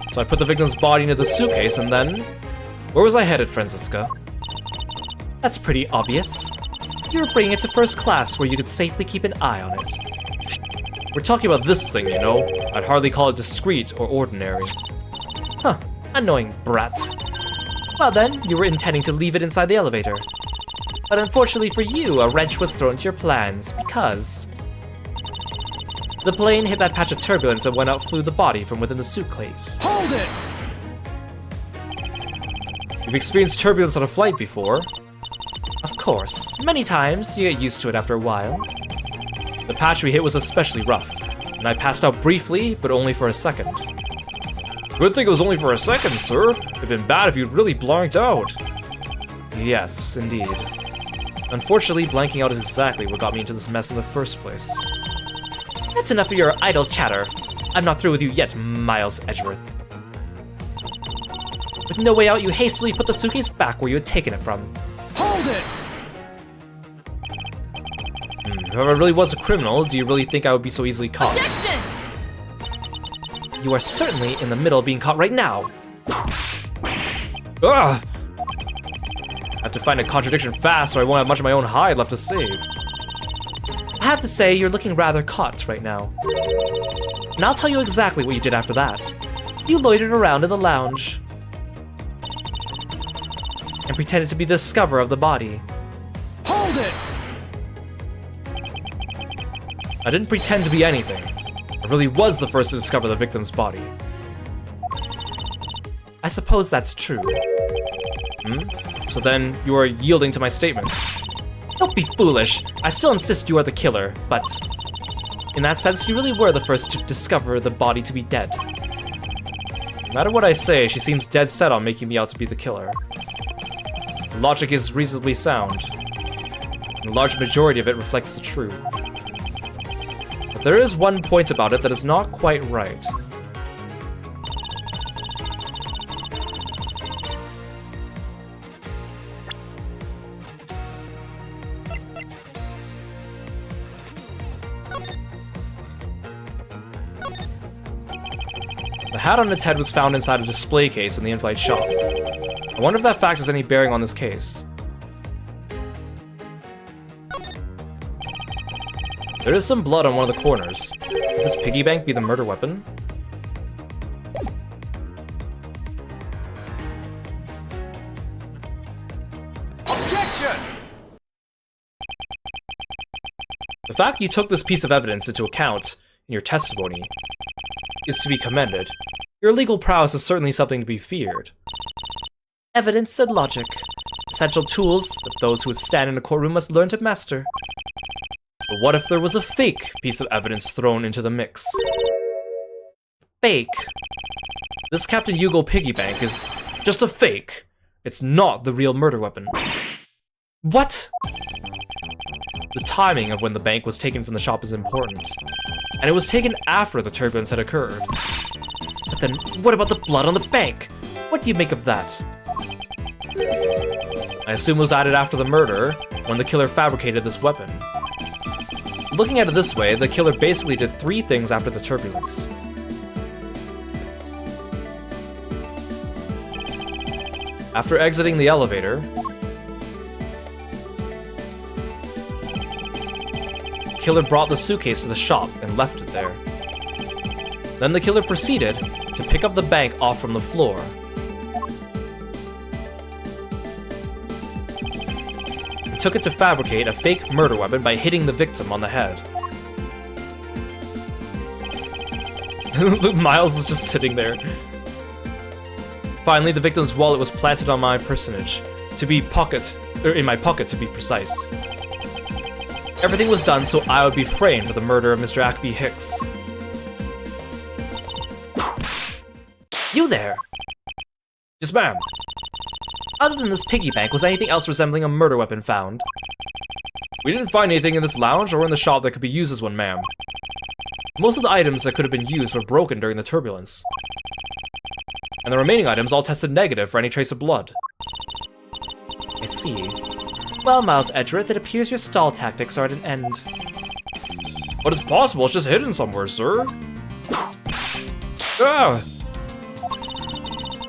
Speaker 3: it!
Speaker 2: So I put the victim's body into the suitcase and then... Where was I headed, Franziska? That's pretty obvious. You were bringing it to first class where you could safely keep an eye on it. We're talking about this thing, you know. I'd hardly call it discreet or ordinary. Huh, annoying brat. Well then, you were intending to leave it inside the elevator. But unfortunately for you, a wrench was thrown into your plans because... the plane hit that patch of turbulence and went out flew the body from within the suitcase.
Speaker 3: Hold it!
Speaker 2: You've experienced turbulence on a flight before. Of course, many times, you get used to it after a while. The patch we hit was especially rough, and I passed out briefly, but only for a second. Good thing it was only for a second, sir. It'd been bad if you'd really blanked out. Yes, indeed. Unfortunately, blanking out is exactly what got me into this mess in the first place. That's enough of your idle chatter. I'm not through with you yet, Miles Edgeworth. With no way out, you hastily put the suitcase back where you had taken it from.
Speaker 3: Hold it!
Speaker 2: If I really was a criminal, do you really think I would be so easily caught?
Speaker 5: Objection!
Speaker 2: You are certainly in the middle of being caught right now. Ugh! I have to find a contradiction fast or I won't have much of my own hide left to save. I have to say, you're looking rather caught right now.
Speaker 1: And I'll tell you exactly what you did after that. You loitered around in the lounge and pretended to be the discoverer of the body.
Speaker 3: Hold it!
Speaker 2: I didn't pretend to be anything. I really was the first to discover the victim's body.
Speaker 1: I suppose that's true.
Speaker 2: So then, you are yielding to my statements.
Speaker 1: Don't be foolish. I still insist you are the killer, but in that sense, you really were the first to discover the body to be dead.
Speaker 2: No matter what I say, she seems dead set on making me out to be the killer. The logic is reasonably sound. And a large majority of it reflects the truth. But there is one point about it that is not quite right. The hat on its head was found inside a display case in the in-flight shop. I wonder if that fact has any bearing on this case. There is some blood on one of the corners. Could this piggy bank be the murder weapon?
Speaker 3: Objection!
Speaker 2: The fact you took this piece of evidence into account in your testimony is to be commended. Your legal prowess is certainly something to be feared.
Speaker 1: Evidence and logic. Essential tools that those who would stand in a courtroom must learn to master.
Speaker 2: But what if there was a fake piece of evidence thrown into the mix?
Speaker 1: Fake.
Speaker 2: This Captain Yugo piggy bank is just a fake. It's not the real murder weapon.
Speaker 1: What?
Speaker 2: The timing of when the bank was taken from the shop is important. And it was taken after the turbulence had occurred.
Speaker 1: But then, what about the blood on the bank? What do you make of that?
Speaker 2: I assume it was added after the murder, when the killer fabricated this weapon. Looking at it this way, the killer basically did 3 things after the turbulence. After exiting the elevator, the killer brought the suitcase to the shop and left it there. Then the killer proceeded to pick up the bank off from the floor. And took it to fabricate a fake murder weapon by hitting the victim on the head. Miles is just sitting there. Finally, the victim's wallet was planted on my personage, in my pocket to be precise. Everything was done so I would be framed for the murder of Mr. Ackby Hicks.
Speaker 1: You there!
Speaker 2: Yes, ma'am.
Speaker 1: Other than this piggy bank, was anything else resembling a murder weapon found?
Speaker 2: We didn't find anything in this lounge or in the shop that could be used as one, ma'am. Most of the items that could have been used were broken during the turbulence. And the remaining items all tested negative for any trace of blood.
Speaker 1: I see. Well, Miles Edgeworth, it appears your stall tactics are at an end.
Speaker 2: But it's possible it's just hidden somewhere, sir. Ah!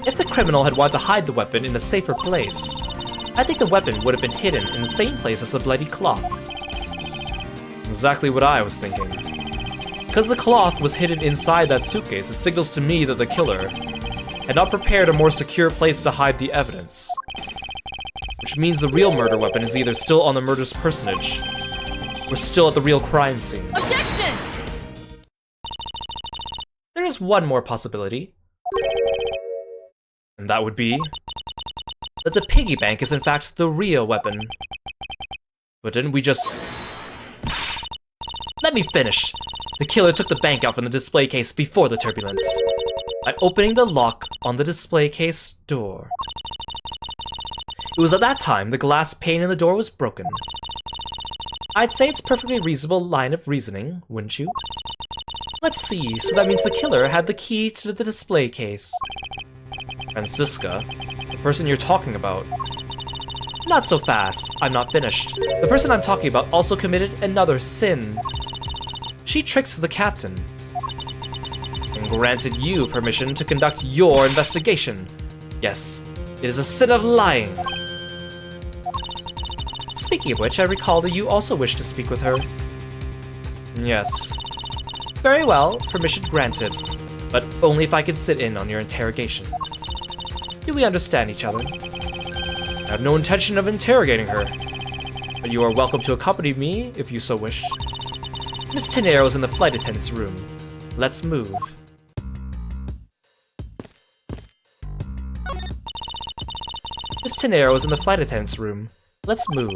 Speaker 1: If the criminal had wanted to hide the weapon in a safer place, I think the weapon would have been hidden in the same place as the bloody cloth.
Speaker 2: Exactly what I was thinking. Because the cloth was hidden inside that suitcase, it signals to me that the killer had not prepared a more secure place to hide the evidence. Which means the real murder weapon is either still on the murder's personage, or still at the real crime scene.
Speaker 5: Objection!
Speaker 1: There is one more possibility.
Speaker 2: And that would be
Speaker 1: That the piggy bank is in fact the real weapon.
Speaker 2: But didn't we just...
Speaker 1: Let me finish. The killer took the bank out from the display case before the turbulence, by opening the lock on the display case door. It was at that time the glass pane in the door was broken. I'd say it's a perfectly reasonable line of reasoning, wouldn't you? Let's see, so that means the killer had the key to the display case.
Speaker 2: Francisca, the person you're talking about.
Speaker 1: Not so fast, I'm not finished. The person I'm talking about also committed another sin. She tricked the captain, and granted you permission to conduct your investigation. Yes, it is a sin of lying. Speaking of which, I recall that you also wish to speak with her.
Speaker 2: Yes.
Speaker 1: Very well, permission granted. But only if I can sit in on your interrogation. Do we understand each other?
Speaker 2: I have no intention of interrogating her, but you are welcome to accompany me if you so wish.
Speaker 1: Miss Tenero's in the flight attendant's room. Let's move. Miss Tenero's in the flight attendant's room. Let's move.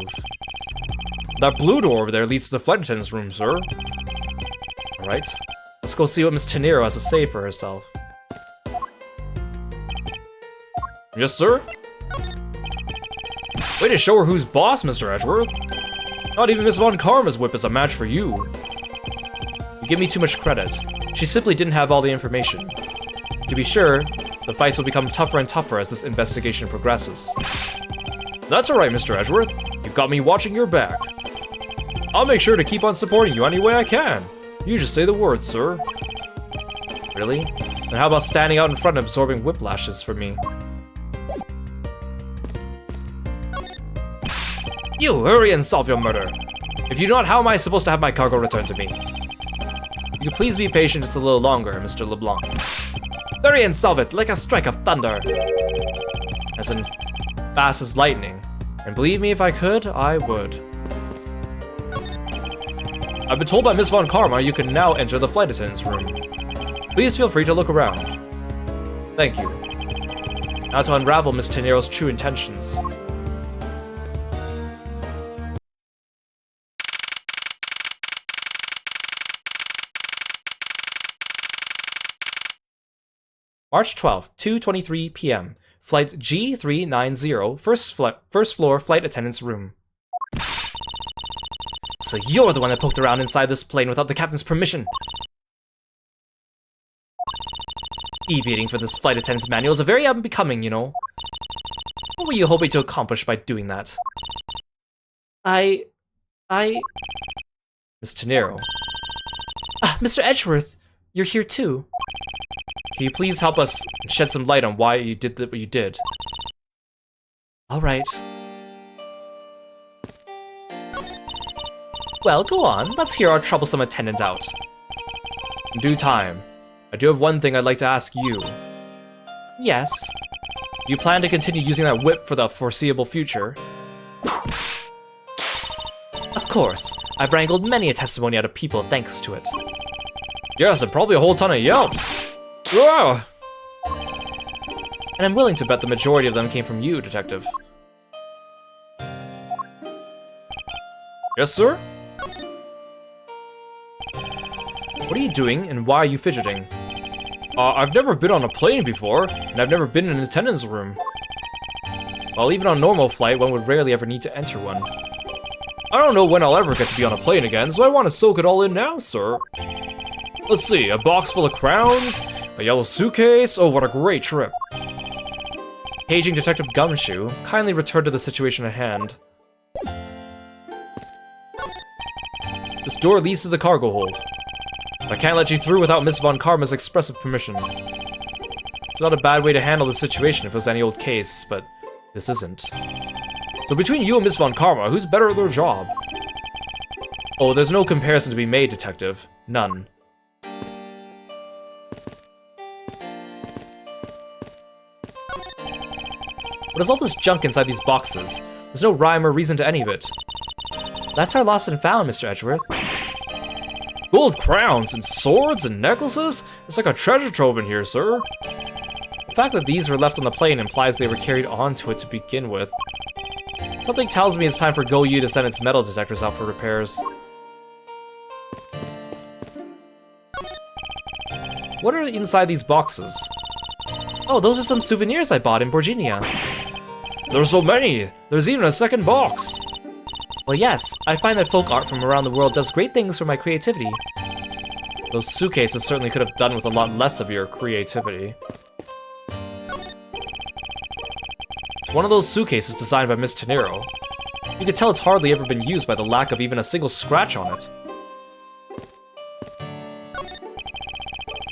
Speaker 2: That blue door over there leads to the flight attendant's room, sir.
Speaker 1: Alright, let's go see what Miss Tenero has to say for herself.
Speaker 2: Yes, sir? Way to show her who's boss, Mr. Edgeworth. Not even Miss Von Karma's whip is a match for you.
Speaker 1: You give me too much credit. She simply didn't have all the information. To be sure, the fights will become tougher and tougher as this investigation progresses.
Speaker 2: That's alright, Mr. Edgeworth. You've got me watching your back. I'll make sure to keep on supporting you any way I can. You just say the word, sir.
Speaker 1: Really? Then how about standing out in front and absorbing whiplashes for me? You, hurry and solve your murder. If you do not, how am I supposed to have my cargo returned to me? You could please be patient just a little longer, Mr. LeBlanc. Hurry and solve it, like a strike of thunder. As in, fast as lightning. And believe me, if I could, I would.
Speaker 2: I've been told by Miss Von Karma you can now enter the flight attendant's room.
Speaker 1: Please feel free to look around. Thank you. Now to unravel Miss Tenero's true intentions. March 12th, 2:23 p.m. Flight G390, first floor flight attendant's room. So you're the one that poked around inside this plane without the captain's permission. Deviating from this flight attendant's manual is a very unbecoming, you know. What were you hoping to accomplish by doing that? Miss Tenero. Mr. Edgeworth, you're here too. Can you please help us shed some light on why you did what you did? Alright. Well, go on. Let's hear our troublesome attendant out.
Speaker 2: In due time. I do have one thing I'd like to ask you.
Speaker 1: Yes?
Speaker 2: Do you plan to continue using that whip for the foreseeable future?
Speaker 1: Of course. I've wrangled many a testimony out of people thanks to it.
Speaker 2: Yes, and probably a whole ton of yelps. Ugh.
Speaker 1: And I'm willing to bet the majority of them came from you, Detective.
Speaker 2: Yes, sir?
Speaker 1: What are you doing, and why are you fidgeting?
Speaker 2: I've never been on a plane before, and I've never been in an attendant's room.
Speaker 1: Well, even on a normal flight, one would rarely ever need to enter one.
Speaker 2: I don't know when I'll ever get to be on a plane again, so I want to soak it all in now, sir. Let's see, a box full of crowns, a yellow suitcase, oh what a great trip.
Speaker 1: Paging Detective Gumshoe, kindly return to the situation at hand.
Speaker 2: This door leads to the cargo hold. I can't let you through without Miss Von Karma's expressive permission.
Speaker 1: It's not a bad way to handle the situation if it was any old case, but this isn't.
Speaker 2: So between you and Miss Von Karma, who's better at their job?
Speaker 1: Oh, there's no comparison to be made, Detective. None. What is all this junk inside these boxes? There's no rhyme or reason to any of it. That's our lost and found, Mr. Edgeworth.
Speaker 2: Gold crowns and swords and necklaces? It's like a treasure trove in here, sir.
Speaker 1: The fact that these were left on the plane implies they were carried onto it to begin with. Something tells me it's time for Go-Yu to send its metal detectors out for repairs. What are inside these boxes? Oh, those are some souvenirs I bought in Borginia.
Speaker 2: There's so many! There's even a second box!
Speaker 1: Well, yes, I find that folk art from around the world does great things for my creativity. Those suitcases certainly could have done with a lot less of your creativity. It's one of those suitcases designed by Miss Tenero. You can tell it's hardly ever been used by the lack of even a single scratch on it.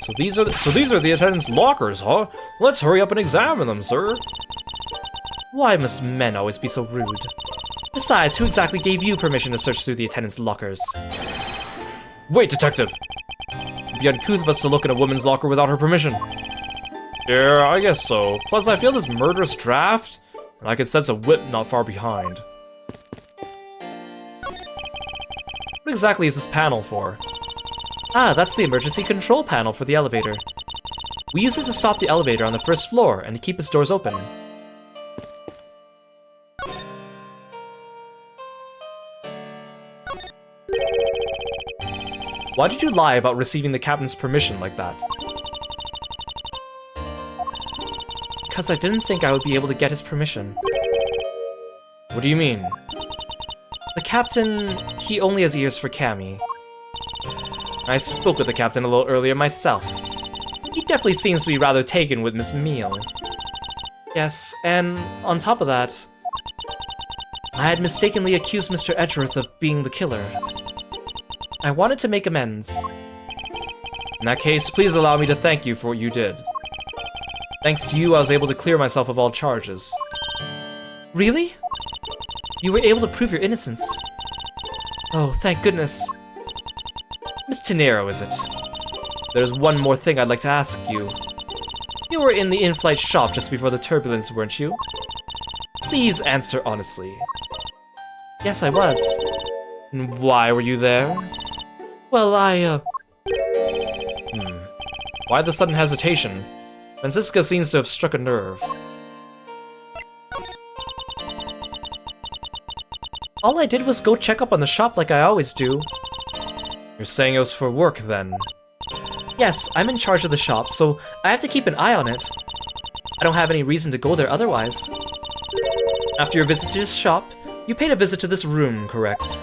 Speaker 2: So these are the attendants' lockers, huh? Let's hurry up and examine them, sir.
Speaker 1: Why must men always be so rude? Besides, who exactly gave you permission to search through the attendants' lockers?
Speaker 2: Wait, Detective! It'd be uncouth of us to look in a woman's locker without her permission. Yeah, I guess so. Plus, I feel this murderous draft, and I can sense a whip not far behind. What exactly is this panel for?
Speaker 1: Ah, that's the emergency control panel for the elevator. We use it to stop the elevator on the first floor and to keep its doors open.
Speaker 2: Why did you lie about receiving the captain's permission like that?
Speaker 1: Because I didn't think I would be able to get his permission.
Speaker 2: What do you mean?
Speaker 1: The captain, he only has ears for Cammy.
Speaker 2: I spoke with the captain a little earlier myself.
Speaker 1: He definitely seems to be rather taken with Miss Meal. Yes, and on top of that, I had mistakenly accused Mr. Edgeworth of being the killer. I wanted to make amends.
Speaker 2: In that case, please allow me to thank you for what you did. Thanks to you, I was able to clear myself of all charges.
Speaker 1: Really? You were able to prove your innocence. Oh, thank goodness.
Speaker 2: Miss Tenero, is it? There's one more thing I'd like to ask you.
Speaker 1: You were in the in-flight shop just before the turbulence, weren't you?
Speaker 2: Please answer honestly.
Speaker 1: Yes, I was.
Speaker 2: And why were you there?
Speaker 1: Well,
Speaker 2: Why the sudden hesitation? Francisca seems to have struck a nerve.
Speaker 1: all I did was go check up on the shop like I always do.
Speaker 2: You're saying it was for work, then?
Speaker 1: Yes, I'm in charge of the shop, so I have to keep an eye on it. I don't have any reason to go there otherwise. After your visit to this shop, you paid a visit to this room, correct?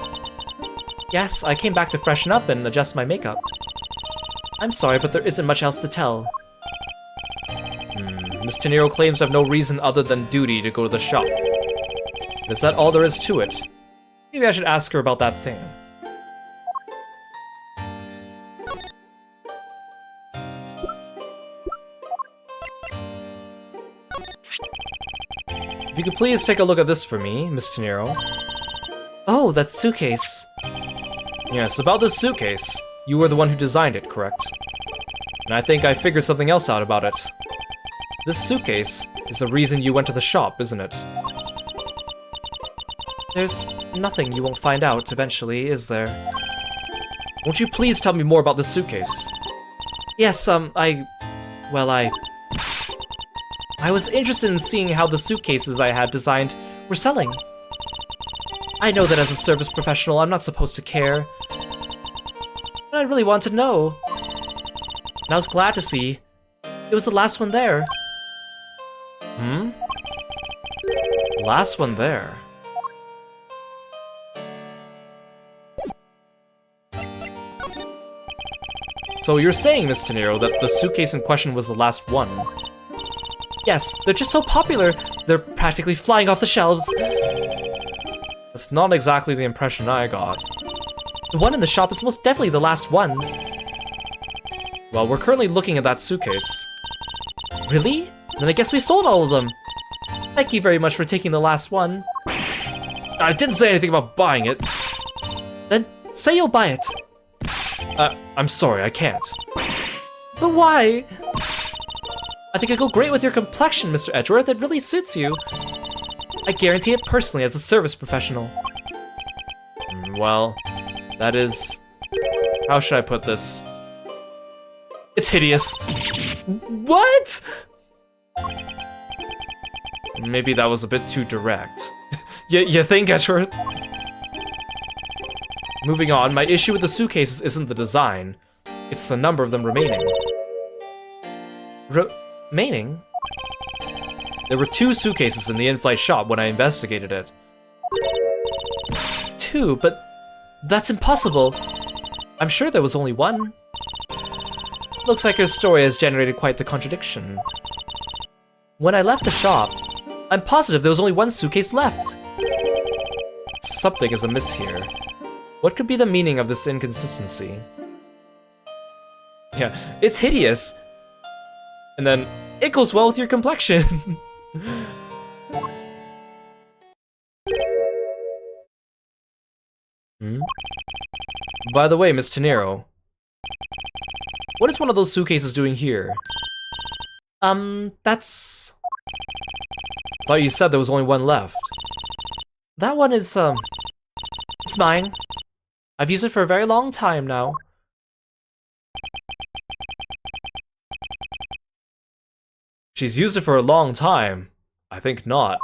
Speaker 1: Yes, I came back to freshen up and adjust my makeup. I'm sorry, but there isn't much else to tell.
Speaker 2: Miss Tenero claims to have no reason other than duty to go to the shop. Is that all there is to it? Maybe I should ask her about that thing. If you could please take a look at this for me, Miss Tenero.
Speaker 1: Oh, that suitcase.
Speaker 2: Yes, about this suitcase. You were the one who designed it, correct? And I think I figured something else out about it. This suitcase is the reason you went to the shop, isn't it?
Speaker 1: There's nothing you won't find out eventually, is there?
Speaker 2: Won't you please tell me more about this suitcase?
Speaker 1: Yes, I was interested in seeing how the suitcases I had designed were selling. I know that as a service professional, I'm not supposed to care. But I really wanted to know. And I was glad to see it was the last one there.
Speaker 2: Last one there. So you're saying, Miss Tenero, that the suitcase in question was the last one?
Speaker 1: Yes, they're just so popular, they're practically flying off the shelves.
Speaker 2: That's not exactly the impression I got.
Speaker 1: The one in the shop is most definitely the last one.
Speaker 2: Well, we're currently looking at that suitcase.
Speaker 1: Really? Then I guess we sold all of them. Thank you very much for taking the last one.
Speaker 2: I didn't say anything about buying it.
Speaker 1: Then say you'll buy it.
Speaker 2: I'm sorry, I can't.
Speaker 1: But why? I think it'd go great with your complexion, Mr. Edgeworth. It really suits you. I guarantee it personally as a service professional.
Speaker 2: Well, that is... How should I put this? It's hideous.
Speaker 1: What?
Speaker 2: Maybe that was a bit too direct.
Speaker 1: You think, Edgeworth?
Speaker 2: Moving on, my issue with the suitcases isn't the design. It's the number of them remaining.
Speaker 1: Remaining?
Speaker 2: There were 2 suitcases in the in-flight shop when I investigated it.
Speaker 1: 2? But that's impossible. I'm sure there was only 1. Looks like your story has generated quite the contradiction. When I left the shop, I'm positive there was only 1 suitcase left.
Speaker 2: Something is amiss here. What could be the meaning of this inconsistency?
Speaker 1: Yeah, it's hideous. And then, it goes well with your complexion.
Speaker 2: By the way, Miss Tenero. What is one of those suitcases doing here?
Speaker 1: That's...
Speaker 2: Thought you said there was only one left.
Speaker 1: That one is, it's mine. I've used it for a very long time now.
Speaker 2: She's used it for a long time. I think not.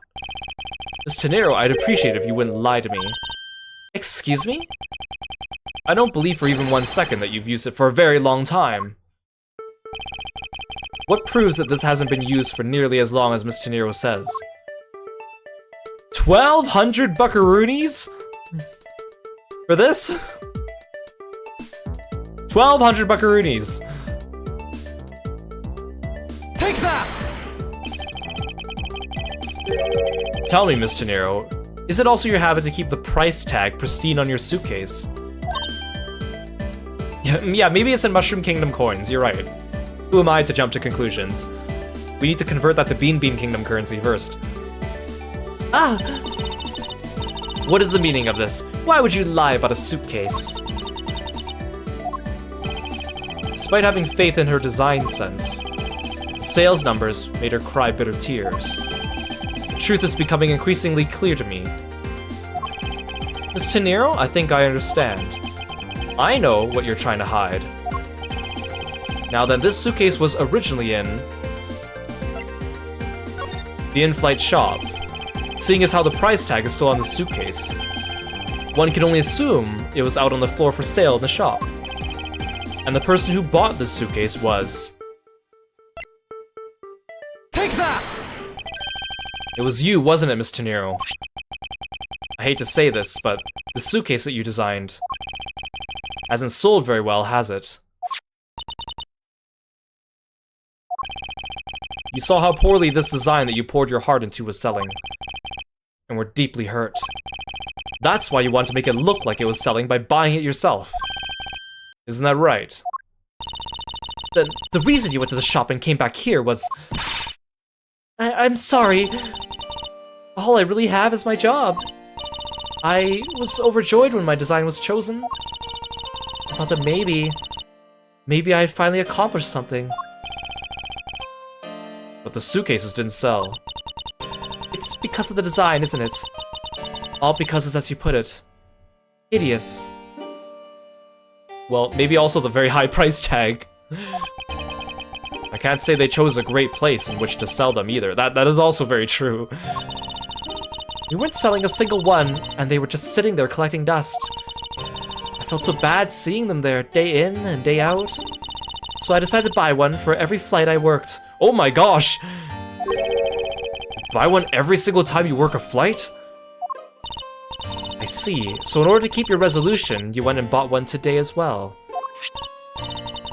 Speaker 2: Miss Tenero, I'd appreciate if you wouldn't lie to me.
Speaker 1: Excuse me?
Speaker 2: I don't believe for even 1 second that you've used it for a very long time. What proves that this hasn't been used for nearly as long as Miss Tenero says?
Speaker 1: 1,200 buckaroonies? For this? 1,200 buckaroonies.
Speaker 3: Take that!
Speaker 2: Tell me, Miss Tenero, is it also your habit to keep the price tag pristine on your suitcase?
Speaker 1: Yeah, maybe it's in Mushroom Kingdom coins, you're right. Who am I to jump to conclusions? We need to convert that to Bean Kingdom currency first. Ah! What is the meaning of this? Why would you lie about a suitcase?
Speaker 2: Despite having faith in her design sense, the sales numbers made her cry bitter tears. The truth is becoming increasingly clear to me. Miss Tenero, I think I understand. I know what you're trying to hide. Now then, this suitcase was originally in the in-flight shop. Seeing as how the price tag is still on the suitcase, one can only assume it was out on the floor for sale in the shop. And the person who bought this suitcase was...
Speaker 3: Take that!
Speaker 2: It was you, wasn't it, Miss Tenero? I hate to say this, but the suitcase that you designed hasn't sold very well, has it? You saw how poorly this design that you poured your heart into was selling, and were deeply hurt. That's why you wanted to make it look like it was selling by buying it yourself. Isn't that right?
Speaker 1: The reason you went to the shop and came back here was... I'm sorry. All I really have is my job. I was overjoyed when my design was chosen. I thought that maybe I'd finally accomplished something.
Speaker 2: But the suitcases didn't sell.
Speaker 1: It's because of the design, isn't it? All because it's as you put it. Hideous.
Speaker 2: Well, maybe also the very high price tag. I can't say they chose a great place in which to sell them either. That is also very true.
Speaker 1: We weren't selling a single one, and they were just sitting there collecting dust. I felt so bad seeing them there day in and day out. So I decided to buy one for every flight I worked.
Speaker 2: Oh my gosh! Buy one every single time you work a flight?
Speaker 1: I see. So in order to keep your resolution, you went and bought one today as well.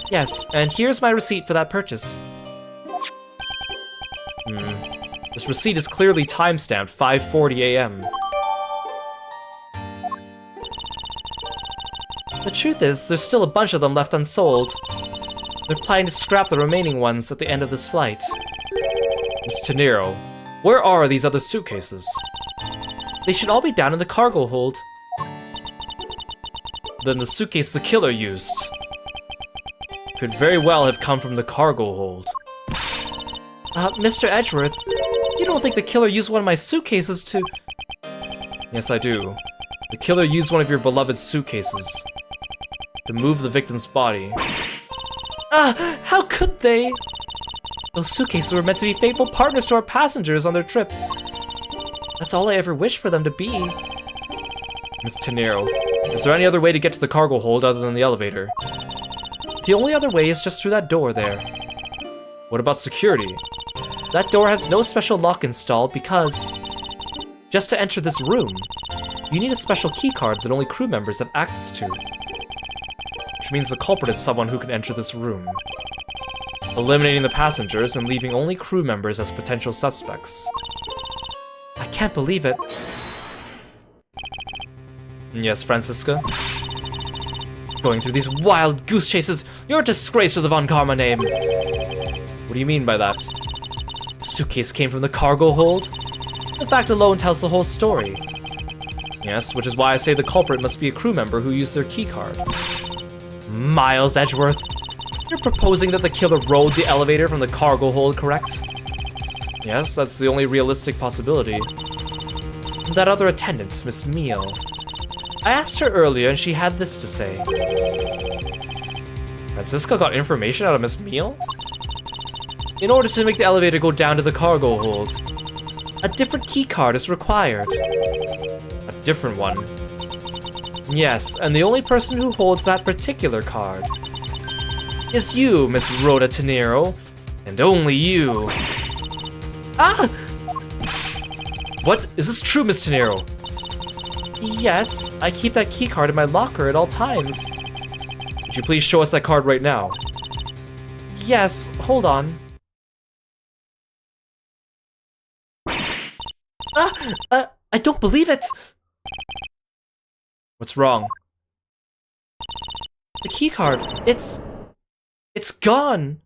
Speaker 1: Yes, and here's my receipt for that purchase.
Speaker 2: This receipt is clearly timestamped 5:40 a.m.
Speaker 1: The truth is, there's still a bunch of them left unsold. They're planning to scrap the remaining ones at the end of this flight.
Speaker 2: Miss Tenero, where are these other suitcases?
Speaker 1: They should all be down in the cargo hold.
Speaker 2: Then the suitcase the killer used could very well have come from the cargo hold.
Speaker 1: Mr. Edgeworth, you don't think the killer used one of my suitcases to...
Speaker 2: Yes, I do. The killer used one of your beloved suitcases to move the victim's body.
Speaker 1: How could they? Those suitcases were meant to be faithful partners to our passengers on their trips. That's all I ever wished for them to be.
Speaker 2: Miss Tenero, is there any other way to get to the cargo hold other than the elevator?
Speaker 1: The only other way is just through that door there.
Speaker 2: What about security?
Speaker 1: That door has no special lock installed because... just to enter this room, you need a special keycard that only crew members have access to.
Speaker 2: Which means the culprit is someone who can enter this room, eliminating the passengers and leaving only crew members as potential suspects.
Speaker 1: I can't believe it.
Speaker 2: Yes, Francisca?
Speaker 1: Going through these wild goose chases, you're a disgrace to the Von Karma name.
Speaker 2: What do you mean by that?
Speaker 1: The suitcase came from the cargo hold. The fact alone tells the whole story.
Speaker 2: Yes, which is why I say the culprit must be a crew member who used their keycard.
Speaker 1: Miles Edgeworth. You're proposing that the killer rode the elevator from the cargo hold, correct?
Speaker 2: Yes, that's the only realistic possibility.
Speaker 1: And that other attendant, Miss Meal. I asked her earlier and she had this to say.
Speaker 2: Francisca got information out of Miss Meal?
Speaker 1: In order to make the elevator go down to the cargo hold, a different key card is required.
Speaker 2: A different one.
Speaker 1: Yes, and the only person who holds that particular card is you, Miss Rhoda Tenero, and only you. Ah!
Speaker 2: What? Is this true, Miss Tenero?
Speaker 1: Yes, I keep that key card in my locker at all times.
Speaker 2: Would you please show us that card right now?
Speaker 1: Yes, hold on. I don't believe it!
Speaker 2: What's wrong?
Speaker 1: The key card, it's gone!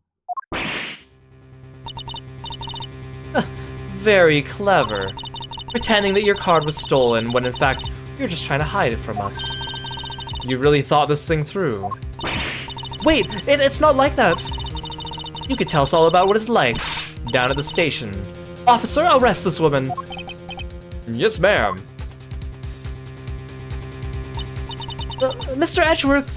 Speaker 1: Very clever. Pretending that your card was stolen when in fact you're just trying to hide it from us.
Speaker 2: You really thought this thing through.
Speaker 1: Wait, it's not like that! You could tell us all about what it's like, down at the station. Officer, arrest this woman!
Speaker 2: Yes, ma'am.
Speaker 1: Mr. Edgeworth!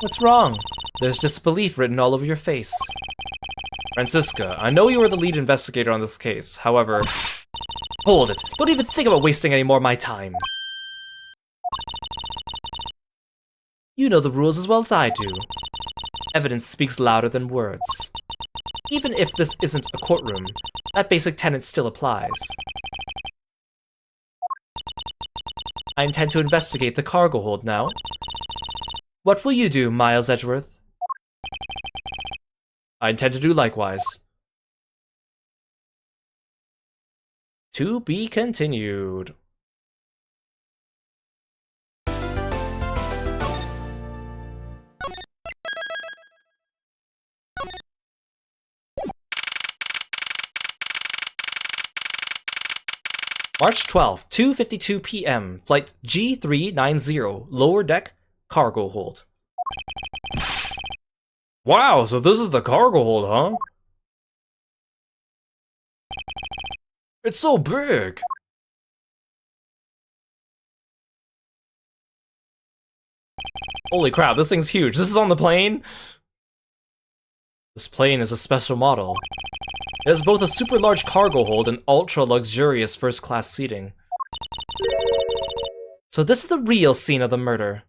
Speaker 1: What's wrong? There's disbelief written all over your face.
Speaker 2: Francisca, I know you are the lead investigator on this case, however...
Speaker 1: Hold it! Don't even think about wasting any more of my time. You know the rules as well as I do. Evidence speaks louder than words. Even if this isn't a courtroom, that basic tenet still applies. I intend to investigate the cargo hold now. What will you do, Miles Edgeworth?
Speaker 2: I intend to do likewise.
Speaker 1: To be continued. March 12th, 2:52 p.m. Flight G390, lower deck, cargo hold.
Speaker 2: Wow, so this is the cargo hold, huh? It's so big!
Speaker 1: Holy crap, this thing's huge. This is on the plane?
Speaker 2: This plane is a special model.
Speaker 1: It has both a super large cargo hold and ultra luxurious first class seating. So this is the real scene of the murder.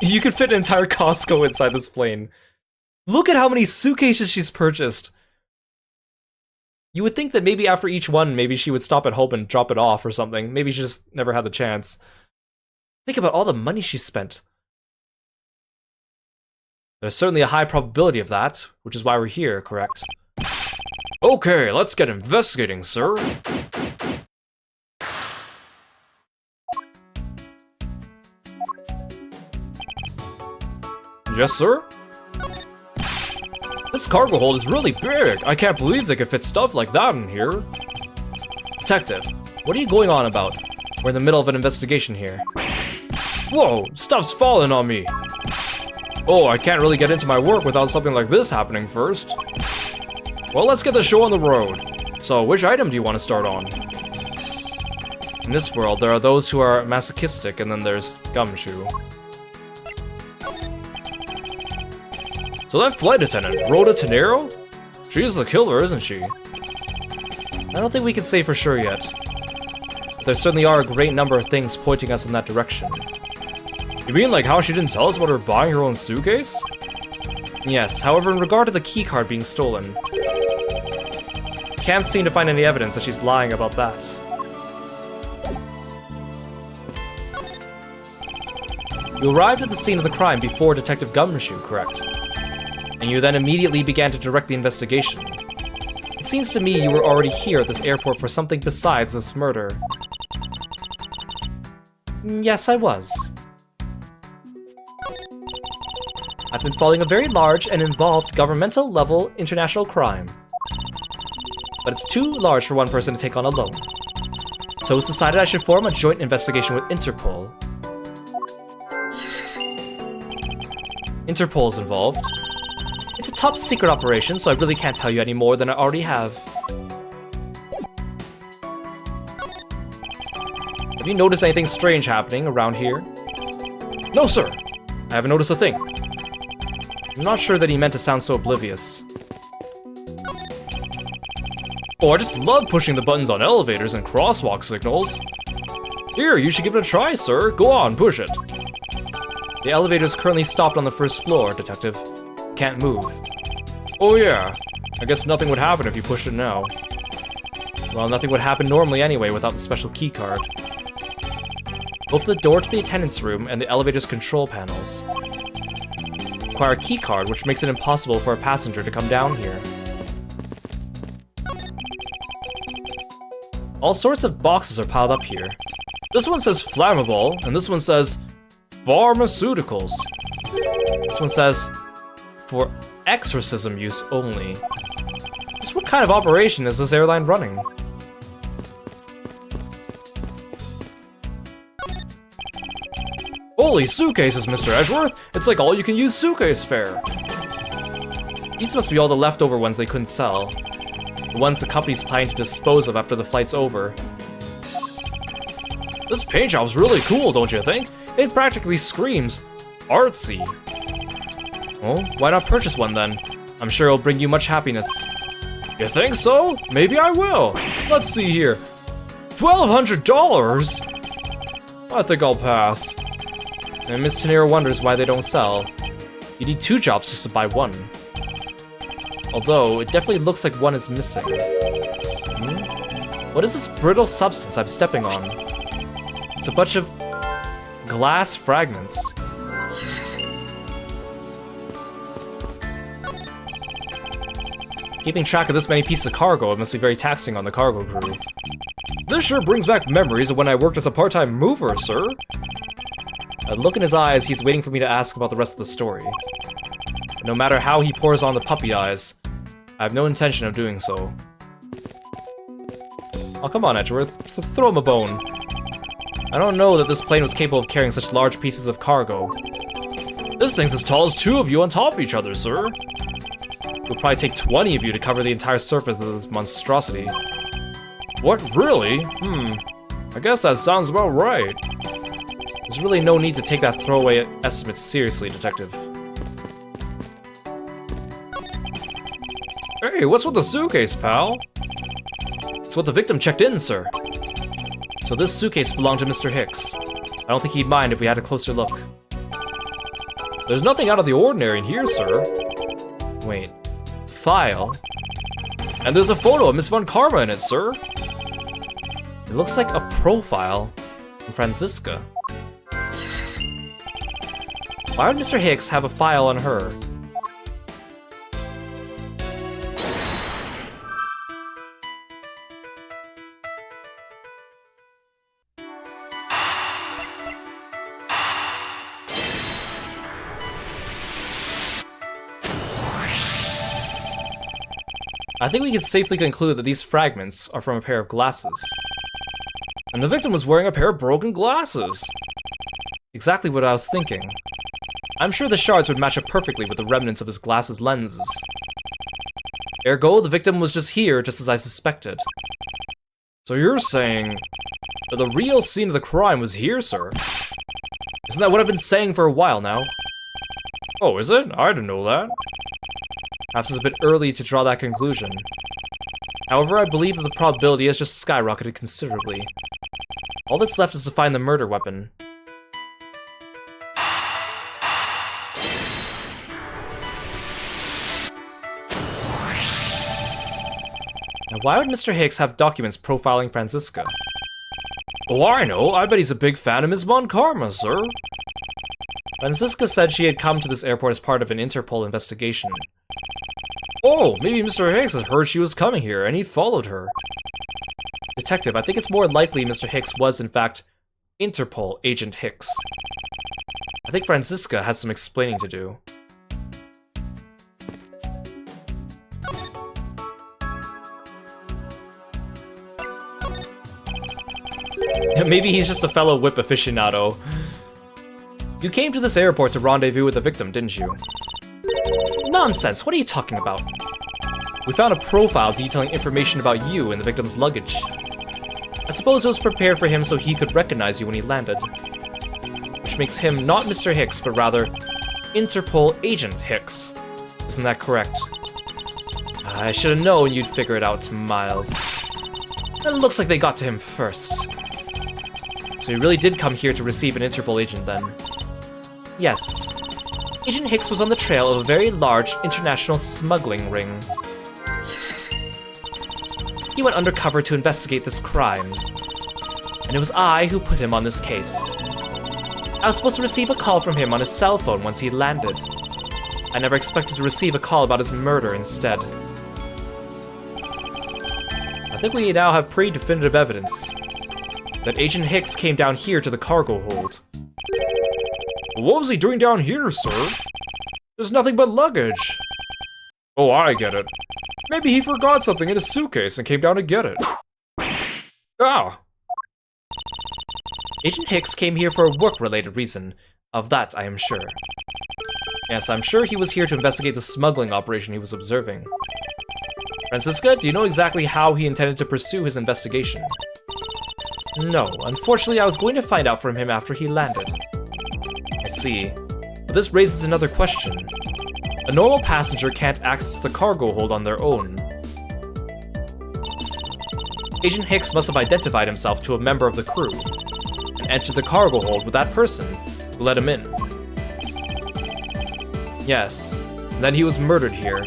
Speaker 1: You could fit an entire Costco inside this plane. Look at how many suitcases she's purchased. You would think that maybe after each one, maybe she would stop at home and drop it off or something. Maybe she just never had the chance. Think about all the money she spent.
Speaker 2: There's certainly a high probability of that, which is why we're here, correct? Okay, let's get investigating, sir. Yes, sir? This cargo hold is really big. I can't believe they could fit stuff like that in here.
Speaker 1: Detective, what are you going on about? We're in the middle of an investigation here.
Speaker 2: Whoa, stuff's falling on me. Oh, I can't really get into my work without something like this happening first. Well, let's get the show on the road. So, which item do you want to start on?
Speaker 1: In this world, there are those who are masochistic, and then there's Gumshoe.
Speaker 2: So that flight attendant, Rhoda Tenero? She's the killer, isn't she?
Speaker 1: I don't think we can say for sure yet. But there certainly are a great number of things pointing us in that direction.
Speaker 2: You mean like how she didn't tell us about her buying her own suitcase?
Speaker 1: Yes, however, in regard to the keycard being stolen, can't seem to find any evidence that she's lying about that. You arrived at the scene of the crime before Detective Gumshoe, correct? And you then immediately began to direct the investigation. It seems to me you were already here at this airport for something besides this murder. Yes, I was. I've been following a very large and involved governmental-level international crime. but it's too large for one person to take on alone. So it's decided I should form a joint investigation with Interpol. Interpol's involved. It's a top secret operation, so I really can't tell you any more than I already have. Have you noticed anything strange happening around here? No, sir. I haven't noticed a thing. I'm not sure that he meant to sound so oblivious. Oh, I just love pushing the buttons on elevators and crosswalk signals. Here, you should give it a try, sir. Go on, push it. The elevator's currently stopped on the first floor, Detective. Can't move. Oh yeah. I guess nothing would happen if you pushed it now. Well, nothing would happen normally anyway without the special keycard. Both the door to the attendance room and the elevator's control panels require a keycard, which makes it impossible for a passenger to come down here. All sorts of boxes are piled up here. This one says flammable, and this one says pharmaceuticals. This one says for exorcism use only. Just what kind of operation is this airline running? Holy suitcases, Mr. Edgeworth! It's like all-you-can-use suitcase fare! These must be all the leftover ones they couldn't sell. The ones the company's planning to dispose of after the flight's over. This paint job's really cool, don't you think? It practically screams artsy. Well, why not purchase one then? I'm sure it'll bring you much happiness. You think so? Maybe I will. Let's see here. $1,200? I think I'll pass. And Miss Tenero wonders why they don't sell. You need 2 jobs just to buy one. Although, it definitely looks like one is missing. What is this brittle substance I'm stepping on? It's a bunch of glass fragments. Keeping track of this many pieces of cargo, it must be very taxing on the cargo crew. This sure brings back memories of when I worked as a part-time mover, sir. A look in his eyes, he's waiting for me to ask about the rest of the story. And no matter how he pours on the puppy eyes, I have no intention of doing so. Oh, come on, Edgeworth. Throw him a bone. I don't know that this plane was capable of carrying such large pieces of cargo. This thing's as tall as 2 of you on top of each other, sir. It would probably take 20 of you to cover the entire surface of this monstrosity. What, really? I guess that sounds about right. There's really no need to take that throwaway estimate seriously, Detective. Hey, what's with the suitcase, pal? It's what the victim checked in, sir. So this suitcase belonged to Mr. Hicks. I don't think he'd mind if we had a closer look. There's nothing out of the ordinary in here, sir. Wait. File? And there's a photo of Miss Von Karma in it, sir. It looks like a profile from Franziska. Why would Mr. Hicks have a file on her? I think we can safely conclude that these fragments are from a pair of glasses. And the victim was wearing a pair of broken glasses! Exactly what I was thinking. I'm sure the shards would match up perfectly with the remnants of his glasses' lenses. Ergo, the victim was just here, just as I suspected. So you're saying that the real scene of the crime was here, sir? Isn't that what I've been saying for a while now? Oh, is it? I didn't know that. Perhaps it's a bit early to draw that conclusion. However, I believe that the probability has just skyrocketed considerably. All that's left is to find the murder weapon. Now, why would Mr. Hicks have documents profiling Franziska? Oh, I know. I bet he's a big fan of Ms. Von Karma, sir. Franziska said she had come to this airport as part of an Interpol investigation. Oh, maybe Mr. Hicks has heard she was coming here, and he followed her. Detective, I think it's more likely Mr. Hicks was, in fact, Interpol Agent Hicks. I think Franziska has some explaining to do.
Speaker 4: Maybe he's just a fellow whip aficionado. You came to this airport to rendezvous with the victim, didn't you? Nonsense, what are you talking about? We found a profile detailing information about you in the victim's luggage. I suppose it was prepared for him so he could recognize you when he landed. Which makes him not Mr. Hicks, but rather Interpol Agent Hicks. Isn't that correct? I should have known you'd figure it out, Miles. It looks like they got to him first. So he really did come here to receive an Interpol agent then. Yes. Agent Hicks was on the trail of a very large international smuggling ring. He went undercover to investigate this crime. And it was I who put him on this case. I was supposed to receive a call from him on his cell phone once he landed. I never expected to receive a call about his murder instead. I think we now have pretty definitive evidence that Agent Hicks came down here to the cargo hold.
Speaker 2: What was he doing down here, sir? There's nothing but luggage. Oh, I get it. Maybe he forgot something in his suitcase and came down to get it. Ah!
Speaker 4: Agent Hicks came here for a work-related reason. Of that, I am sure. Yes, I'm sure he was here to investigate the smuggling operation he was observing. Francisca, do you know exactly how he intended to pursue his investigation? No, unfortunately I was going to find out from him after he landed. I see. But this raises another question. A normal passenger can't access the cargo hold on their own. Agent Hicks must have identified himself to a member of the crew, and entered the cargo hold with that person who let him in. Yes, and then he was murdered here.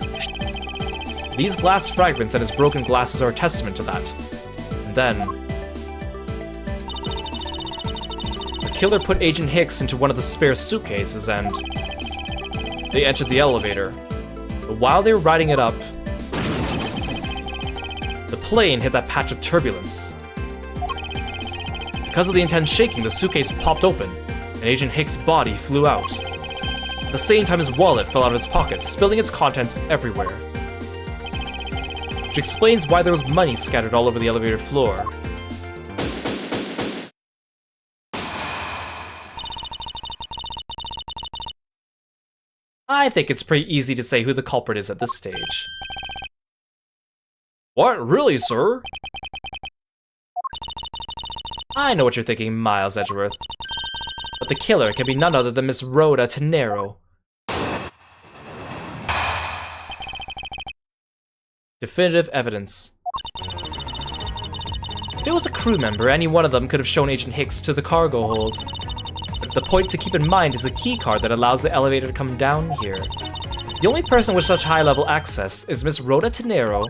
Speaker 4: These glass fragments and his broken glasses are a testament to that. And then the killer put Agent Hicks into one of the spare suitcases and they entered the elevator. But while they were riding it up, the plane hit that patch of turbulence. Because of the intense shaking, the suitcase popped open, and Agent Hicks' body flew out. At the same time, his wallet fell out of his pocket, spilling its contents everywhere. Which explains why there was money scattered all over the elevator floor. I think it's pretty easy to say who the culprit is at this stage.
Speaker 2: What? Really, sir?
Speaker 4: I know what you're thinking, Miles Edgeworth. But the killer can be none other than Miss Rhoda Tenero. Definitive evidence. If it was a crew member, any one of them could have shown Agent Hicks to the cargo hold. But the point to keep in mind is the key card that allows the elevator to come down here. The only person with such high-level access is Miss Rhoda Tenero.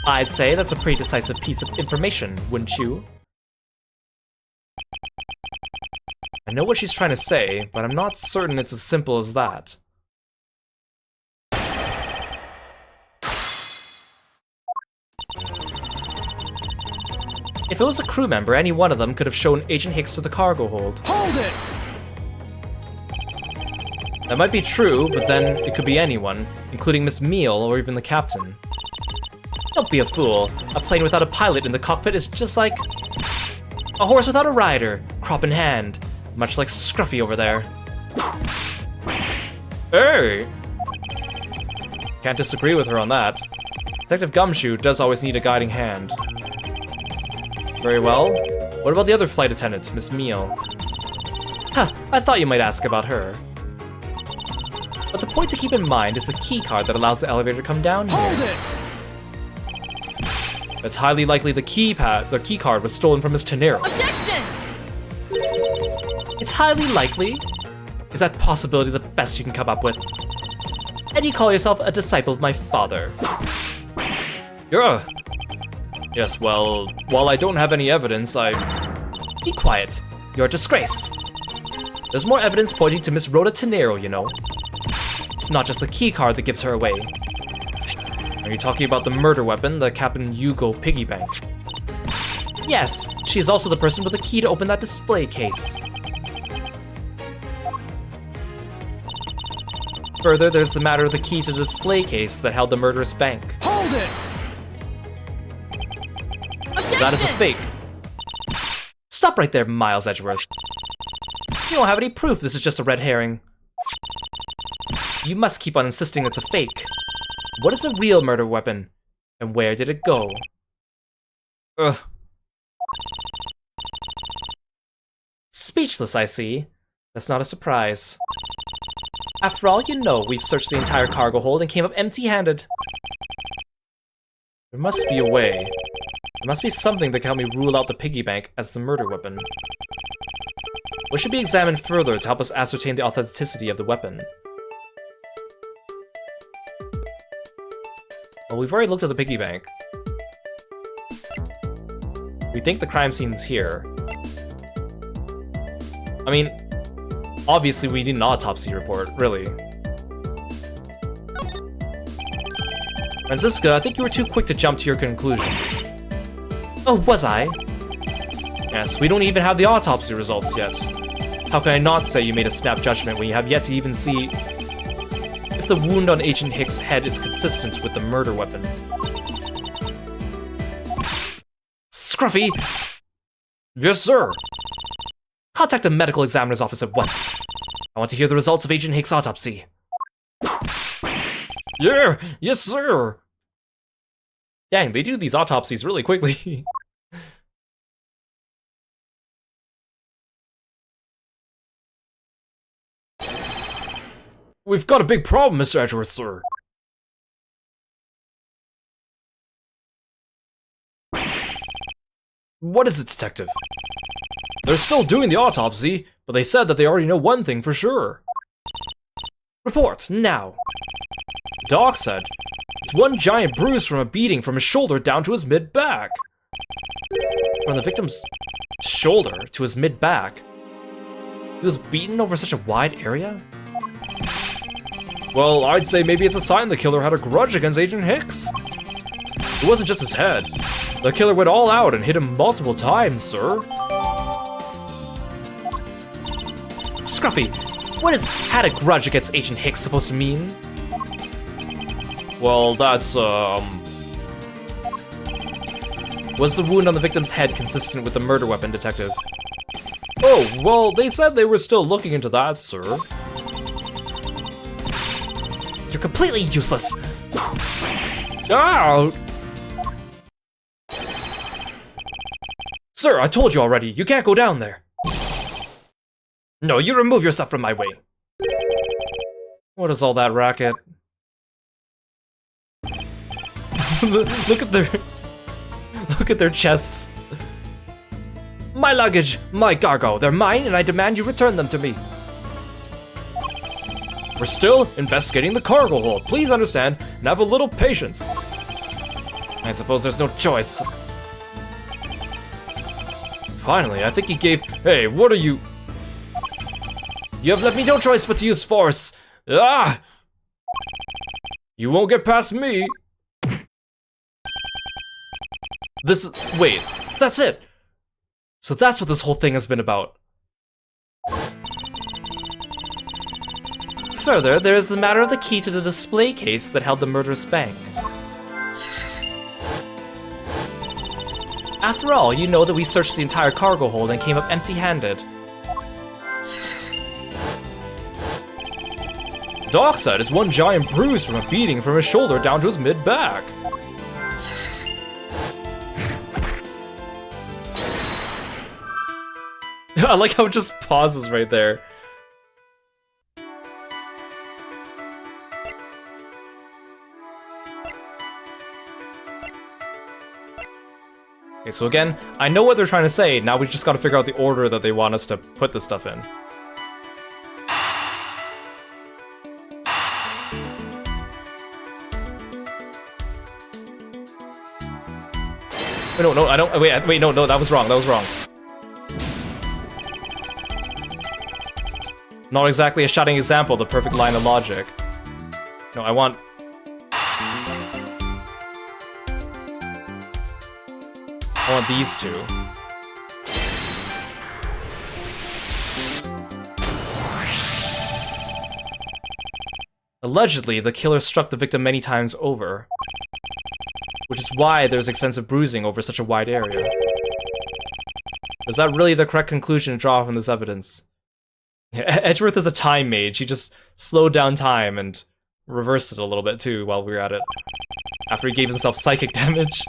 Speaker 4: I'd say that's a pretty decisive piece of information, wouldn't you? I know what she's trying to say, but I'm not certain it's as simple as that. If it was a crew member, any one of them could have shown Agent Hicks to the cargo hold.
Speaker 3: Hold it!
Speaker 4: That might be true, but then it could be anyone, including Miss Meal or even the captain. Don't be a fool. A plane without a pilot in the cockpit is just like a horse without a rider, crop in hand, much like Scruffy over there.
Speaker 2: Hey!
Speaker 4: Can't disagree with her on that. Detective Gumshoe does always need a guiding hand. Very well. What about the other flight attendant, Miss Meal? Huh, I thought you might ask about her. But the point to keep in mind is the key card that allows the elevator to come down here.
Speaker 3: Hold it!
Speaker 4: It's highly likely the key card was stolen from Miss Tenero.
Speaker 5: Objection!
Speaker 4: It's highly likely? Is that possibility the best you can come up with? And you call yourself a disciple of my father?
Speaker 2: Yes, well, while I don't have any evidence,
Speaker 4: Be quiet. You're a disgrace. There's more evidence pointing to Miss Rhoda Tenero, you know. It's not just the key card that gives her away.
Speaker 2: Are you talking about the murder weapon, the Captain Yugo piggy bank?
Speaker 4: Yes, she's also the person with the key to open that display case. Further, there's the matter of the key to the display case that held the murderous bank.
Speaker 3: Hold it!
Speaker 5: Objection!
Speaker 4: That is a fake.
Speaker 1: Stop right there, Miles Edgeworth. You don't have any proof this is just a red herring. You must keep on insisting it's a fake. What is a real murder weapon? And where did it go? Ugh. Speechless, I see. That's not a surprise. After all, you know, we've searched the entire cargo hold and came up empty-handed. There must be a way. There must be something that can help me rule out the piggy bank as the murder weapon. What should be examined further to help us ascertain the authenticity of the weapon? Well, we've already looked at the piggy bank. We think the crime scene's here. I mean, obviously we need an autopsy report, really. Franziska, I think you were too quick to jump to your conclusions. Oh, was I? Yes, we don't even have the autopsy results yet. How can I not say you made a snap judgment when you have yet to even see if the wound on Agent Hicks' head is consistent with the murder weapon? Scruffy!
Speaker 2: Yes, sir.
Speaker 1: Contact the medical examiner's office at once. I want to hear the results of Agent Hicks' autopsy.
Speaker 2: Yeah, yes, sir.
Speaker 1: Dang, they do these autopsies really quickly.
Speaker 2: We've got a big problem, Mr. Edgeworth, sir. What is it, detective? They're still doing the autopsy, but they said that they already know one thing for sure.
Speaker 1: Report, now.
Speaker 2: Doc said it's one giant bruise from a beating from his shoulder down to his mid-back.
Speaker 1: From the victim's shoulder to his mid-back? He was beaten over such a wide area?
Speaker 2: Well, I'd say maybe it's a sign the killer had a grudge against Agent Hicks. It wasn't just his head. The killer went all out and hit him multiple times, sir.
Speaker 1: Scruffy, what is had a grudge against Agent Hicks supposed to mean?
Speaker 2: Well, that's,
Speaker 1: Was the wound on the victim's head consistent with the murder weapon, detective?
Speaker 2: Oh, well, they said they were still looking into that, sir.
Speaker 1: You're completely useless!
Speaker 2: Ah! Sir, I told you already, you can't go down there.
Speaker 1: No, you remove yourself from my way.
Speaker 2: What is all that racket?
Speaker 1: Look at their chests.
Speaker 2: My luggage, my cargo, they're mine and I demand you return them to me. We're still investigating the cargo hold. Please understand and have a little patience.
Speaker 1: I suppose there's no choice.
Speaker 2: Finally, I think he gave... Hey, what are you... You have left me no choice but to use force. Ah! You won't get past me.
Speaker 1: Wait, that's it! So that's what this whole thing has been about. Further, there is the matter of the key to the display case that held the murderous bank. After all, you know that we searched the entire cargo hold and came up empty-handed.
Speaker 2: Doc said it's one giant bruise from a beating from his shoulder down to his mid-back.
Speaker 1: I like how it just pauses right there. Okay, so again, I know what they're trying to say, now we just gotta figure out the order that they want us to put this stuff in. Wait, no, I don't, wait, no, that was wrong, Not exactly a shining example, the perfect line of logic. No, I want these two. Allegedly, the killer struck the victim many times over, which is why there's extensive bruising over such a wide area.
Speaker 2: Is that really the correct conclusion to draw from this evidence? Yeah, Edgeworth is a time mage. He just slowed down time and reversed it a little bit too while we were at it. After he gave himself psychic damage.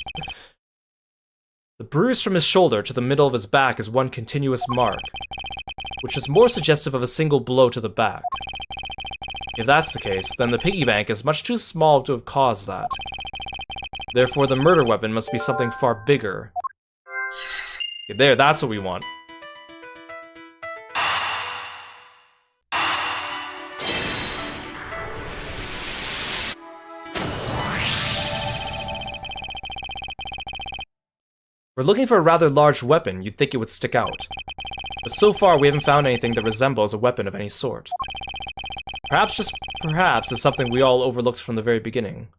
Speaker 2: The bruise from his shoulder to the middle of his back is one continuous mark, which is more suggestive of a single blow to the back. If that's the case, then the piggy bank is much too small to have caused that. Therefore, the murder weapon must be something far bigger. Okay, there, that's what we want. We're looking for a rather large weapon. You'd think it would stick out. But so far, we haven't found anything that resembles a weapon of any sort. Perhaps, just perhaps, it's something we all overlooked from the very beginning.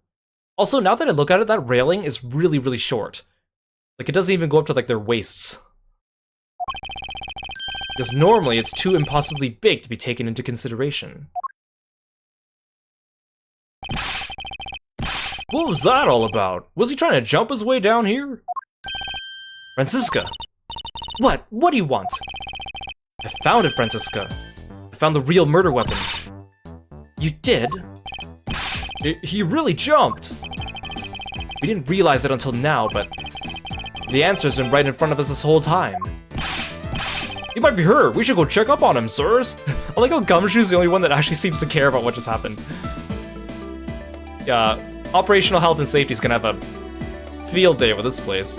Speaker 2: Also, now that I look at it, that railing is really, really short. Like, it doesn't even go up to, like, their waists. Because normally, it's too impossibly big to be taken into consideration. What was that all about? Was he trying to jump his way down here? Francisca! What? What do you want? I found it, Francisca. I found the real murder weapon. You did? He really jumped! We didn't realize it until now, but the answer's been right in front of us this whole time. He might be hurt. We should go check up on him, sirs. I like how Gumshoe's the only one that actually seems to care about what just happened. Yeah, operational health and safety is gonna have a field day with this place.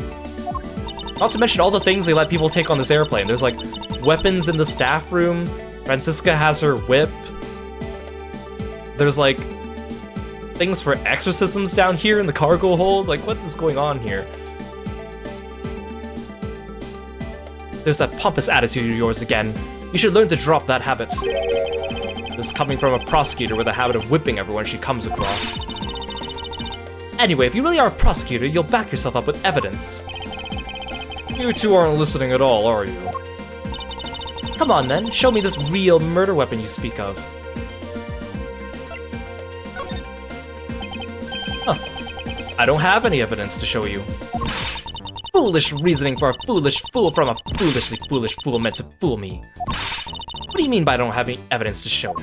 Speaker 2: Not to mention all the things they let people take on this airplane. There's like weapons in the staff room. Francisca has her whip. There's like things for exorcisms down here in the cargo hold. Like, what is going on here? There's that pompous attitude of yours again. You should learn to drop that habit. This is coming from a prosecutor with a habit of whipping everyone she comes across. Anyway, if you really are a prosecutor, you'll back yourself up with evidence. You two aren't listening at all, are you? Come on then, show me this real murder weapon you speak of. Huh. I don't have any evidence to show you. Foolish reasoning for a foolish fool from a foolishly foolish fool meant to fool me. What do you mean by I don't have any evidence to show?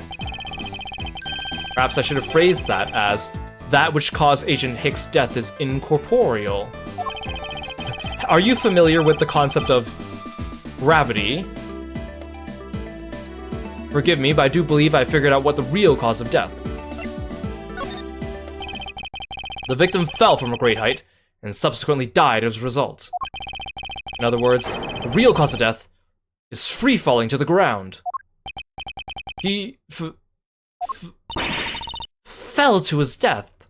Speaker 2: Perhaps I should have phrased that as, that which caused Agent Hick's death is incorporeal. Are you familiar with the concept of gravity? Forgive me, but I do believe I figured out what the real cause of death. The victim fell from a great height and subsequently died as a result. In other words, the real cause of death is free falling to the ground. He fell to his death.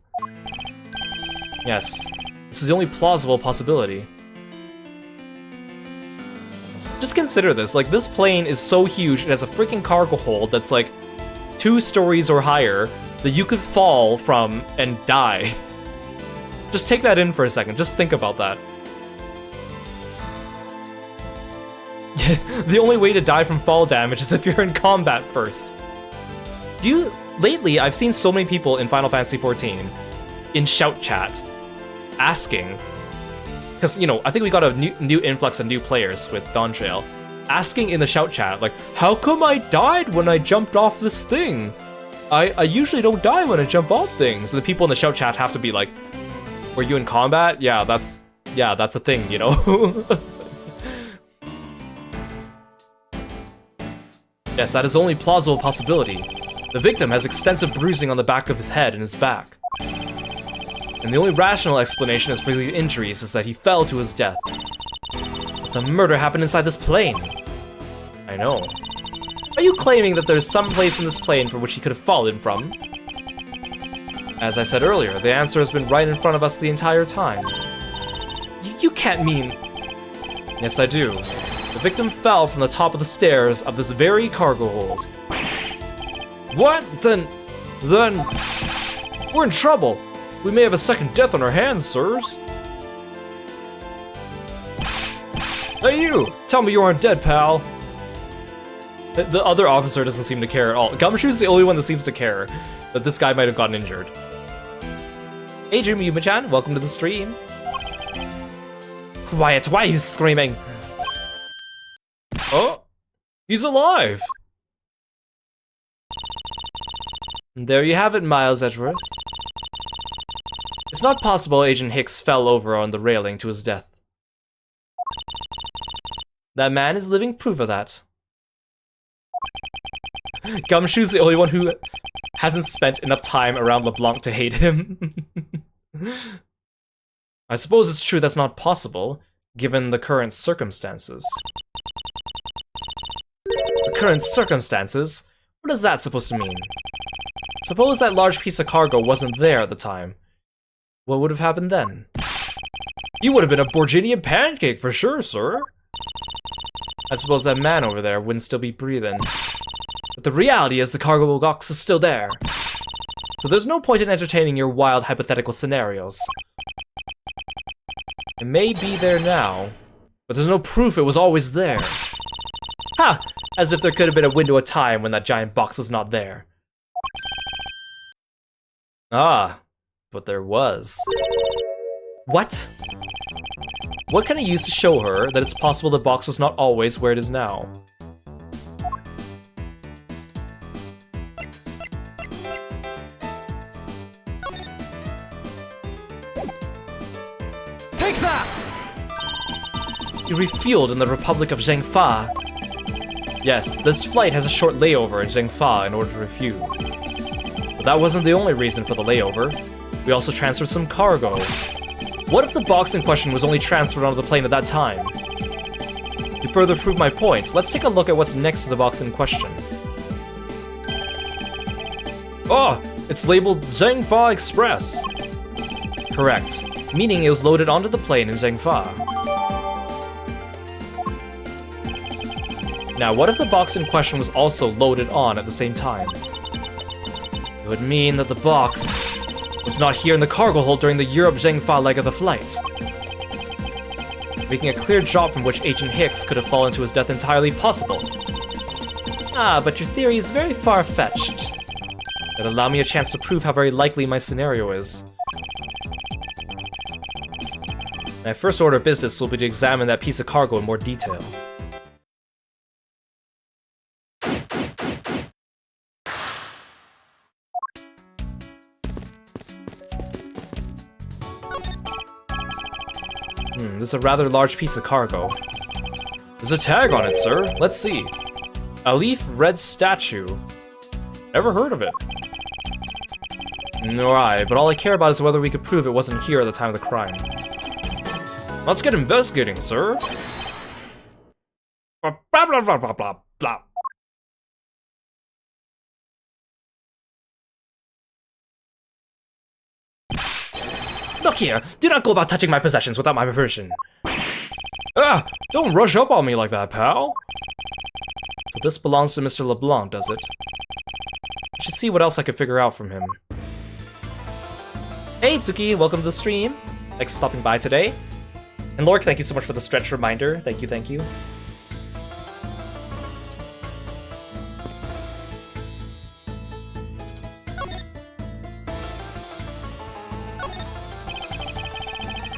Speaker 2: Yes, this is the only plausible possibility. Just consider this, like, this plane is so huge, it has a freaking cargo hold that's like 2 stories or higher that you could fall from and die. Just take that in for a second, just think about that. The only way to die from fall damage is if you're in combat first. Lately, I've seen so many people in Final Fantasy XIV in shout chat asking, because, you know, I think we got a new influx of new players with Dawn Trail, asking in the shout chat, like, how come I died when I jumped off this thing? I usually don't die when I jump off things. And the people in the shout chat have to be like, were you in combat? Yeah, that's a thing, you know? Yes, that is the only plausible possibility. The victim has extensive bruising on the back of his head and his back. And the only rational explanation is for the injuries is that he fell to his death. But the murder happened inside this plane. I know. Are you claiming that there's some place in this plane from which he could have fallen from? As I said earlier, the answer has been right in front of us the entire time. You can't mean... Yes, I do. The victim fell from the top of the stairs of this very cargo hold. What? Then... We're in trouble. We may have a second death on our hands, sirs. Hey you! Tell me you aren't dead, pal. The other officer doesn't seem to care at all. Gumshoe's the only one that seems to care that this guy might have gotten injured. Hey Yuma-chan, welcome to the stream. Quiet, why are you screaming? Oh, he's alive!
Speaker 1: There you have it, Miles Edgeworth. It's not possible Agent Hicks fell over on the railing to his death. That man is living proof of that. Gumshoe's the only one who hasn't spent enough time around LeBlanc to hate him. I suppose it's true that's not possible, given the current circumstances. The current circumstances? What is that supposed to mean? Suppose that large piece of cargo wasn't there at the time. What would have happened then?
Speaker 2: You would have been a Borginian pancake for sure, sir.
Speaker 1: I suppose that man over there wouldn't still be breathing. But the reality is the cargo box is still there. So there's no point in entertaining your wild hypothetical scenarios. It may be there now, but there's no proof it was always there. Ha! As if there could have been a window of time when that giant box was not there. Ah, but there was. What? What can I use to show her that it's possible the box was not always where it is now?
Speaker 3: Take that!
Speaker 1: You refueled in the Republic of Zhengfa. Yes, this flight has a short layover in Zhengfa in order to refuel. But that wasn't the only reason for the layover. We also transferred some cargo. What if the box in question was only transferred onto the plane at that time? To further prove my point, let's take a look at what's next to the box in question.
Speaker 2: Oh, it's labeled Zhengfa Express.
Speaker 1: Correct, meaning it was loaded onto the plane in Zhengfa. Now, what if the box in question was also loaded on at the same time? It would mean that the box was not here in the cargo hold during the Europe-Zhengfa leg of the flight, making a clear drop from which Agent Hicks could have fallen to his death entirely possible. Ah, but your theory is very far-fetched. It'll allow me a chance to prove how very likely my scenario is. My first order of business will be to examine that piece of cargo in more detail. This is a rather large piece of cargo.
Speaker 2: There's a tag on it, sir. Let's see. A leaf red statue. Never heard of it.
Speaker 1: Nor I, but all I care about is whether we could prove it wasn't here at the time of the crime.
Speaker 2: Let's get investigating, sir. Blah, blah, blah, blah, blah, blah, blah.
Speaker 1: Look here, do not go about touching my possessions without my permission.
Speaker 2: Ah, don't rush up on me like that, pal.
Speaker 1: So this belongs to Mr. LeBlanc, does it? I should see what else I can figure out from him. Hey Tsuki, welcome to the stream. Thanks for stopping by today. And Lork, thank you so much for the stretch reminder. Thank you, thank you.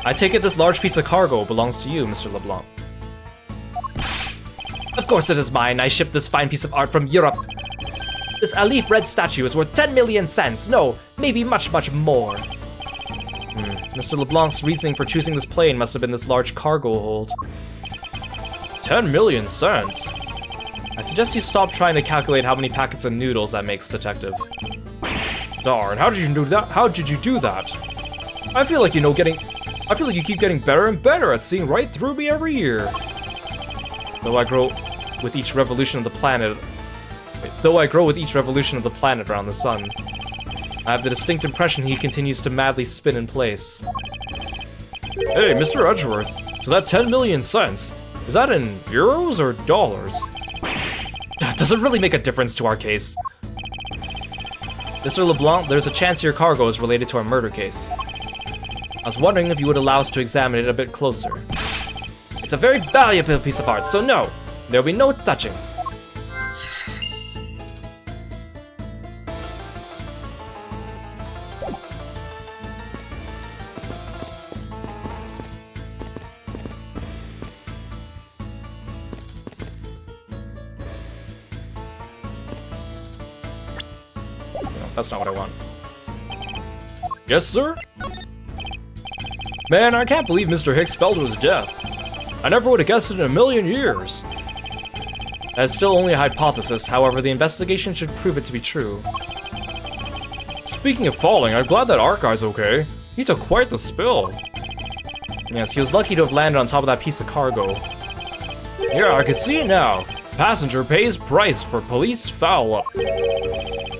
Speaker 1: I take it this large piece of cargo belongs to you, Mr. LeBlanc. Of course it is mine. I shipped this fine piece of art from Europe. This Alif red statue is worth 10 million cents. No, maybe much, much more. Mr. LeBlanc's reasoning for choosing this plane must have been this large cargo hold.
Speaker 2: 10 million cents?
Speaker 1: I suggest you stop trying to calculate how many packets of noodles that makes, Detective.
Speaker 2: Darn, how did you do that? How did you do that? I feel like you keep getting better and better at seeing right through me every year.
Speaker 1: Though I grow with each revolution of the planet around the sun, I have the distinct impression he continues to madly spin in place.
Speaker 2: Hey, Mr. Edgeworth, so that 10 million cents, is that in euros or dollars?
Speaker 1: Does it really make a difference to our case? Mr. LeBlanc, there's a chance your cargo is related to our murder case. I was wondering if you would allow us to examine it a bit closer. It's a very valuable piece of art, so no, there'll be no touching.
Speaker 4: That's not what I want.
Speaker 2: Yes, sir? Man, I can't believe Mr. Hicks fell to his death. I never would have guessed it in a million years. That's still only a hypothesis, however, the investigation should prove it to be true. Speaking of falling, I'm glad that art guy's okay. He took quite the spill.
Speaker 4: Yes, he was lucky to have landed on top of that piece of cargo.
Speaker 2: Yeah, I can see it now. Passenger pays price for police foul-up.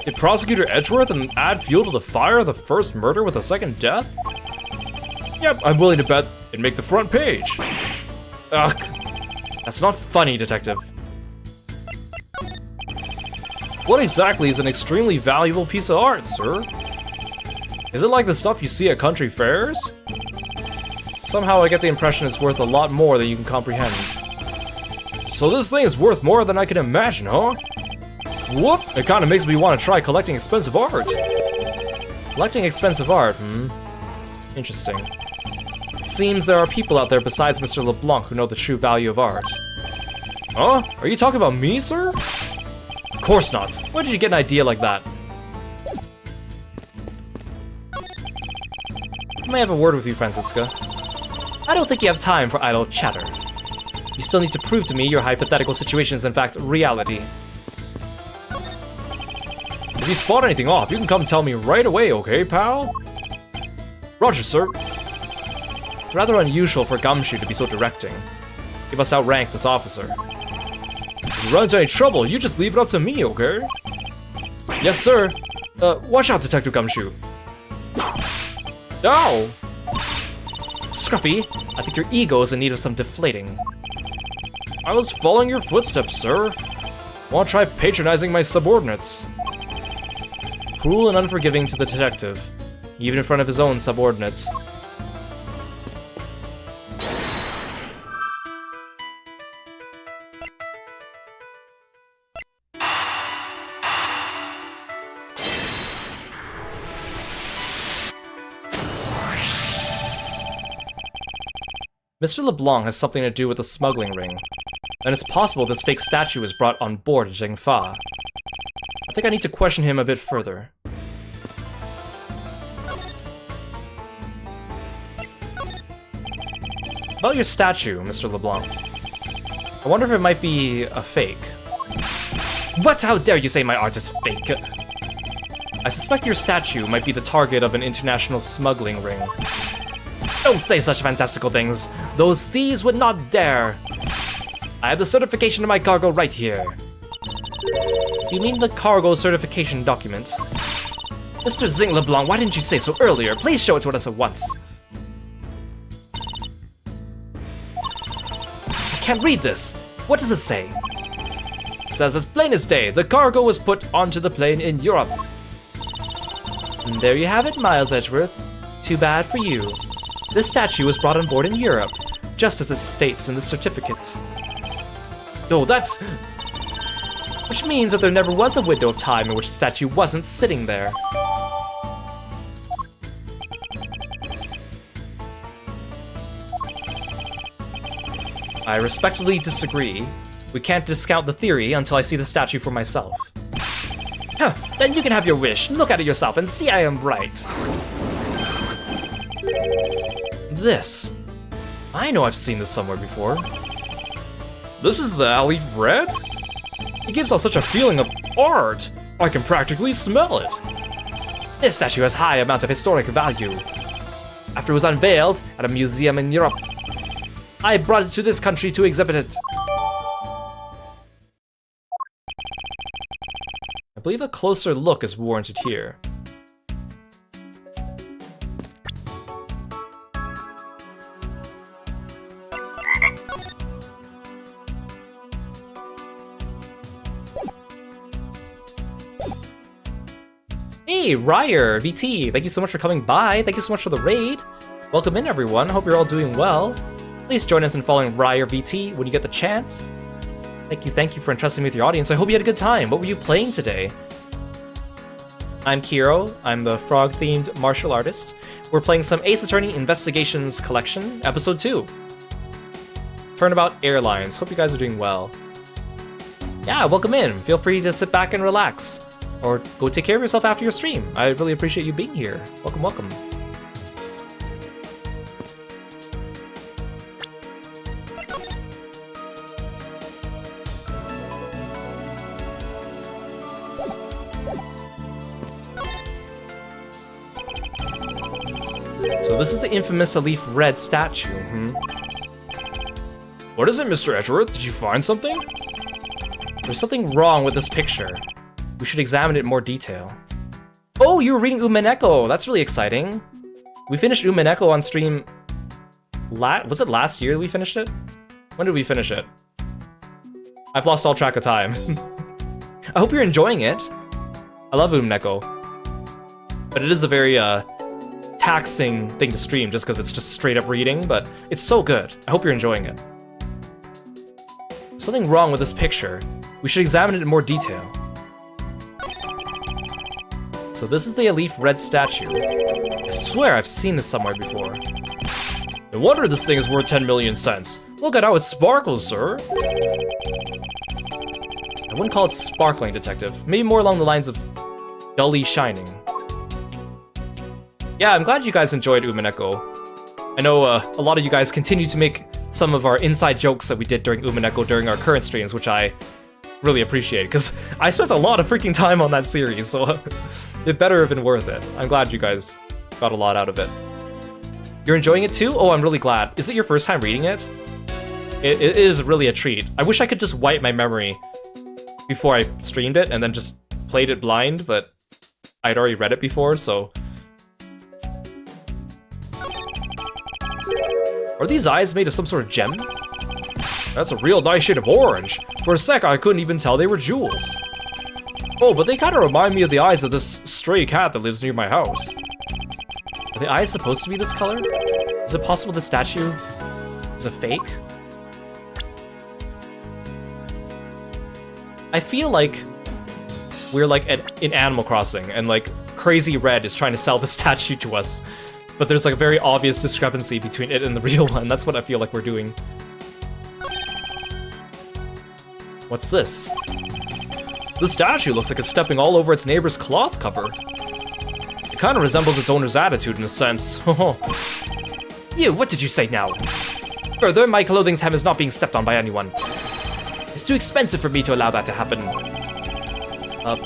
Speaker 2: Did Prosecutor Edgeworth add fuel to the fire of the first murder with a second death? Yep, I'm willing to bet it'd make the front page. Ugh. That's not funny, Detective. What exactly is an extremely valuable piece of art, sir? Is it like the stuff you see at country fairs?
Speaker 4: Somehow I get the impression it's worth a lot more than you can comprehend.
Speaker 2: So this thing is worth more than I can imagine, huh? Whoop! It kinda makes me want to try collecting expensive art.
Speaker 4: Collecting expensive art, Interesting. It seems there are people out there besides Mr. LeBlanc who know the true value of art.
Speaker 2: Huh? Are you talking about me, sir?
Speaker 4: Of course not. Where did you get an idea like that? May I have a word with you, Francisca? I don't think you have time for idle chatter. You still need to prove to me your hypothetical situation is in fact reality.
Speaker 2: If you spot anything off, you can come tell me right away, okay, pal? Roger, sir.
Speaker 4: It's rather unusual for Gumshoe to be so directing. He must outrank this officer.
Speaker 2: If you run into any trouble, you just leave it up to me, okay? Yes, sir. Watch out, Detective Gumshoe. Ow!
Speaker 4: Scruffy, I think your ego is in need of some deflating.
Speaker 2: I was following your footsteps, sir. Want to try patronizing my subordinates?
Speaker 4: Cruel and unforgiving to the detective, even in front of his own subordinates. Mr. LeBlanc has something to do with the smuggling ring, and it's possible this fake statue was brought on board Zhengfa. I think I need to question him a bit further. About your statue, Mr. LeBlanc. I wonder if it might be a fake. What? How dare you say my art is fake? I suspect your statue might be the target of an international smuggling ring. Don't say such fantastical things. Those thieves would not dare. I have the certification of my cargo right here. You mean the cargo certification document? Mr. Zing LeBlanc, why didn't you say so earlier? Please show it to us at once. I can't read this. What does it say? It says as plain as day, the cargo was put onto the plane in Europe. And there you have it, Miles Edgeworth. Too bad for you. This statue was brought on board in Europe, just as it states in the certificate. Oh, that's... Which means that there never was a window of time in which the statue wasn't sitting there. I respectfully disagree. We can't discount the theory until I see the statue for myself. Huh, then you can have your wish. Look at it yourself and see I am right. This. I know I've seen this somewhere before.
Speaker 2: This is the alley red? It gives off such a feeling of art. I can practically smell it.
Speaker 4: This statue has high amounts of historic value. After it was unveiled at a museum in Europe, I brought it to this country to exhibit it. I believe a closer look is warranted here. Hey, Ryer, VT, thank you so much for coming by. Thank you so much for the raid. Welcome in, everyone. Hope you're all doing well. Please join us in following Ryer VT when you get the chance. Thank you for entrusting me with your audience. I hope you had a good time. What were you playing today? I'm Kiro. I'm the frog-themed martial artist. We're playing some Ace Attorney Investigations Collection, Episode 2. Turnabout Airlines. Hope you guys are doing well. Yeah, welcome in. Feel free to sit back and relax.
Speaker 1: or go take care of yourself after your stream. I really appreciate you being here. Welcome, welcome. So this is the infamous Leaf Red statue.
Speaker 2: What is it, Mr. Edgeworth? Did you find something?
Speaker 1: There's something wrong with this picture. We should examine it in more detail. Oh, you were reading Umineko. That's really exciting. We finished Umineko on stream. Was it last year we finished it? When did we finish it? I've lost all track of time. I hope you're enjoying it. I love Umineko. But it is a very taxing thing to stream just because it's just straight up reading, but it's so good. I hope you're enjoying it. Something wrong with this picture. We should examine it in more detail. So this is the Leaf Red statue. I swear I've seen this somewhere before.
Speaker 2: No wonder this thing is worth 10 million cents. Look at how it sparkles, sir.
Speaker 1: I wouldn't call it sparkling, detective. Maybe more along the lines of dully shining. Yeah, I'm glad you guys enjoyed Umineko. I know a lot of you guys continue to make some of our inside jokes that we did during Umineko during our current streams, which I really appreciate, because I spent a lot of freaking time on that series, so it better have been worth it. I'm glad you guys got a lot out of it. You're enjoying it too? Oh, I'm really glad. Is it your first time reading it? It is really a treat. I wish I could just wipe my memory before I streamed it and then just played it blind, but I'd already read it before, so...
Speaker 2: Are these eyes made of some sort of gem? That's a real nice shade of orange. For a sec, I couldn't even tell they were jewels. Oh, but they kind of remind me of the eyes of this stray cat that lives near my house.
Speaker 1: Are the eyes supposed to be this color? Is it possible the statue is a fake? I feel like we're like in Animal Crossing, and like Crazy Red is trying to sell the statue to us. But there's like a very obvious discrepancy between it and the real one. That's what I feel like we're doing. What's this?
Speaker 2: The statue looks like it's stepping all over its neighbor's cloth cover. It kind of resembles its owner's attitude in a sense.
Speaker 1: You, what did you say now? Further, my clothing's hem is not being stepped on by anyone. It's too expensive for me to allow that to happen.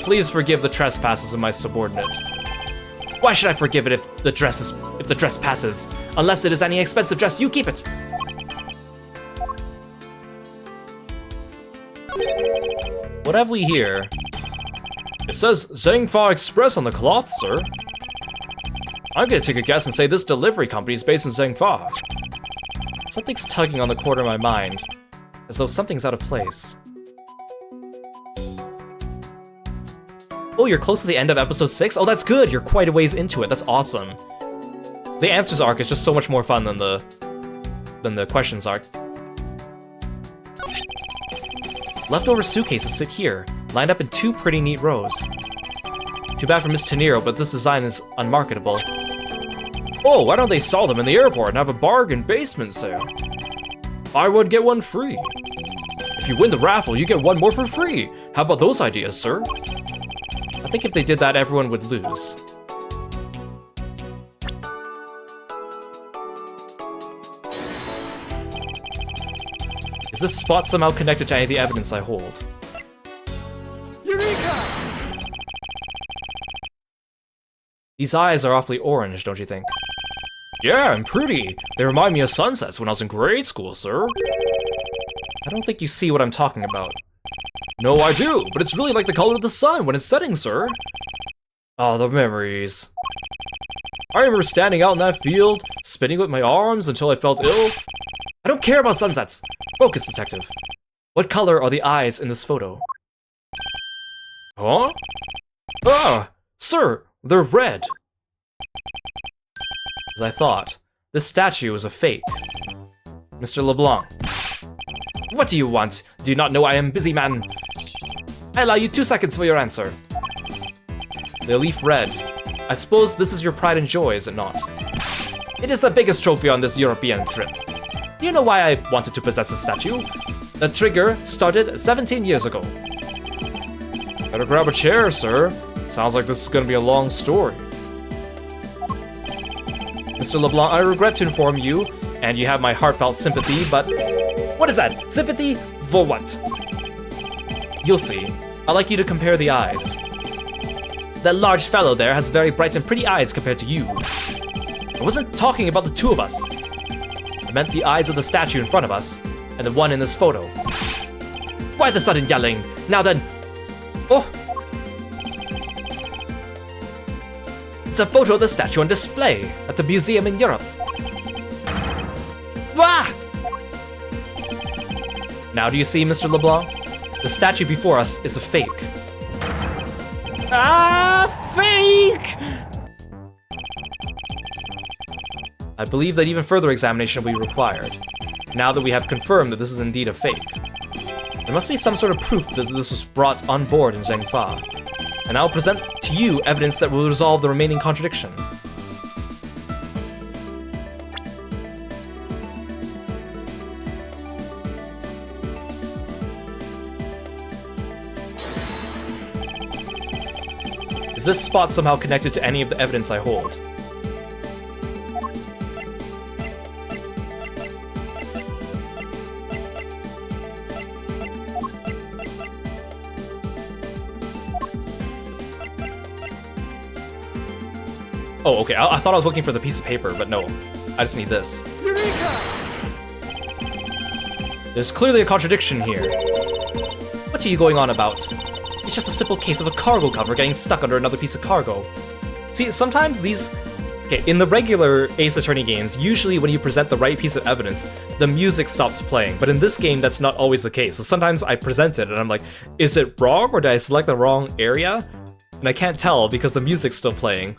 Speaker 2: Please forgive the trespasses of my subordinate.
Speaker 1: Why should I forgive it if the dress passes? Unless it is any expensive dress, you keep it.
Speaker 2: What have we here? It says Zhangfa Express on the cloth, sir. I'm gonna take a guess and say this delivery company is based in Zhangfa.
Speaker 1: Something's tugging on the corner of my mind, as though something's out of place. Oh, you're close to the end of episode 6? Oh, that's good. You're quite a ways into it. That's awesome. The answers arc is just so much more fun than the questions arc. Leftover suitcases sit here, lined up in 2 pretty neat rows. Too bad for Miss Teniro, but this design is unmarketable.
Speaker 2: Oh, why don't they sell them in the airport and have a bargain basement sale? Buy one, get one free. If you win the raffle, you get one more for free. How about those ideas, sir?
Speaker 1: I think if they did that, everyone would lose. Is this spot somehow connected to any of the evidence I hold?
Speaker 3: Eureka!
Speaker 1: These eyes are awfully orange, don't you think?
Speaker 2: Yeah, and pretty. They remind me of sunsets when I was in grade school, sir.
Speaker 1: I don't think you see what I'm talking about.
Speaker 2: No, I do, but it's really like the color of the sun when it's setting, sir. Oh, the memories. I remember standing out in that field, spinning with my arms until I felt ill.
Speaker 1: I don't care about sunsets. Focus, detective. What color are the eyes in this photo?
Speaker 2: Huh? Ah, sir, they're red.
Speaker 1: As I thought, this statue is a fake. Mr. LeBlanc. What do you want? Do you not know I am busy, man? I allow you 2 seconds for your answer. The Leaf Red. I suppose this is your pride and joy, is it not? It is the biggest trophy on this European trip. Do you know why I wanted to possess the statue? The trigger started 17 years ago.
Speaker 2: Better grab a chair, sir. Sounds like this is gonna be a long story. Mr. LeBlanc, I regret to inform you, and you have my heartfelt sympathy, but... What is that? Sympathy? For what? You'll see. I'd like you to compare the eyes. That large fellow there has very bright and pretty eyes compared to you. I wasn't talking about the two of us. I meant the eyes of the statue in front of us, and the one in this photo. Why the sudden yelling? Now then... Oh! It's a photo of the statue on display at the museum in Europe. Wah! Now do you see, Mr. LeBlanc? The statue before us is a fake. Ah, fake! I believe that even further examination will be required, now that we have confirmed that this is indeed a fake. There must be some sort of proof that this was brought on board in Zhengfa, and I'll present to you evidence that will resolve the remaining contradiction. Is this spot somehow connected to any of the evidence I hold? Oh, okay, I thought I was looking for the piece of paper, but no. I just need this.
Speaker 3: Eureka!
Speaker 2: There's clearly a contradiction here. What are you going on about? It's just a simple case of a cargo cover getting stuck under another piece of cargo. See, sometimes these... Okay, in the regular Ace Attorney games, usually when you present the right piece of evidence, the music stops playing. But in this game, that's not always the case. So sometimes I present it and I'm like, is it wrong or did I select the wrong area? And I can't tell because the music's still playing.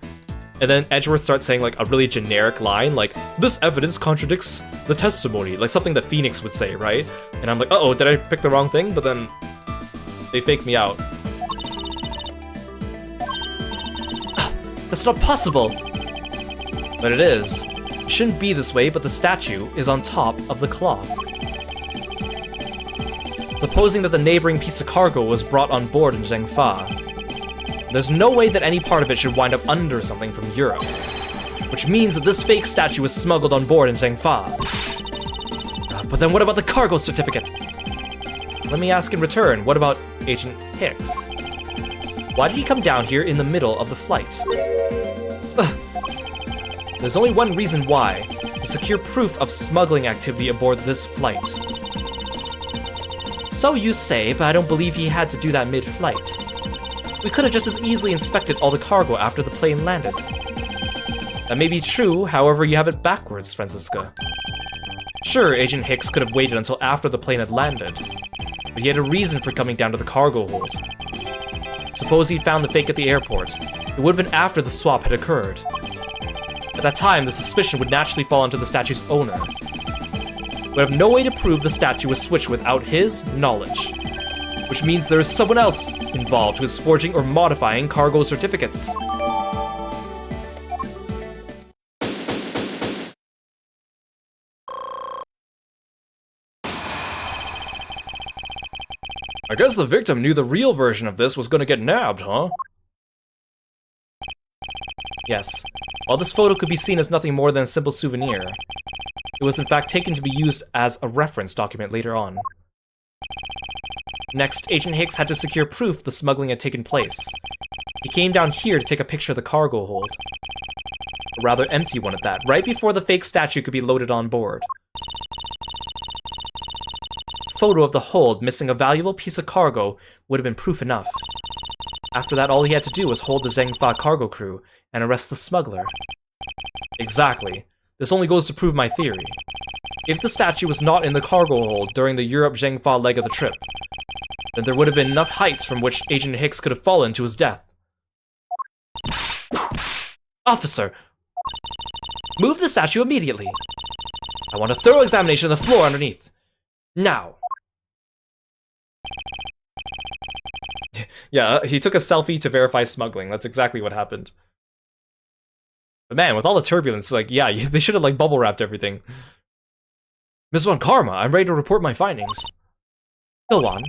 Speaker 2: And then Edgeworth starts saying like a really generic line, like, this evidence contradicts the testimony, like something that Phoenix would say, right? And I'm like, uh-oh, did I pick the wrong thing? But then they fake me out. That's not possible! But it is. It shouldn't be this way, but the statue is on top of the cloth. Supposing that the neighboring piece of cargo was brought on board in Zhengfa, there's no way that any part of it should wind up under something from Europe. Which means that this fake statue was smuggled on board in Zhengfa. But then what about the cargo certificate? Let me ask in return, what about Agent Hicks? Why did he come down here in the middle of the flight? There's only one reason why, to secure proof of smuggling activity aboard this flight. So you say, but I don't believe he had to do that mid-flight. We could have just as easily inspected all the cargo after the plane landed. That may be true, however you have it backwards, Francisca. Sure, Agent Hicks could have waited until after the plane had landed, but he had a reason for coming down to the cargo hold. Suppose he found the fake at the airport. It would have been after the swap had occurred. At that time, the suspicion would naturally fall onto the statue's owner. We have no way to prove the statue was switched without his knowledge. Which means there is someone else involved who is forging or modifying cargo certificates. I guess the victim knew the real version of this was gonna get nabbed, huh? Yes. While this photo could be seen as nothing more than a simple souvenir, it was in fact taken to be used as a reference document later on. Next, Agent Hicks had to secure proof the smuggling had taken place. He came down here to take a picture of the cargo hold. A rather empty one at that, right before the fake statue could be loaded on board. A photo of the hold missing a valuable piece of cargo would have been proof enough. After that, all he had to do was hold the Zhengfa cargo crew and arrest the smuggler. Exactly. This only goes to prove my theory. If the statue was not in the cargo hold during the Europe-Zhengfa leg of the trip, then there would have been enough heights from which Agent Hicks could have fallen to his death. Officer! Move the statue immediately! I want a thorough examination of the floor underneath. Now! Yeah, he took a selfie to verify smuggling. That's exactly what happened. But man, with all the turbulence, like, yeah, they should have, like, bubble wrapped everything. Ms. Von Karma, I'm ready to report my findings. Go on.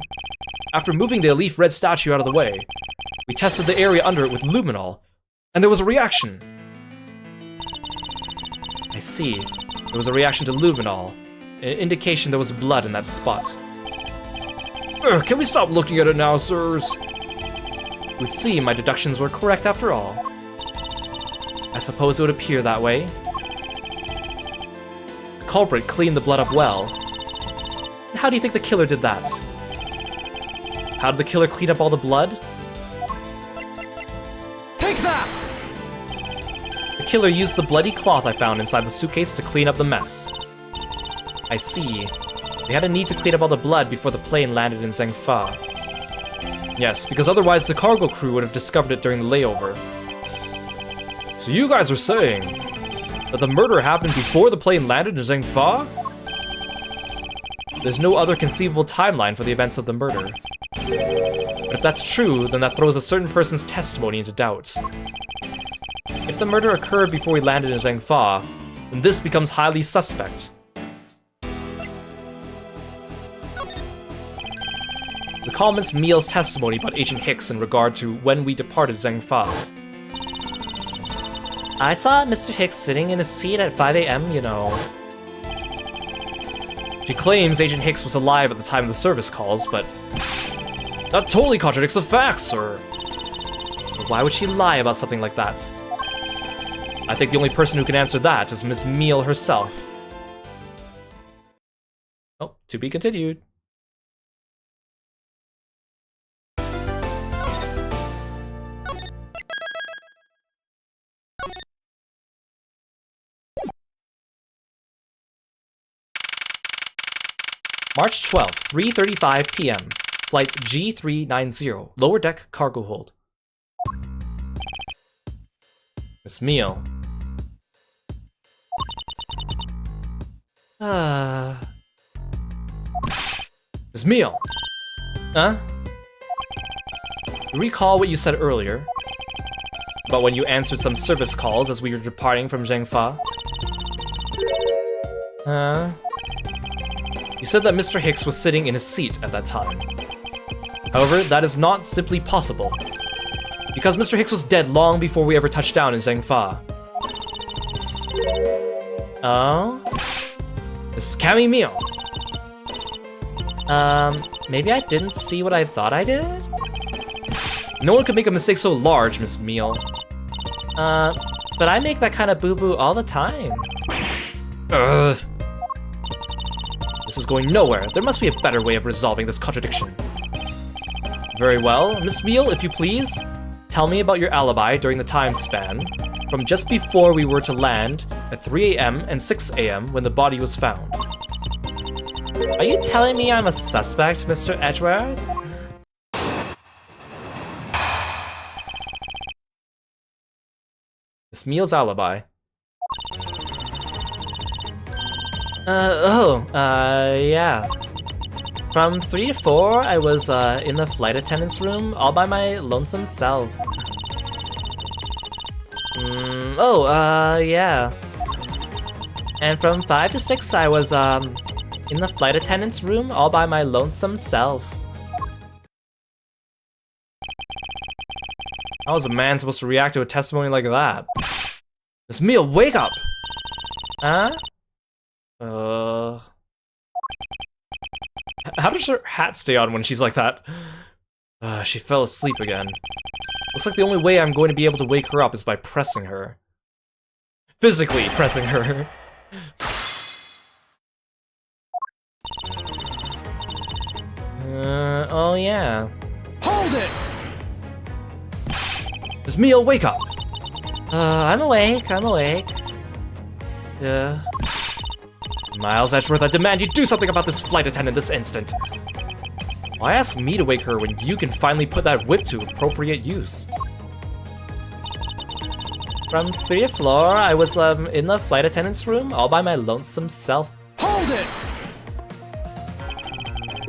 Speaker 2: After moving the leaf red statue out of the way, we tested the area under it with luminol, and there was a reaction.
Speaker 1: I see. There was a reaction to luminol, an indication there was blood in that spot.
Speaker 2: Can we stop looking at it now, sirs?
Speaker 1: It would seem my deductions were correct after all. I suppose it would appear that way. The culprit cleaned the blood up well. And how do you think the killer did that? How did the killer clean up all the blood?
Speaker 3: Take that!
Speaker 1: The killer used the bloody cloth I found inside the suitcase to clean up the mess. I see. They had a need to clean up all the blood before the plane landed in Zhengfa.
Speaker 2: Yes, because otherwise the cargo crew would have discovered it during the layover. So you guys are saying that the murder happened before the plane landed in Zhengfa?
Speaker 1: There's no other conceivable timeline for the events of the murder. But if that's true, then that throws a certain person's testimony into doubt. If the murder occurred before we landed in Zhengfa, then this becomes highly suspect. Recall Miss Meal's testimony about Agent Hicks in regard to when we departed Zhengfa. I saw Mr. Hicks sitting in his seat at 5 a.m., you know. She claims Agent Hicks was alive at the time of the service calls, but
Speaker 2: that totally contradicts the facts, sir.
Speaker 1: But why would she lie about something like that? I think the only person who can answer that is Miss Meal herself. Oh, to be continued. March 12th, 3:35 p.m. Flight G390, lower deck cargo hold. Miss Meal.
Speaker 2: Miss Meal.
Speaker 1: Huh? You recall what you said earlier? About when you answered some service calls as we were departing from Zhengfa? You said that Mr. Hicks was sitting in his seat at that time. However, that is not simply possible, because Mr. Hicks was dead long before we ever touched down in Zhengfa. Oh?
Speaker 2: This is Cammy Meal.
Speaker 1: Maybe I didn't see what I thought I did?
Speaker 2: No one could make a mistake so large, Miss Meal.
Speaker 1: But I make that kind of boo-boo all the time.
Speaker 2: Ugh.
Speaker 1: This is going nowhere. There must be a better way of resolving this contradiction. Very well, Miss Meal, if you please, tell me about your alibi during the time span from just before we were to land at 3 a.m. and 6 a.m. when the body was found. Are you telling me I'm a suspect, Mr. Edgeworth? Miss Meal's alibi. Yeah. From 3 to 4, I was in the flight attendant's room all by my lonesome self. Yeah. And from 5 to 6, I was in the flight attendant's room all by my lonesome self.
Speaker 2: How is a man supposed to react to a testimony like that? Miss Meal, wake up!
Speaker 1: Huh?
Speaker 2: How does her hat stay on when she's like that? She fell asleep again. Looks like the only way I'm going to be able to wake her up is by pressing her. Physically pressing her.
Speaker 1: Oh yeah.
Speaker 3: Hold it!
Speaker 2: Miss Meal, wake up!
Speaker 1: I'm awake, I'm awake. Yeah.
Speaker 2: Miles Edgeworth, I demand you do something about this flight attendant this instant. Why ask me to wake her when you can finally put that whip to appropriate use?
Speaker 1: From 3rd floor, I was in the flight attendant's room all by my lonesome self.
Speaker 3: Hold it!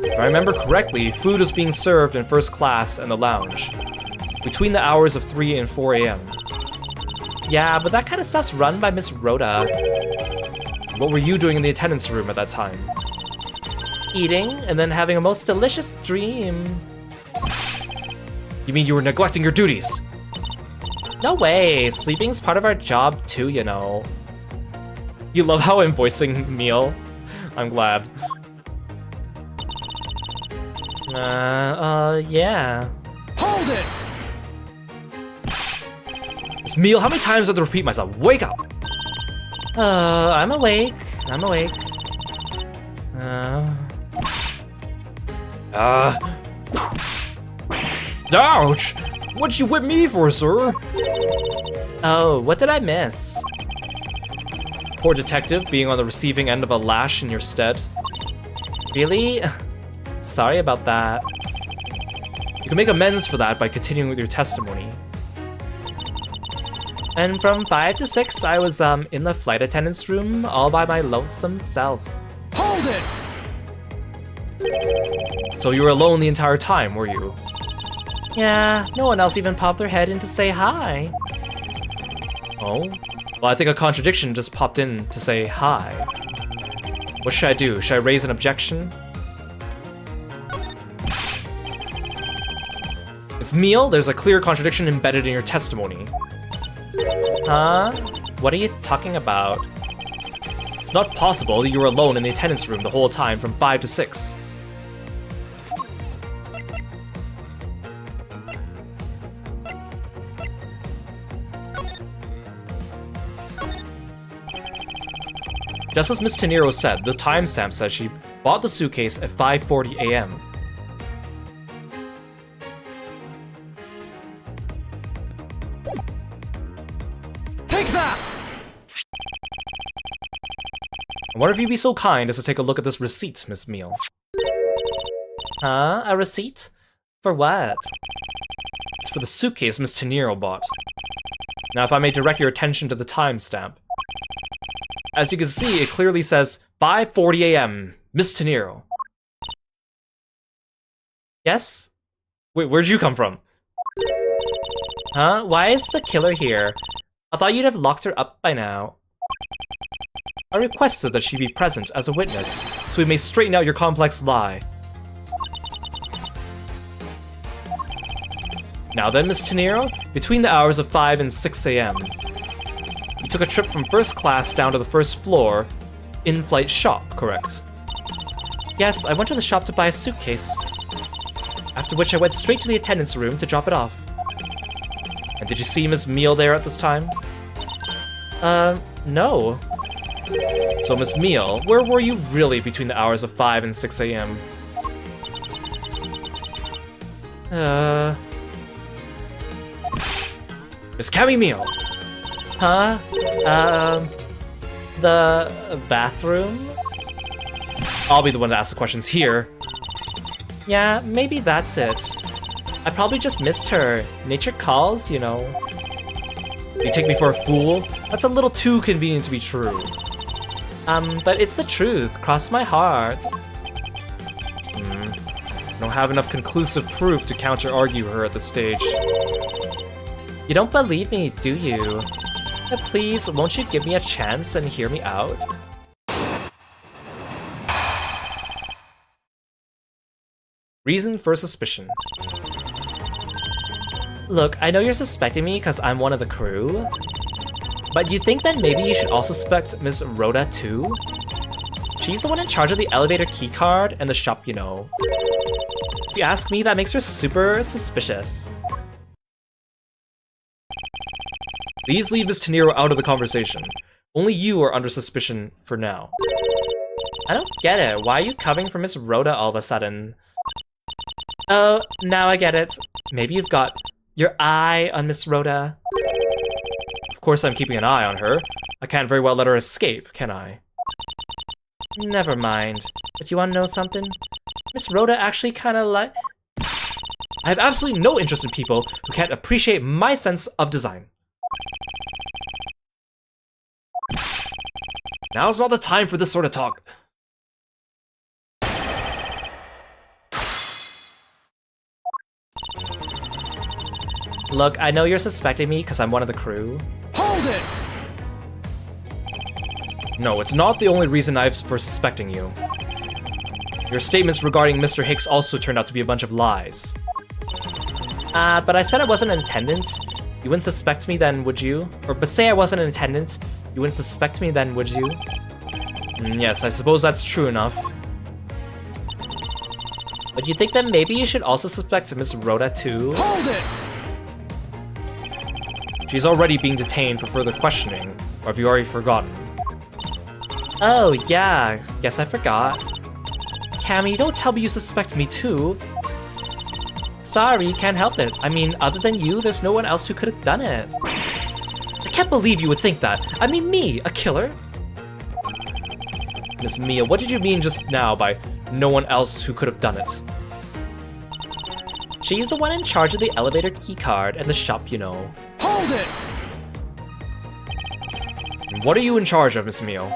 Speaker 1: If I remember correctly, food was being served in first class in the lounge between the hours of 3 and 4 a.m. Yeah, but that kind of stuff's run by Miss Rhoda.
Speaker 2: What were you doing in the attendance room at that time?
Speaker 1: eating and then having a most delicious dream.
Speaker 2: You mean you were neglecting your duties?
Speaker 1: No way, sleeping's part of our job too, you know.
Speaker 2: You love how I'm voicing meal? I'm glad.
Speaker 1: Yeah.
Speaker 3: Hold it!
Speaker 2: This meal, how many times do I have to repeat myself? Wake up!
Speaker 1: I'm awake. I'm awake.
Speaker 2: Ouch! What'd you whip me for, sir?
Speaker 1: Oh, what did I miss?
Speaker 2: Poor detective being on the receiving end of a lash in your stead.
Speaker 1: Really? Sorry about that.
Speaker 2: You can make amends for that by continuing with your testimony.
Speaker 1: And from 5 to 6, I was in the flight attendant's room all by my lonesome self.
Speaker 3: Hold it!
Speaker 2: So you were alone the entire time, were you?
Speaker 1: Yeah, no one else even popped their head in to say hi.
Speaker 2: Oh? Well, I think a contradiction just popped in to say hi. What should I do? Should I raise an objection? It's meal, there's a clear contradiction embedded in your testimony.
Speaker 1: Huh? What are you talking about?
Speaker 2: It's not possible that you were alone in the attendance room the whole time from 5 to 6. Just as Miss Tenero said, the timestamp says she bought the suitcase at 5:40 a.m.
Speaker 3: Take that!
Speaker 2: I wonder if you'd be so kind as to take a look at this receipt, Miss Meal.
Speaker 1: Huh? A receipt? For what?
Speaker 2: It's for the suitcase Miss Tenero bought. Now, if I may direct your attention to the timestamp. As you can see, it clearly says 5:40 a.m. Miss Tenero.
Speaker 1: Yes?
Speaker 2: Wait, where'd you come from?
Speaker 1: Huh? Why is the killer here? I thought you'd have locked her up by now.
Speaker 2: I requested that she be present as a witness, so we may straighten out your complex lie. Now then, Miss Tenero, between the hours of 5 and 6 a.m., you took a trip from first class down to the first floor, in-flight shop, correct?
Speaker 1: Yes, I went to the shop to buy a suitcase. After which I went straight to the attendance room to drop it off.
Speaker 2: And did you see Miss Meal there at this time?
Speaker 1: No.
Speaker 2: So Miss Meal, where were you really between the hours of 5 and 6 a.m.? Miss Cammy Meal!
Speaker 1: Huh? The bathroom?
Speaker 2: I'll be the one to ask the questions here.
Speaker 1: Yeah, maybe that's it. I probably just missed her. Nature calls, you know.
Speaker 2: You take me for a fool? That's a little too convenient to be true.
Speaker 1: But it's the truth. Cross my heart.
Speaker 2: I don't have enough conclusive proof to counter-argue her at this stage.
Speaker 1: You don't believe me, do you? Please, won't you give me a chance and hear me out?
Speaker 2: Reason for suspicion.
Speaker 1: Look, I know you're suspecting me because I'm one of the crew, but you think that maybe you should also suspect Miss Rhoda too? She's the one in charge of the elevator keycard and the shop, you know. If you ask me, that makes her super suspicious.
Speaker 2: Please leave Miss Tenero out of the conversation. Only you are under suspicion for now.
Speaker 1: I don't get it. Why are you covering for Miss Rhoda all of a sudden? Oh, now I get it. Maybe you've got your eye on Miss Rhoda.
Speaker 2: Of course I'm keeping an eye on her. I can't very well let her escape, can I?
Speaker 1: Never mind. But you wanna know something? Miss Rhoda actually kinda like...
Speaker 2: I have absolutely no interest in people who can't appreciate my sense of design. Now's not the time for this sort of talk.
Speaker 1: Look, I know you're suspecting me because I'm one of the crew.
Speaker 3: Hold it!
Speaker 2: No, it's not the only reason I have for suspecting you. Your statements regarding Mr. Hicks also turned out to be a bunch of lies.
Speaker 1: But I said I wasn't in attendance. You wouldn't suspect me then, would you? But say I wasn't in attendance. You wouldn't suspect me then, would you?
Speaker 2: Yes, I suppose that's true enough.
Speaker 1: But you think that maybe you should also suspect Miss Rhoda too?
Speaker 3: Hold it!
Speaker 2: She's already being detained for further questioning, or have you already forgotten?
Speaker 1: Oh, yeah. Guess I forgot. Cammy, don't tell me you suspect me too. Sorry, can't help it. I mean, other than you, there's no one else who could have done it. I can't believe you would think that. I mean, me, a killer?
Speaker 2: Miss Mia, what did you mean just now by no one else who could have done it?
Speaker 1: She's the one in charge of the elevator keycard and the shop, you know.
Speaker 3: Hold it!
Speaker 2: What are you in charge of, Miss Mio?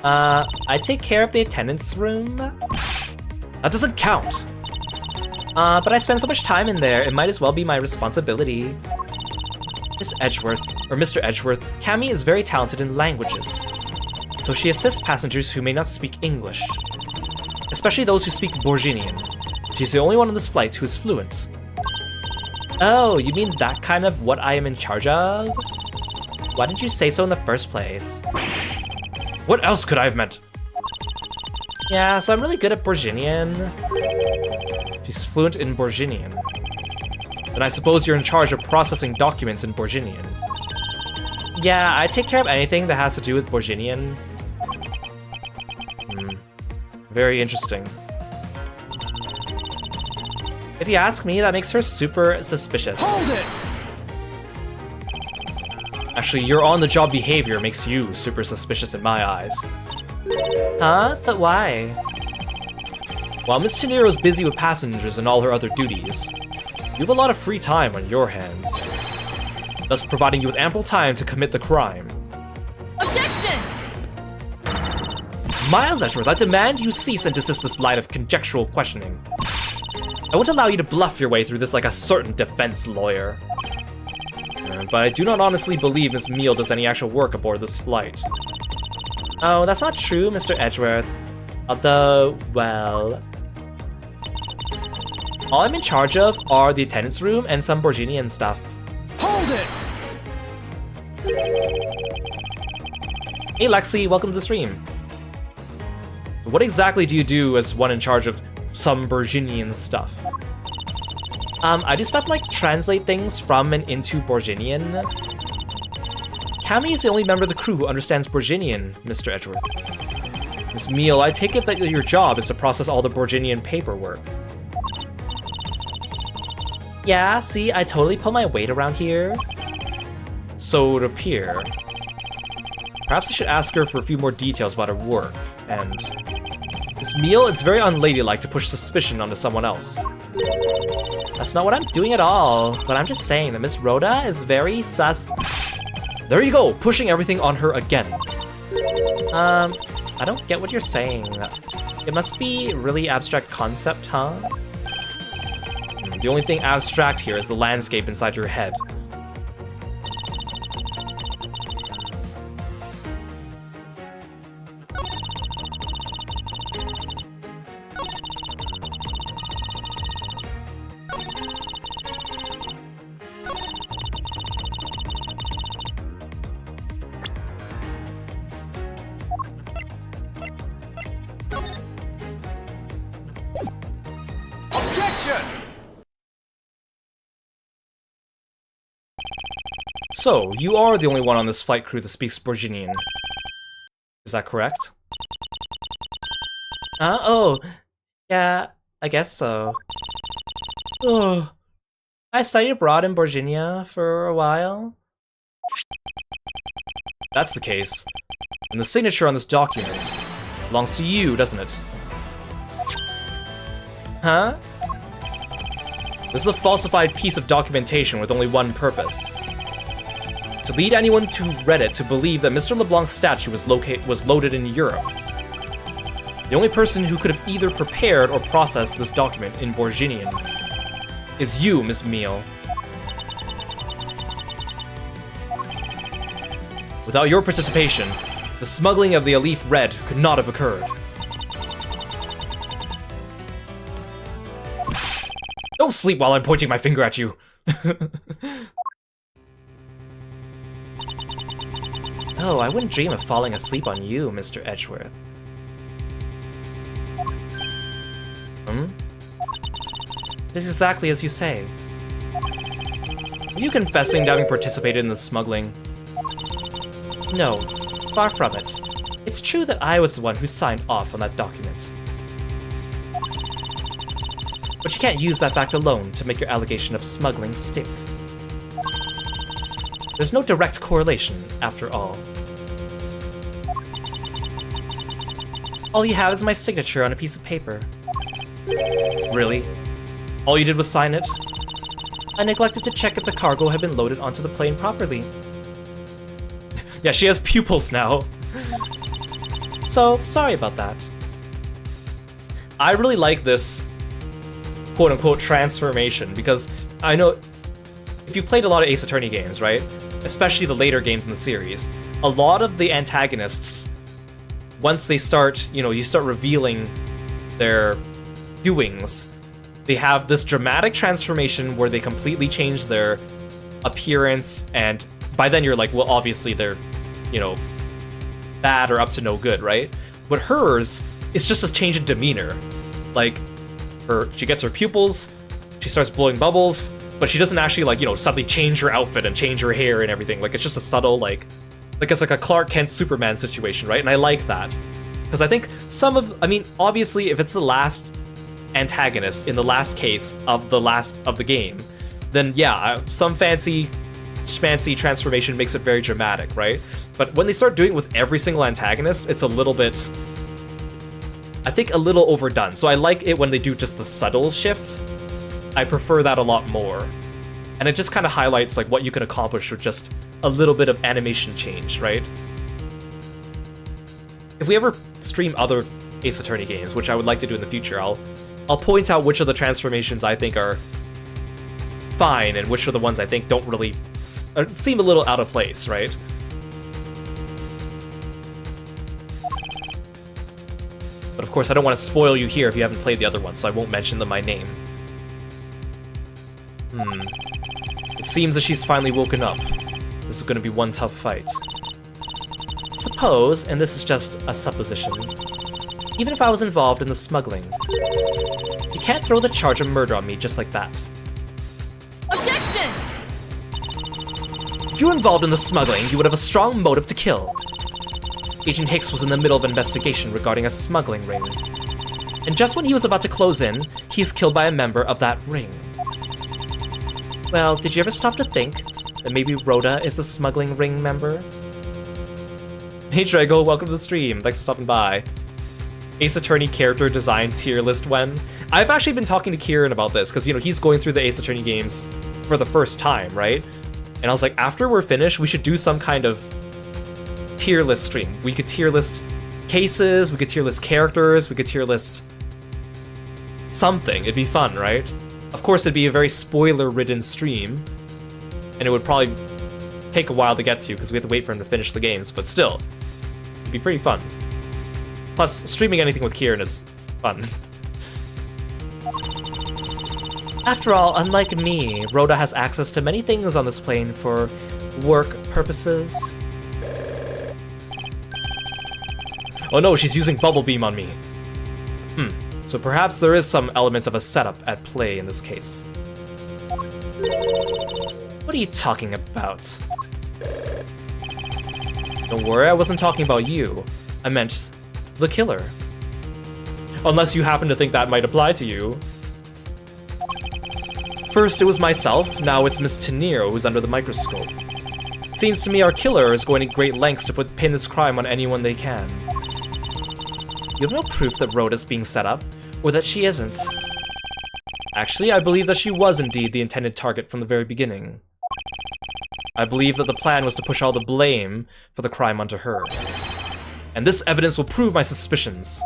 Speaker 1: I take care of the attendance room.
Speaker 2: That doesn't count.
Speaker 1: But I spend so much time in there, it might as well be my responsibility.
Speaker 2: Miss Edgeworth, or Mr. Edgeworth,
Speaker 1: Cammy is very talented in languages, so she assists passengers who may not speak English, especially those who speak Borginian.
Speaker 2: she's the only one on this flight who is fluent.
Speaker 1: Oh, you mean that kind of what I am in charge of? Why didn't you say so in the first place?
Speaker 2: What else could I have meant?
Speaker 1: Yeah, so I'm really good at Borginian.
Speaker 2: She's fluent in Borginian. Then I suppose you're in charge of processing documents in Borginian.
Speaker 1: Yeah, I take care of anything that has to do with Borginian.
Speaker 2: Very interesting.
Speaker 1: If you ask me, that makes her super suspicious.
Speaker 3: Hold it!
Speaker 2: Actually, your on-the-job behavior makes you super suspicious in my eyes.
Speaker 1: Huh? But why?
Speaker 2: While Miss Tenero's busy with passengers and all her other duties, you have a lot of free time on your hands, thus providing you with ample time to commit the crime.
Speaker 5: Objection!
Speaker 2: Miles Edgeworth, I demand you cease and desist this line of conjectural questioning. I won't allow you to bluff your way through this like a certain defense lawyer. But I do not honestly believe Miss Meal does any actual work aboard this flight.
Speaker 1: Oh, that's not true, Mr. Edgeworth. Although, well... all I'm in charge of are the attendance room and some Borginian stuff.
Speaker 3: Hold it!
Speaker 1: Hey Lexi, welcome to the stream.
Speaker 2: What exactly do you do as one in charge of some Borginian stuff?
Speaker 1: I do stuff like translate things from and into Borginian. Cammy is the only member of the crew who understands Borginian, Mr. Edgeworth.
Speaker 2: Miss Meal, I take it that your job is to process all the Borginian paperwork.
Speaker 1: Yeah, see, I totally pull my weight around here.
Speaker 2: So it would appear. Perhaps I should ask her for a few more details about her work, and... Miss Meal, it's very unladylike to push suspicion onto someone else.
Speaker 1: That's not what I'm doing at all, but I'm just saying that Miss Rhoda is very sus.
Speaker 2: There you go, pushing everything on her again.
Speaker 1: I don't get what you're saying. It must be really abstract concept, huh?
Speaker 2: The only thing abstract here is the landscape inside your head.
Speaker 3: Objection!
Speaker 2: So, you are the only one on this flight crew that speaks Borginian. Is that correct?
Speaker 1: Oh, yeah, I guess so. Oh, I studied abroad in Borginia for a while.
Speaker 2: That's the case. And the signature on this document belongs to you, doesn't it?
Speaker 1: Huh?
Speaker 2: This is a falsified piece of documentation with only one purpose. To lead anyone to Reddit to believe that Mr. LeBlanc's statue was loaded in Europe. The only person who could have either prepared or processed this document in Borginian is you, Miss Meal. Without your participation, the smuggling of the Alif Red could not have occurred. Don't sleep while I'm pointing my finger at you.
Speaker 1: Oh, I wouldn't dream of falling asleep on you, Mr. Edgeworth. It is exactly as you say.
Speaker 2: Are you confessing to having participated in the smuggling?
Speaker 1: No, far from it. It's true that I was the one who signed off on that document. But you can't use that fact alone to make your allegation of smuggling stick. There's no direct correlation, after all. All you have is my signature on a piece of paper.
Speaker 2: Really? All you did was sign it?
Speaker 1: I neglected to check if the cargo had been loaded onto the plane properly.
Speaker 2: Yeah, she has pupils now.
Speaker 1: So, sorry about that.
Speaker 2: I really like this quote-unquote transformation because I know if you've played a lot of Ace Attorney games, right? Especially the later games in the series, a lot of the antagonists, once they start, you start revealing their doings, they have this dramatic transformation where they completely change their appearance, and by then you're like, well, obviously they're, bad or up to no good, right? But hers is just a change in demeanor. Like, she gets her pupils, she starts blowing bubbles, but she doesn't actually, suddenly change her outfit and change her hair and everything. Like, it's just a subtle, it's like a Clark Kent Superman situation, right? And I like that. Because I think obviously, if it's the last antagonist in the last case of the game, then yeah, some fancy schmancy transformation makes it very dramatic, right? But when they start doing it with every single antagonist, it's a little bit, I think, a little overdone. So I like it when they do just the subtle shift. I prefer that a lot more. And it just kind of highlights what you can accomplish with just a little bit of animation change, right? If we ever stream other Ace Attorney games, which I would like to do in the future, I'll point out which of the transformations I think are fine and which are the ones I think don't really seem a little out of place, right? But of course, I don't want to spoil you here if you haven't played the other ones, so I won't mention them by name. It seems that she's finally woken up. This is going to be one tough fight.
Speaker 1: Suppose, and this is just a supposition, even if I was involved in the smuggling, you can't throw the charge of murder on me just like that.
Speaker 5: Objection!
Speaker 1: If you were involved in the smuggling, you would have a strong motive to kill. Agent Hicks was in the middle of an investigation regarding a smuggling ring. And just when he was about to close in, he's killed by a member of that ring. Well, did you ever stop to think that maybe Rhoda is the smuggling ring member?
Speaker 2: Hey Drago, welcome to the stream. Thanks for stopping by. Ace Attorney character design tier list when? I've actually been talking to Kieran about this, because, he's going through the Ace Attorney games for the first time, right? And I was like, after we're finished, we should do some kind of tier list stream. We could tier list cases, we could tier list characters, we could tier list something. It'd be fun, right? Of course, it'd be a very spoiler-ridden stream, and it would probably take a while to get to, because we have to wait for him to finish the games, but still, it'd be pretty fun. Plus, streaming anything with Kieran is fun.
Speaker 1: After all, unlike me, Rhoda has access to many things on this plane for work purposes.
Speaker 2: Oh no, she's using Bubble Beam on me. So perhaps there is some element of a setup at play in this case.
Speaker 1: What are you talking about?
Speaker 2: Don't worry, I wasn't talking about you. I meant the killer. Unless you happen to think that might apply to you. First it was myself, now it's Miss Teniro who's under the microscope. Seems to me our killer is going to great lengths to pin this crime on anyone they can.
Speaker 1: You have no proof that Rhoda's being set up, or that she isn't.
Speaker 2: Actually, I believe that she was indeed the intended target from the very beginning. I believe that the plan was to push all the blame for the crime onto her. And this evidence will prove my suspicions.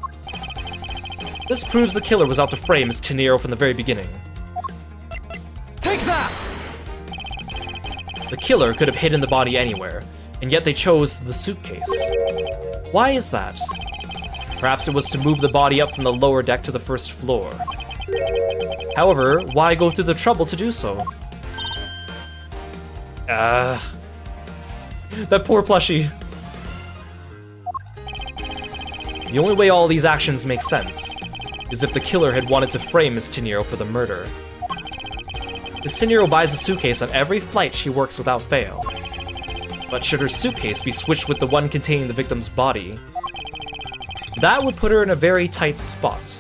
Speaker 2: This proves the killer was out to frame Miss Teniro from the very beginning.
Speaker 3: Take that!
Speaker 2: The killer could have hidden the body anywhere, and yet they chose the suitcase. Why is that? Perhaps it was to move the body up from the lower deck to the first floor.
Speaker 1: However, why go through the trouble to do so?
Speaker 4: That poor plushie.
Speaker 1: The only way all these actions make sense is if the killer had wanted to frame Miss Teniro for the murder. Miss Teniro buys a suitcase on every flight she works without fail. But should her suitcase be switched with the one containing the victim's body, that would put her in a very tight spot.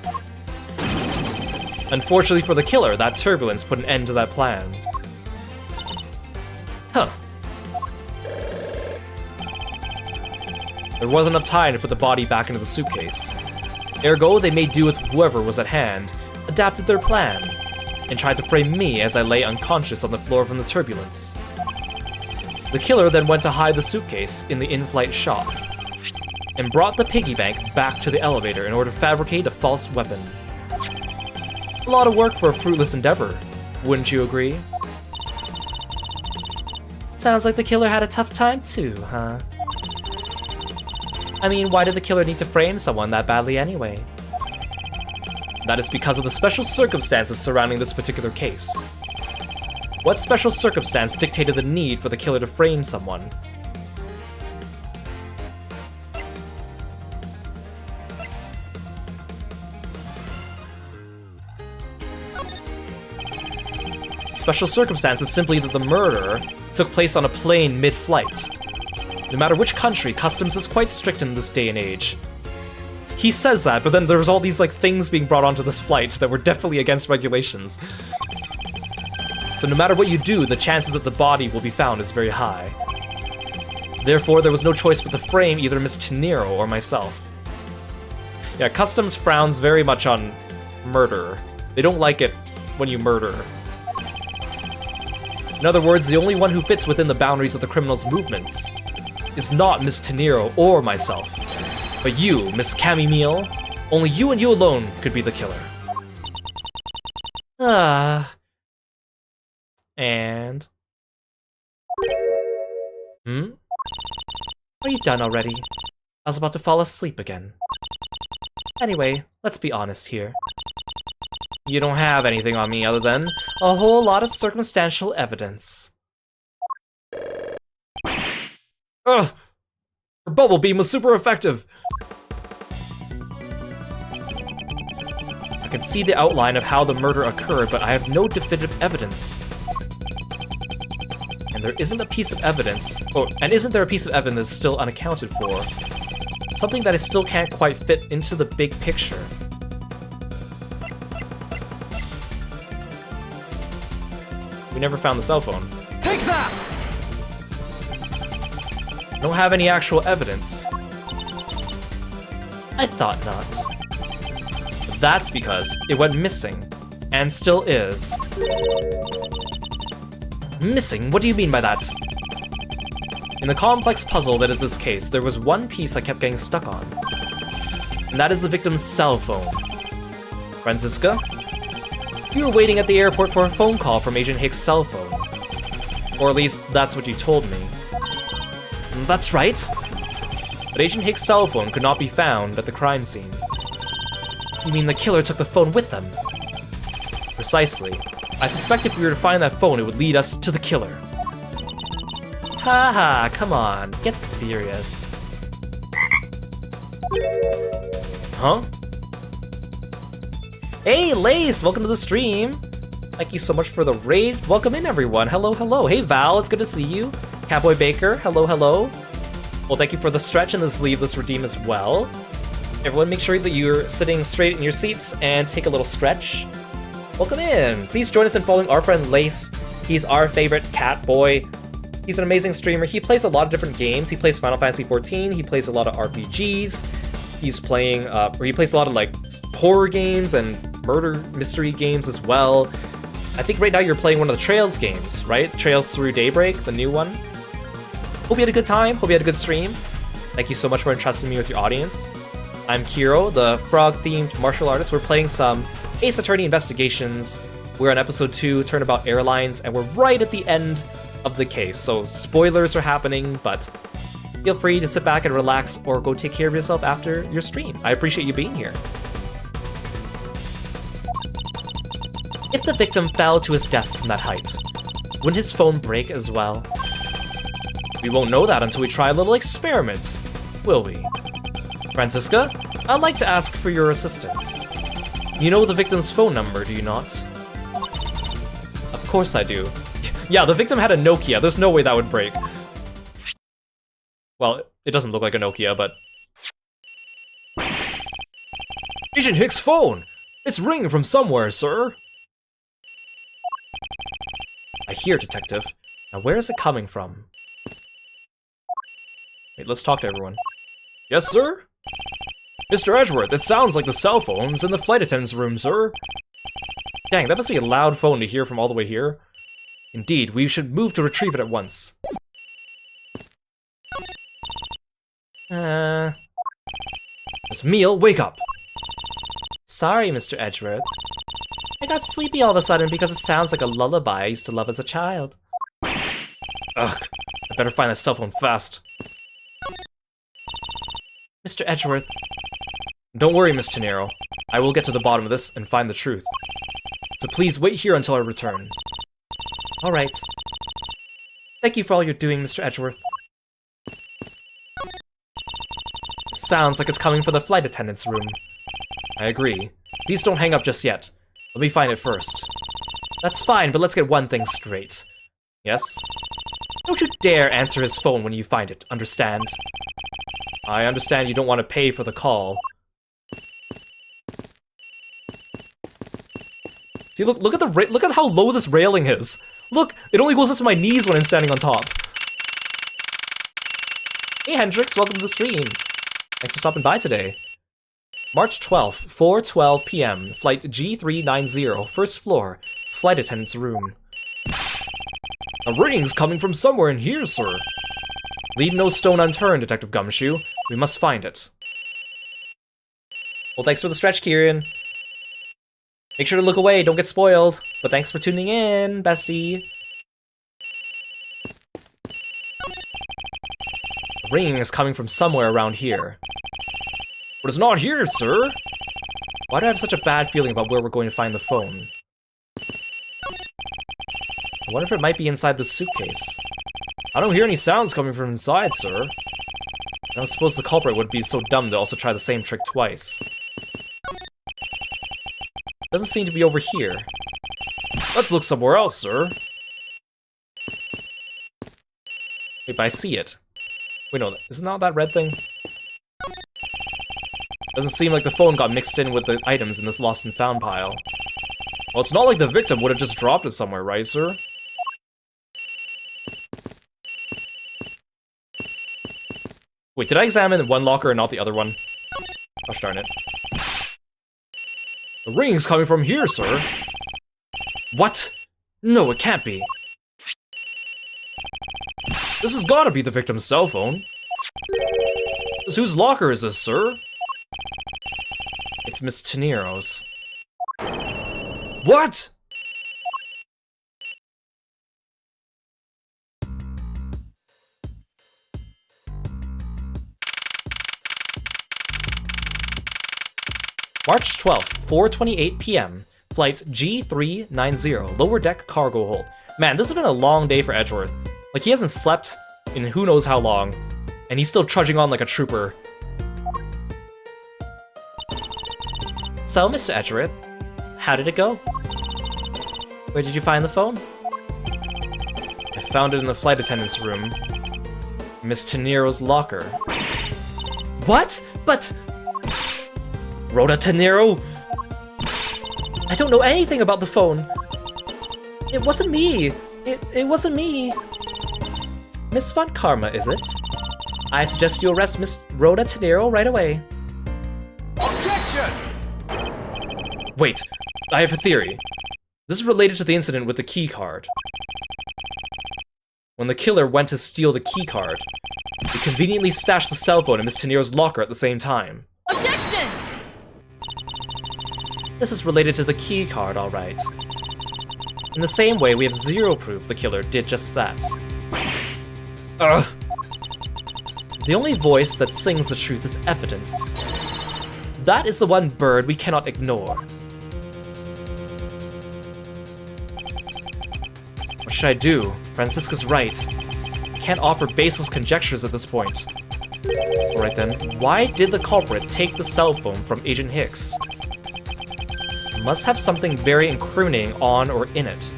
Speaker 1: Unfortunately for the killer, that turbulence put an end to that plan. Huh. There wasn't enough time to put the body back into the suitcase. Ergo, they made do with whoever was at hand, adapted their plan, and tried to frame me as I lay unconscious on the floor from the turbulence. The killer then went to hide the suitcase in the in-flight shop, and brought the piggy bank back to the elevator in order to fabricate a false weapon. A lot of work for a fruitless endeavor, wouldn't you agree? Sounds like the killer had a tough time too, huh? I mean, why did the killer need to frame someone that badly anyway? That is because of the special circumstances surrounding this particular case. What special circumstance dictated the need for the killer to frame someone? Special circumstance is simply that the murder took place on a plane mid-flight. No matter which country, customs is quite strict in this day and age. He says that, but then there was all these things being brought onto this flight that were definitely against regulations. So no matter what you do, the chances that the body will be found is very high. Therefore, there was no choice but to frame either Miss Teniro or myself. Yeah, customs frowns very much on murder. They don't like it when you murder. In other words, the only one who fits within the boundaries of the criminal's movements is not Miss Teniro or myself, but you, Miss Camille. Only you and you alone could be the killer. And... Are you done already? I was about to fall asleep again. Anyway, let's be honest here. You don't have anything on me other than a whole lot of circumstantial evidence. Ugh! Her bubble beam was super effective! I can see the outline of how the murder occurred, but I have no definitive evidence. And there isn't a piece of evidence, and isn't there a piece of evidence still unaccounted for? Something that I still can't quite fit into the big picture. We never found the cell phone.
Speaker 3: Take that!
Speaker 1: Don't have any actual evidence. I thought not. But that's because it went missing, and still is. Missing? What do you mean by that? In the complex puzzle that is this case, there was one piece I kept getting stuck on. And that is the victim's cell phone. Franziska? You were waiting at the airport for a phone call from Agent Hicks' cell phone. Or at least, that's what you told me. That's right. But Agent Hicks' cell phone could not be found at the crime scene. You mean the killer took the phone with them? Precisely. I suspect if we were to find that phone, it would lead us to the killer. Haha, come on, get serious. Huh? Hey, Lace, welcome to the stream. Thank you so much for the raid. Welcome in, everyone. Hello, hello. Hey, Val, it's good to see you. Cowboy Baker, hello, hello. Well, thank you for the stretch and the sleeveless redeem as well. Everyone, make sure that you're sitting straight in your seats and take a little stretch. Welcome in. Please join us in following our friend Lace. He's our favorite cat boy. He's an amazing streamer. He plays a lot of different games. He plays Final Fantasy XIV. He plays a lot of RPGs. He's playing, he plays a lot of horror games and murder mystery games as well. I think right now you're playing one of the Trails games, right? Trails Through Daybreak, the new one. Hope you had a good time. Hope you had a good stream. Thank you so much for entrusting me with your audience. I'm Kiro, the frog-themed martial artist. We're playing some Ace Attorney Investigations. We're on episode 2, Turnabout Airlines, and we're right at the end of the case. So spoilers are happening, but feel free to sit back and relax or go take care of yourself after your stream. I appreciate you being here. If the victim fell to his death from that height, wouldn't his phone break as well? We won't know that until we try a little experiment, will we? Francisca, I'd like to ask for your assistance. You know the victim's phone number, do you not? Of course I do. Yeah, the victim had a Nokia. There's no way that would break. Well, it doesn't look like a Nokia, but...
Speaker 2: Agent Hicks' phone! It's ringing from somewhere, sir.
Speaker 1: I hear, Detective. Now where is it coming from? Wait, let's talk to everyone.
Speaker 2: Yes, sir? Mr. Edgeworth, it sounds like the cell phone's in the flight attendant's room, sir.
Speaker 1: Dang, that must be a loud phone to hear from all the way here. Indeed, we should move to retrieve it at once.
Speaker 2: Miss Meal, wake up!
Speaker 1: Sorry, Mr. Edgeworth. I got sleepy all of a sudden because it sounds like a lullaby I used to love as a child.
Speaker 2: Ugh, I better find that cell phone fast.
Speaker 1: Mr. Edgeworth.
Speaker 2: Don't worry, Miss Tenero. I will get to the bottom of this and find the truth. So please wait here until I return.
Speaker 1: Alright. Thank you for all you're doing, Mr. Edgeworth. It sounds like it's coming from the flight attendant's room.
Speaker 2: I agree. Please don't hang up just yet. Let me find it first.
Speaker 1: That's fine, but let's get one thing straight.
Speaker 2: Yes?
Speaker 1: Don't you dare answer his phone when you find it, understand?
Speaker 2: I understand you don't want to pay for the call.
Speaker 1: See, look at how low this railing is. Look, it only goes up to my knees when I'm standing on top. Hey Hendrix, welcome to the stream. Thanks for stopping by today. March 12th, 4:12 p.m. Flight G390, first floor, flight attendant's room.
Speaker 2: A ring's coming from somewhere in here, sir.
Speaker 1: Leave no stone unturned, Detective Gumshoe. We must find it. Well, thanks for the stretch, Kieran. Make sure to look away, don't get spoiled. But thanks for tuning in, bestie. The ringing is coming from somewhere around here.
Speaker 2: But it's not here, sir.
Speaker 1: Why do I have such a bad feeling about where we're going to find the phone? I wonder if it might be inside the suitcase.
Speaker 2: I don't hear any sounds coming from inside, sir.
Speaker 1: I don't suppose the culprit would be so dumb to also try the same trick twice. Doesn't seem to be over here.
Speaker 2: Let's look somewhere else, sir.
Speaker 1: Wait, but I see it. Wait, no, isn't that that red thing? Doesn't seem like the phone got mixed in with the items in this lost and found pile.
Speaker 2: Well, it's not like the victim would have just dropped it somewhere, right, sir?
Speaker 1: Wait, did I examine one locker and not the other one? Gosh darn it.
Speaker 2: The ring's coming from here, sir.
Speaker 1: What? No, it can't be.
Speaker 2: This has gotta be the victim's cell phone. Whose locker is this, sir?
Speaker 1: It's Miss Tenero's.
Speaker 2: What?
Speaker 1: March 12th, 4:28 p.m. Flight G390, lower deck cargo hold. Man, this has been a long day for Edgeworth. Like, he hasn't slept in who knows how long, and he's still trudging on like a trooper. So, Mr. Edgeworth, how did it go? Where did you find the phone?
Speaker 2: I found it in the flight attendant's room. Miss Tenero's locker.
Speaker 1: What? But...
Speaker 2: Rhoda Tenero?
Speaker 1: I don't know anything about the phone. It wasn't me. It wasn't me. Miss Von Karma, is it? I suggest you arrest Miss Rhoda Tenero right away.
Speaker 3: Objection!
Speaker 2: Wait, I have a theory. This is related to the incident with the key card. When the killer went to steal the key card, he conveniently stashed the cell phone in Miss Tenero's locker at the same time.
Speaker 5: Objection!
Speaker 1: This is related to the key card, alright. In the same way, we have zero proof the killer did just that.
Speaker 2: Ugh!
Speaker 1: The only voice that sings the truth is evidence. That is the one bird we cannot ignore.
Speaker 2: should I do? Francisca's right. Can't offer baseless conjectures at this point. Alright then, why did the culprit take the cell phone from Agent Hicks? Must have something very incriminating on or in it.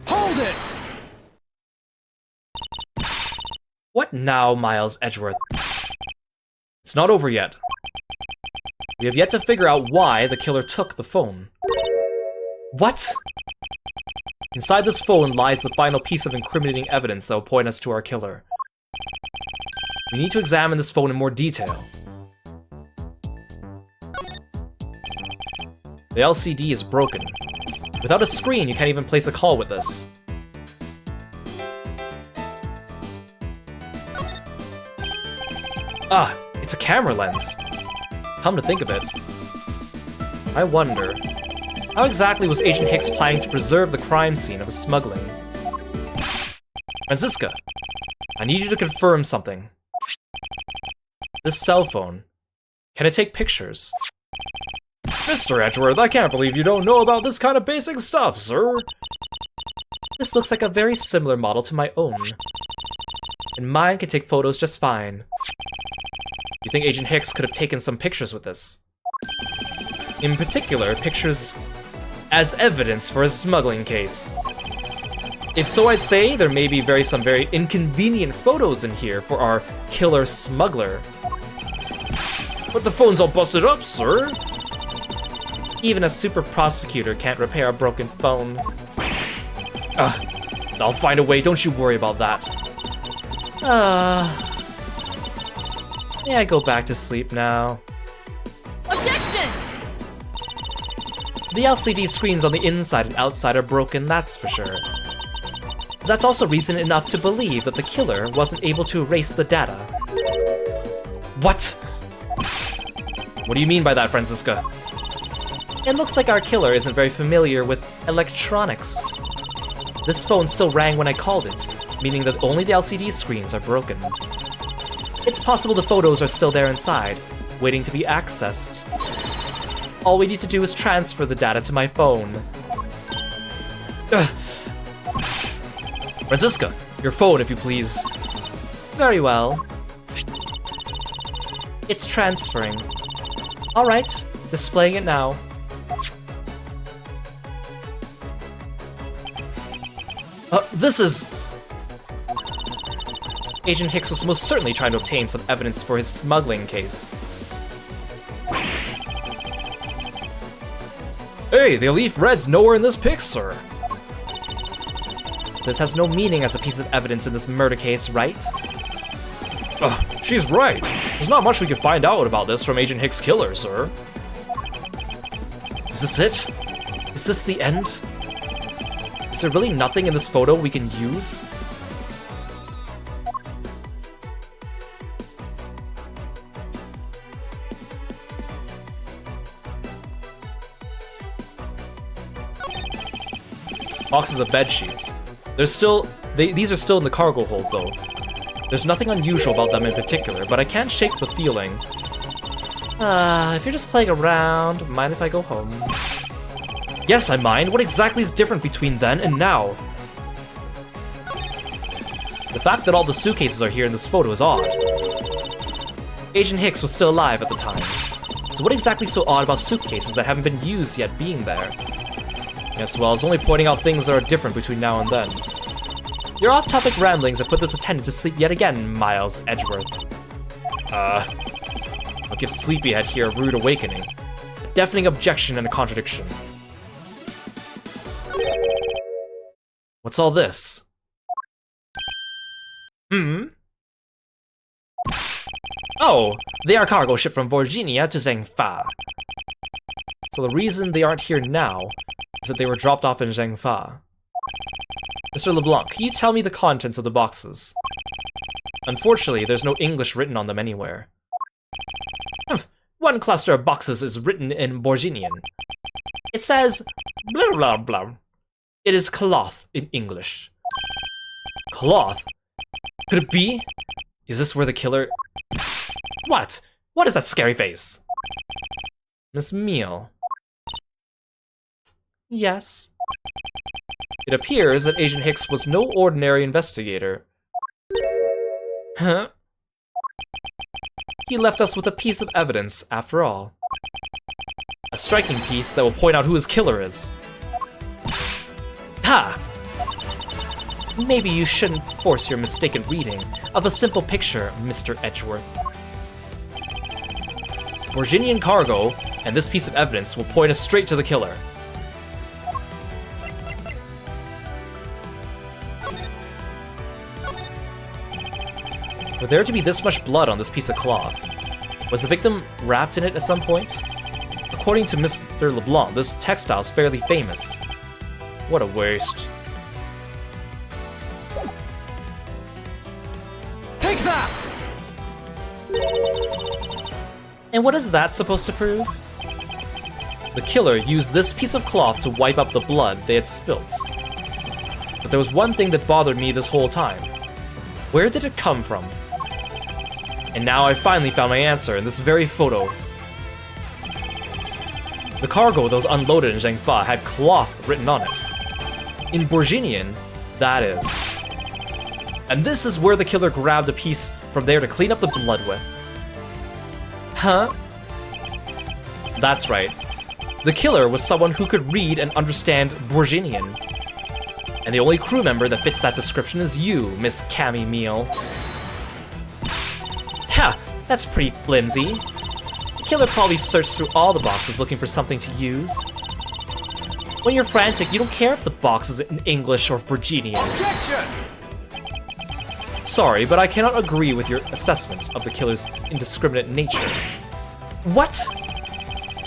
Speaker 3: Hold it!
Speaker 2: What now, Miles Edgeworth? It's not over yet. We have yet to figure out why the killer took the phone. What? Inside this phone lies the final piece of incriminating evidence that will point us to our killer. We need to examine this phone in more detail. The LCD is broken. Without a screen, you can't even place a call with this. Ah, it's a camera lens. Come to think of it, I wonder, how exactly was Agent Hicks planning to preserve the crime scene of his smuggling? Francisca, I need you to confirm something. This cell phone, can it take pictures? Mr. Edgeworth, I can't believe you don't know about this kind of basic stuff, sir. This looks like a very similar model to my own. And mine can take photos just fine. You think Agent Hicks could have taken some pictures with this? In particular, pictures as evidence for his smuggling case. If so, I'd say there may be some very inconvenient photos in here for our killer smuggler. But the phone's all busted up, sir. Even a super prosecutor can't repair a broken phone. I'll find a way, don't you worry about that. May I go back to sleep now?
Speaker 5: Objection!
Speaker 2: The LCD screens on the inside and outside are broken, that's for sure. That's also reason enough to believe that the killer wasn't able to erase the data. What? What do you mean by that, Francisca? It looks like our killer isn't very familiar with electronics. This phone still rang when I called it, meaning that only the LCD screens are broken. It's possible the photos are still there inside, waiting to be accessed. All we need to do is transfer the data to my phone. Francisca, your phone, if you please. Very well. It's transferring. Alright, displaying it now. This is... Agent Hicks was most certainly trying to obtain some evidence for his smuggling case. Hey, the Leaf Red's nowhere in this pic, sir. This has no meaning as a piece of evidence in this murder case, right? She's right. There's not much we can find out about this from Agent Hicks' killer, sir. Is this it? Is this the end? Is there really nothing in this photo we can use? Boxes of bed sheets. These are still in the cargo hold though. There's nothing unusual about them in particular, but I can't shake the feeling. If you're just playing around, mind if I go home? Yes, I mind. What exactly is different between then and now? The fact that all the suitcases are here in this photo is odd. Agent Hicks was still alive at the time. So what exactly is so odd about suitcases that haven't been used yet being there? Yes, well, it's only pointing out things that are different between now and then. Your off-topic ramblings have put this attendant to sleep yet again, Miles Edgeworth. I'll give Sleepyhead here a rude awakening. A deafening objection and a contradiction. What's all this? Oh, they are cargo shipped from Virginia to Zhengfa. So the reason they aren't here now is that they were dropped off in Zhengfa. Mr. LeBlanc, can you tell me the contents of the boxes? Unfortunately, there's no English written on them anywhere. One cluster of boxes is written in Borginian. It says blah blah blah. It is cloth in English. Cloth? Could it be? Is this where the killer... What? What is that scary face? Miss Meal. Yes. It appears that Agent Hicks was no ordinary investigator. Huh? He left us with a piece of evidence, after all. A striking piece that will point out who his killer is.
Speaker 1: Ha! Maybe you shouldn't force your mistaken reading of a simple picture, Mr. Edgeworth.
Speaker 2: Virginian cargo, and this piece of evidence will point us straight to the killer. For there to be this much blood on this piece of cloth, was the victim wrapped in it at some point? According to Mr. LeBlanc, this textile is fairly famous. What a waste.
Speaker 3: Take that!
Speaker 1: And what is that supposed to prove?
Speaker 2: The killer used this piece of cloth to wipe up the blood they had spilt. But there was one thing that bothered me this whole time. Where did it come from? And now I finally found my answer in this very photo. The cargo that was unloaded in Zhengfa had cloth written on it. In Borginian, that is. And this is where the killer grabbed a piece from there to clean up the blood with.
Speaker 1: Huh?
Speaker 2: That's right. The killer was someone who could read and understand Borginian. And the only crew member that fits that description is you, Miss Cammy Meal.
Speaker 1: Ha! That's pretty flimsy. The killer probably searched through all the boxes looking for something to use. When you're frantic, you don't care if the box is in English or Virginian.
Speaker 3: Objection!
Speaker 2: Sorry, but I cannot agree with your assessment of the killer's indiscriminate nature.
Speaker 1: What?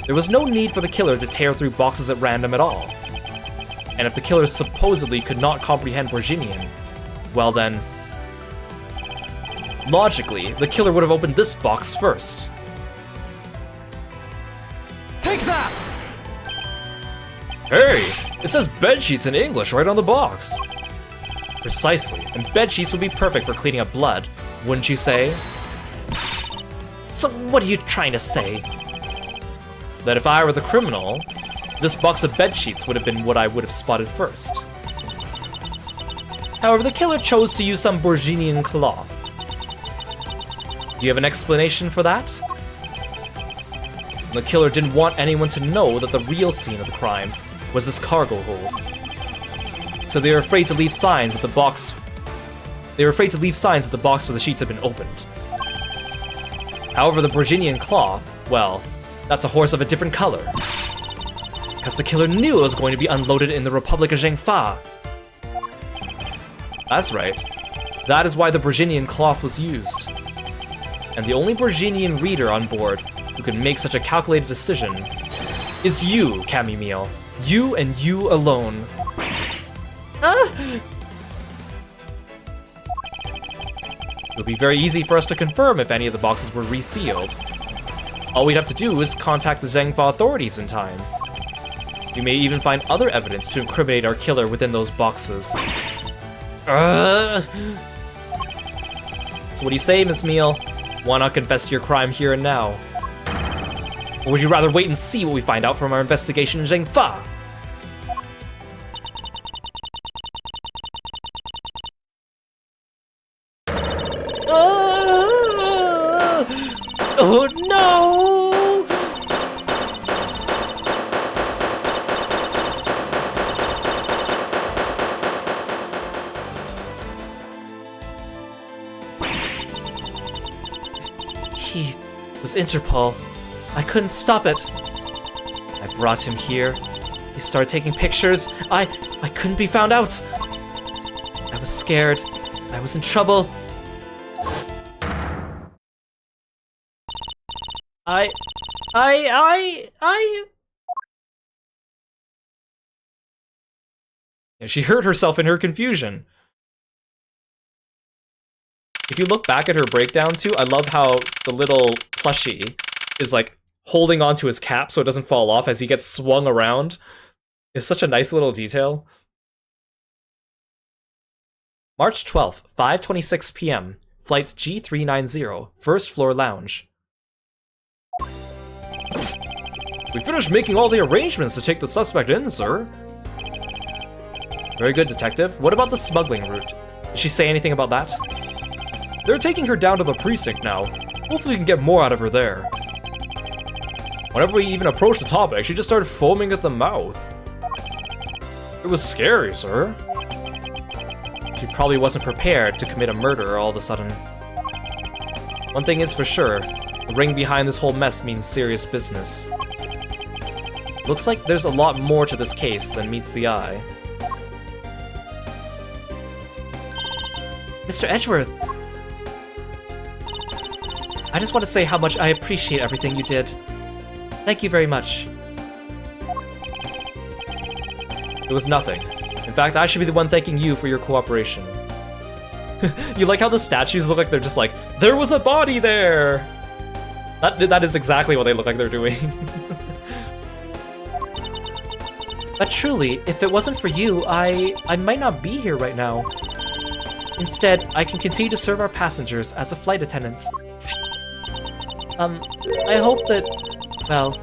Speaker 2: There was no need for the killer to tear through boxes at random at all. And if the killer supposedly could not comprehend Virginian, well then... logically, the killer would have opened this box first.
Speaker 3: Take that!
Speaker 2: Hey! It says bedsheets in English right on the box. Precisely, and bedsheets would be perfect for cleaning up blood, wouldn't you say?
Speaker 1: So what are you trying to say?
Speaker 2: That if I were the criminal, this box of bedsheets would have been what I would have spotted first.
Speaker 1: However, the killer chose to use some Borginian cloth.
Speaker 2: Do you have an explanation for that? The killer didn't want anyone to know that the real scene of the crime was this cargo hold. So they were afraid to leave signs that the box... They were afraid to leave signs that the box with the sheets had been opened. However, the Borginian cloth, well, that's a horse of a different color. Because the killer knew it was going to be unloaded in the Republic of Zhengfa. That's right. That is why the Borginian cloth was used. And the only Borginian reader on board who can make such a calculated decision is you, Cammy Meal. You and you alone. It would be very easy for us to confirm if any of the boxes were resealed. All we'd have to do is contact the Zhengfa authorities in time. We may even find other evidence to incriminate our killer within those boxes. So what do you say, Miss Meal? Why not confess to your crime here and now? Or would you rather wait and see what we find out from our investigation in Zhengfa?
Speaker 1: Oh no! He was Interpol. I couldn't stop it. I brought him here. He started taking pictures. I couldn't be found out. I was scared. I was in trouble.
Speaker 2: And she hurt herself in her confusion. If you look back at her breakdown too, I love how the little plushie is like holding onto his cap so it doesn't fall off as he gets swung around. It's such a nice little detail. March 12th, 5:26 p.m. Flight G390, first floor lounge. We finished making all the arrangements to take the suspect in, sir. Very good, detective. What about the smuggling route? Did she say anything about that? They're taking her down to the precinct now. Hopefully we can get more out of her there. Whenever we even approached the topic, she just started foaming at the mouth. It was scary, sir.
Speaker 1: She probably wasn't prepared to commit a murder all of a sudden. One thing is for sure, the ring behind this whole mess means serious business. Looks like there's a lot more to this case than meets the eye. Mr. Edgeworth! I just want to say how much I appreciate everything you did. Thank you very much.
Speaker 2: It was nothing. In fact, I should be the one thanking you for your cooperation.
Speaker 1: You like how the statues look like they're just like, there was a body there! That is exactly what they look like they're doing. But truly, if it wasn't for you, I might not be here right now. Instead, I can continue to serve our passengers as a flight attendant. I hope that, well,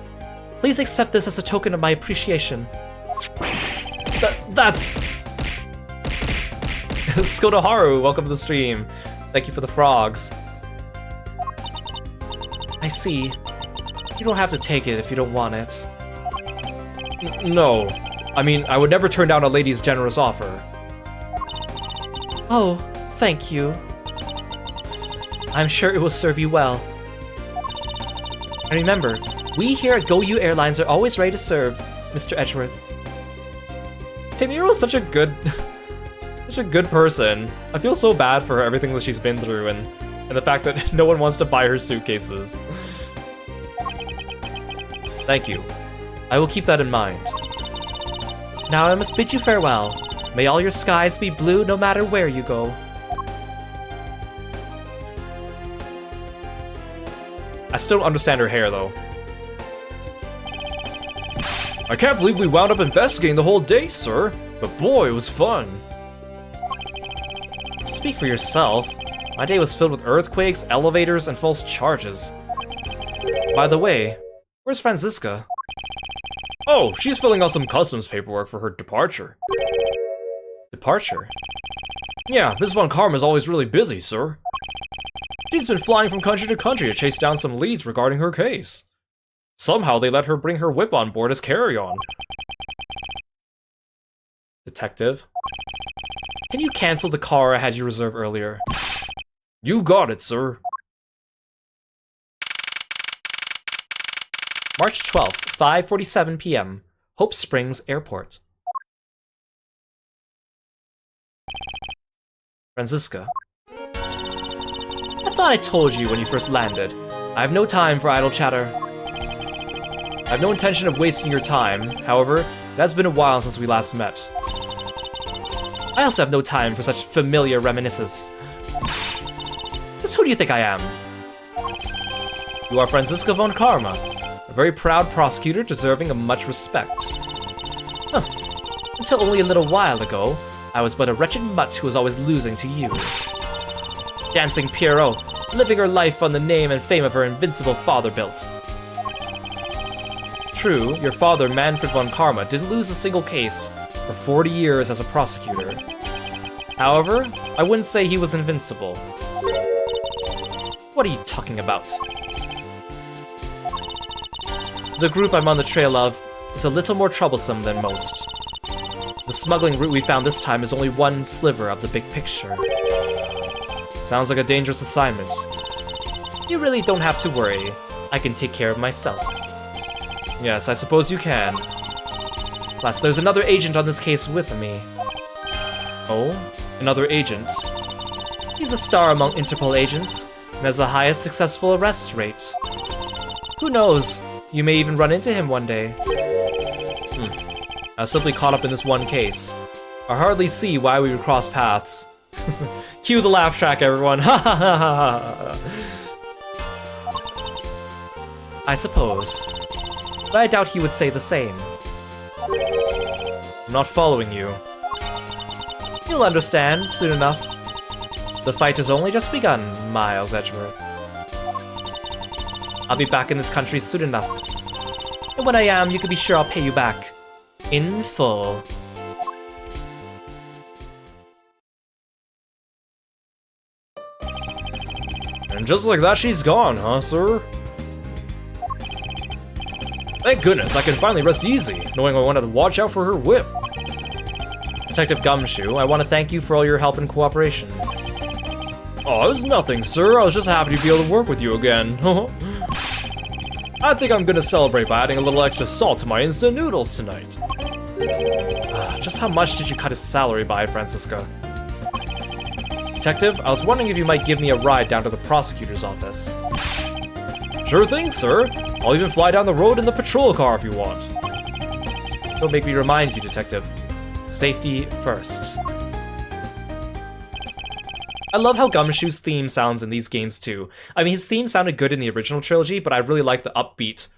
Speaker 1: please accept this as a token of my appreciation. That's... Skotoharu, welcome to the stream. Thank you for the frogs. I see. You don't have to take it if you don't want it.
Speaker 2: No. I mean, I would never turn down a lady's generous offer.
Speaker 1: Oh, thank you. I'm sure it will serve you well. And remember, we here at GoU Airlines are always ready to serve, Mr. Edgeworth.
Speaker 2: Tenero's such a good person. I feel so bad for her, everything that she's been through, and the fact that no one wants to buy her suitcases.
Speaker 1: Thank you. I will keep that in mind. Now I must bid you farewell. May all your skies be blue no matter where you go.
Speaker 2: I still don't understand her hair, though. I can't believe we wound up investigating the whole day, sir. But boy, it was fun.
Speaker 1: Speak for yourself. My day was filled with earthquakes, elevators, and false charges. By the way, where's Franziska?
Speaker 2: Oh, she's filling out some customs paperwork for her departure.
Speaker 1: Departure?
Speaker 2: Yeah, Ms. Von Karma's always really busy, sir. She's been flying from country to country to chase down some leads regarding her case. Somehow they let her bring her whip on board as carry-on.
Speaker 1: Detective? Can you cancel the car I had you reserve earlier?
Speaker 2: You got it, sir.
Speaker 1: March 12th, 5:47 p.m. Hope Springs Airport. Franziska. I thought I told you when you first landed. I have no time for idle chatter. I have no intention of wasting your time. However, it has been a while since we last met. I also have no time for such familiar reminiscences. Just who do you think I am? You are Franziska von Karma, a very proud prosecutor deserving of much respect. Huh. Until only a little while ago, I was but a wretched mutt who was always losing to you. Dancing Pierrot, living her life on the name and fame of her invincible father built. True, your father, Manfred von Karma, didn't lose a single case for 40 years as a prosecutor. However, I wouldn't say he was invincible. What are you talking about? The group I'm on the trail of is a little more troublesome than most. The smuggling route we found this time is only one sliver of the big picture. Sounds like a dangerous assignment. You really don't have to worry. I can take care of myself.
Speaker 2: Yes, I suppose you can.
Speaker 1: Plus, there's another agent on this case with me.
Speaker 2: Oh? Another agent?
Speaker 1: He's a star among Interpol agents, and has the highest successful arrest rate. Who knows? You may even run into him one day.
Speaker 2: I was simply caught up in this one case. I hardly see why we would cross paths.
Speaker 1: Cue the laugh track, everyone. Ha ha ha ha. I suppose. But I doubt he would say the same.
Speaker 2: I'm not following you.
Speaker 1: You'll understand soon enough. The fight has only just begun, Miles Edgeworth. I'll be back in this country soon enough. And when I am, you can be sure I'll pay you back. In full.
Speaker 2: just like that, she's gone, huh, sir? Thank goodness, I can finally rest easy, knowing I wanted to watch out for her whip. Detective Gumshoe, I want to thank you for all your help and cooperation. Oh, it was nothing, sir. I was just happy to be able to work with you again. I think I'm gonna celebrate by adding a little extra salt to my instant noodles tonight. Just how much did you cut his salary by, Francisca? Detective, I was wondering if you might give me a ride down to the prosecutor's office. Sure thing, sir. I'll even fly down the road in the patrol car if you want. Don't make me remind you, Detective. Safety first. I love how Gumshoe's theme sounds in these games too. I mean, his theme sounded good in the original trilogy, but I really like the upbeat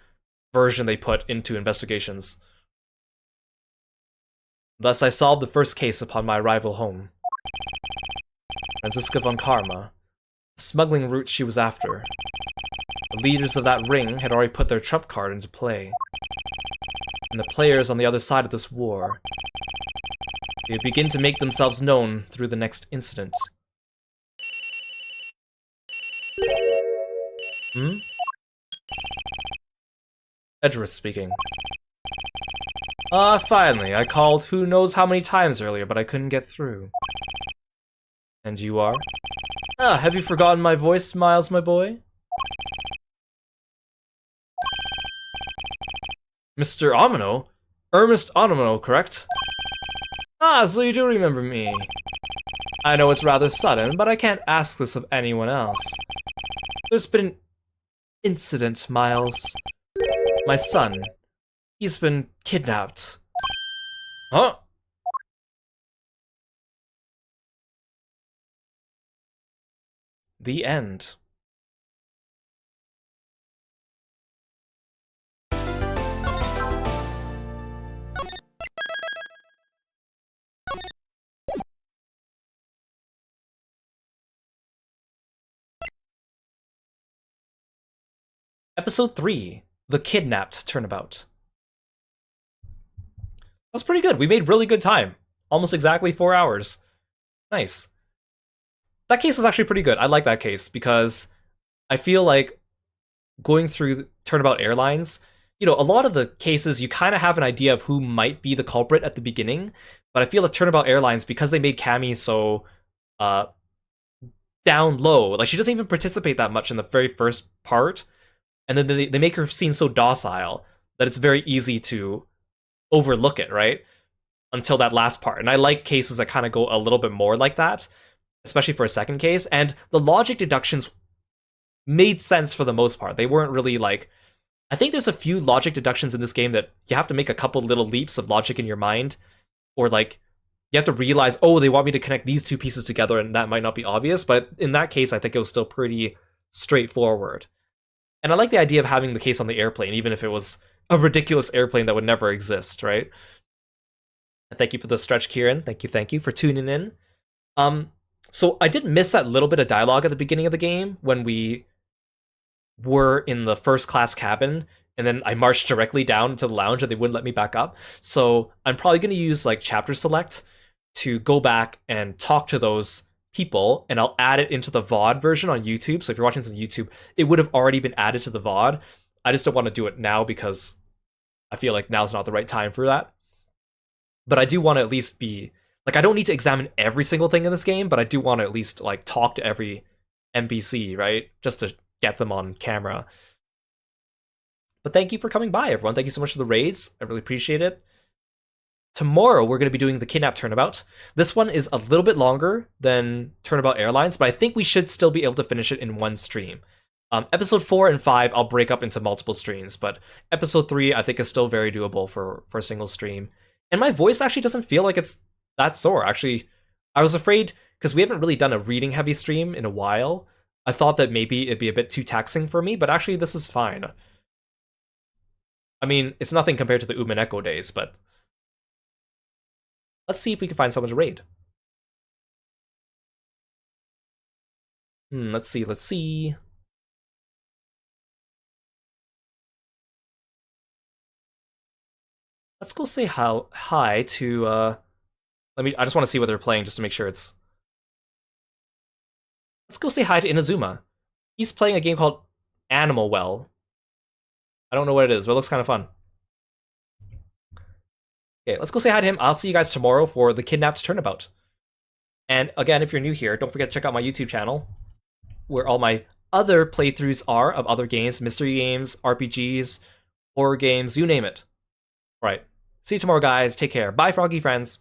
Speaker 2: version they put into Investigations. Thus, I solved the first case upon my arrival home. Franziska von Karma, the smuggling route she was after. The leaders of that ring had already put their trump card into play. And the players on the other side of this war, they would begin to make themselves known through the next incident. Edgeworth speaking. Finally, I called who knows how many times earlier, but I couldn't get through. And you are? Have you forgotten my voice, Miles, my boy? Mr. Amino? Ernest Amino, correct? So you do remember me. I know it's rather sudden, but I can't ask this of anyone else. There's been an incident, Miles. My son. He's been kidnapped. Huh? The end. Episode 3, The Kidnapped Turnabout. That's pretty good. We made really good time. Almost exactly 4 hours. Nice. That case was actually pretty good. I like that case because I feel like going through Turnabout Airlines, you know, a lot of the cases you kind of have an idea of who might be the culprit at the beginning, but I feel like Turnabout Airlines, because they made Cammy so down low, like she doesn't even participate that much in the very first part, and then they make her seem so docile that it's very easy to overlook it, right? Until that last part. And I like cases that kind of go a little bit more like that, especially for a second case. And the logic deductions made sense for the most part. They weren't really like... I think there's a few logic deductions in this game that you have to make a couple little leaps of logic in your mind, or like you have to realize, oh, they want me to connect these two pieces together, and that might not be obvious. But in that case, I think it was still pretty straightforward. And I like the idea of having the case on the airplane, even if it was a ridiculous airplane that would never exist, right? And thank you for the stretch, Kieran. Thank you for tuning in. So I did miss that little bit of dialogue at the beginning of the game when we were in the first class cabin, and then I marched directly down to the lounge and they wouldn't let me back up. So I'm probably going to use like chapter select to go back and talk to those people, and I'll add it into the VOD version on YouTube. So if you're watching this on YouTube, it would have already been added to the VOD. I just don't want to do it now because I feel like now's not the right time for that. But I do want to at least be... like, I don't need to examine every single thing in this game, but I do want to at least, like, talk to every NPC, right? Just to get them on camera. But thank you for coming by, everyone. Thank you so much for the raids. I really appreciate it. Tomorrow, we're going to be doing the Kidnap Turnabout. This one is a little bit longer than Turnabout Airlines, but I think we should still be able to finish it in one stream. Episode 4 and 5, I'll break up into multiple streams, but Episode 3, I think, is still very doable for a single stream. And my voice actually doesn't feel like it's that sore. Actually, I was afraid, because we haven't really done a reading-heavy stream in a while, I thought that maybe it'd be a bit too taxing for me, but actually this is fine. I mean, it's nothing compared to the Umineko days, but... let's see if we can find someone to raid. Let's see. Let's go say hi to, I just want to see what they're playing just to make sure it's... let's go say hi to Inazuma.
Speaker 1: He's playing a game called Animal Well. I don't know what it is, but it looks kind of fun. Okay, let's go say hi to him. I'll see you guys tomorrow for the Kidnapped Turnabout. And again, if you're new here, don't forget to check out my YouTube channel, where all my other playthroughs are of other games, mystery games, RPGs, horror games, you name it. All right. See you tomorrow, guys. Take care. Bye, froggy friends.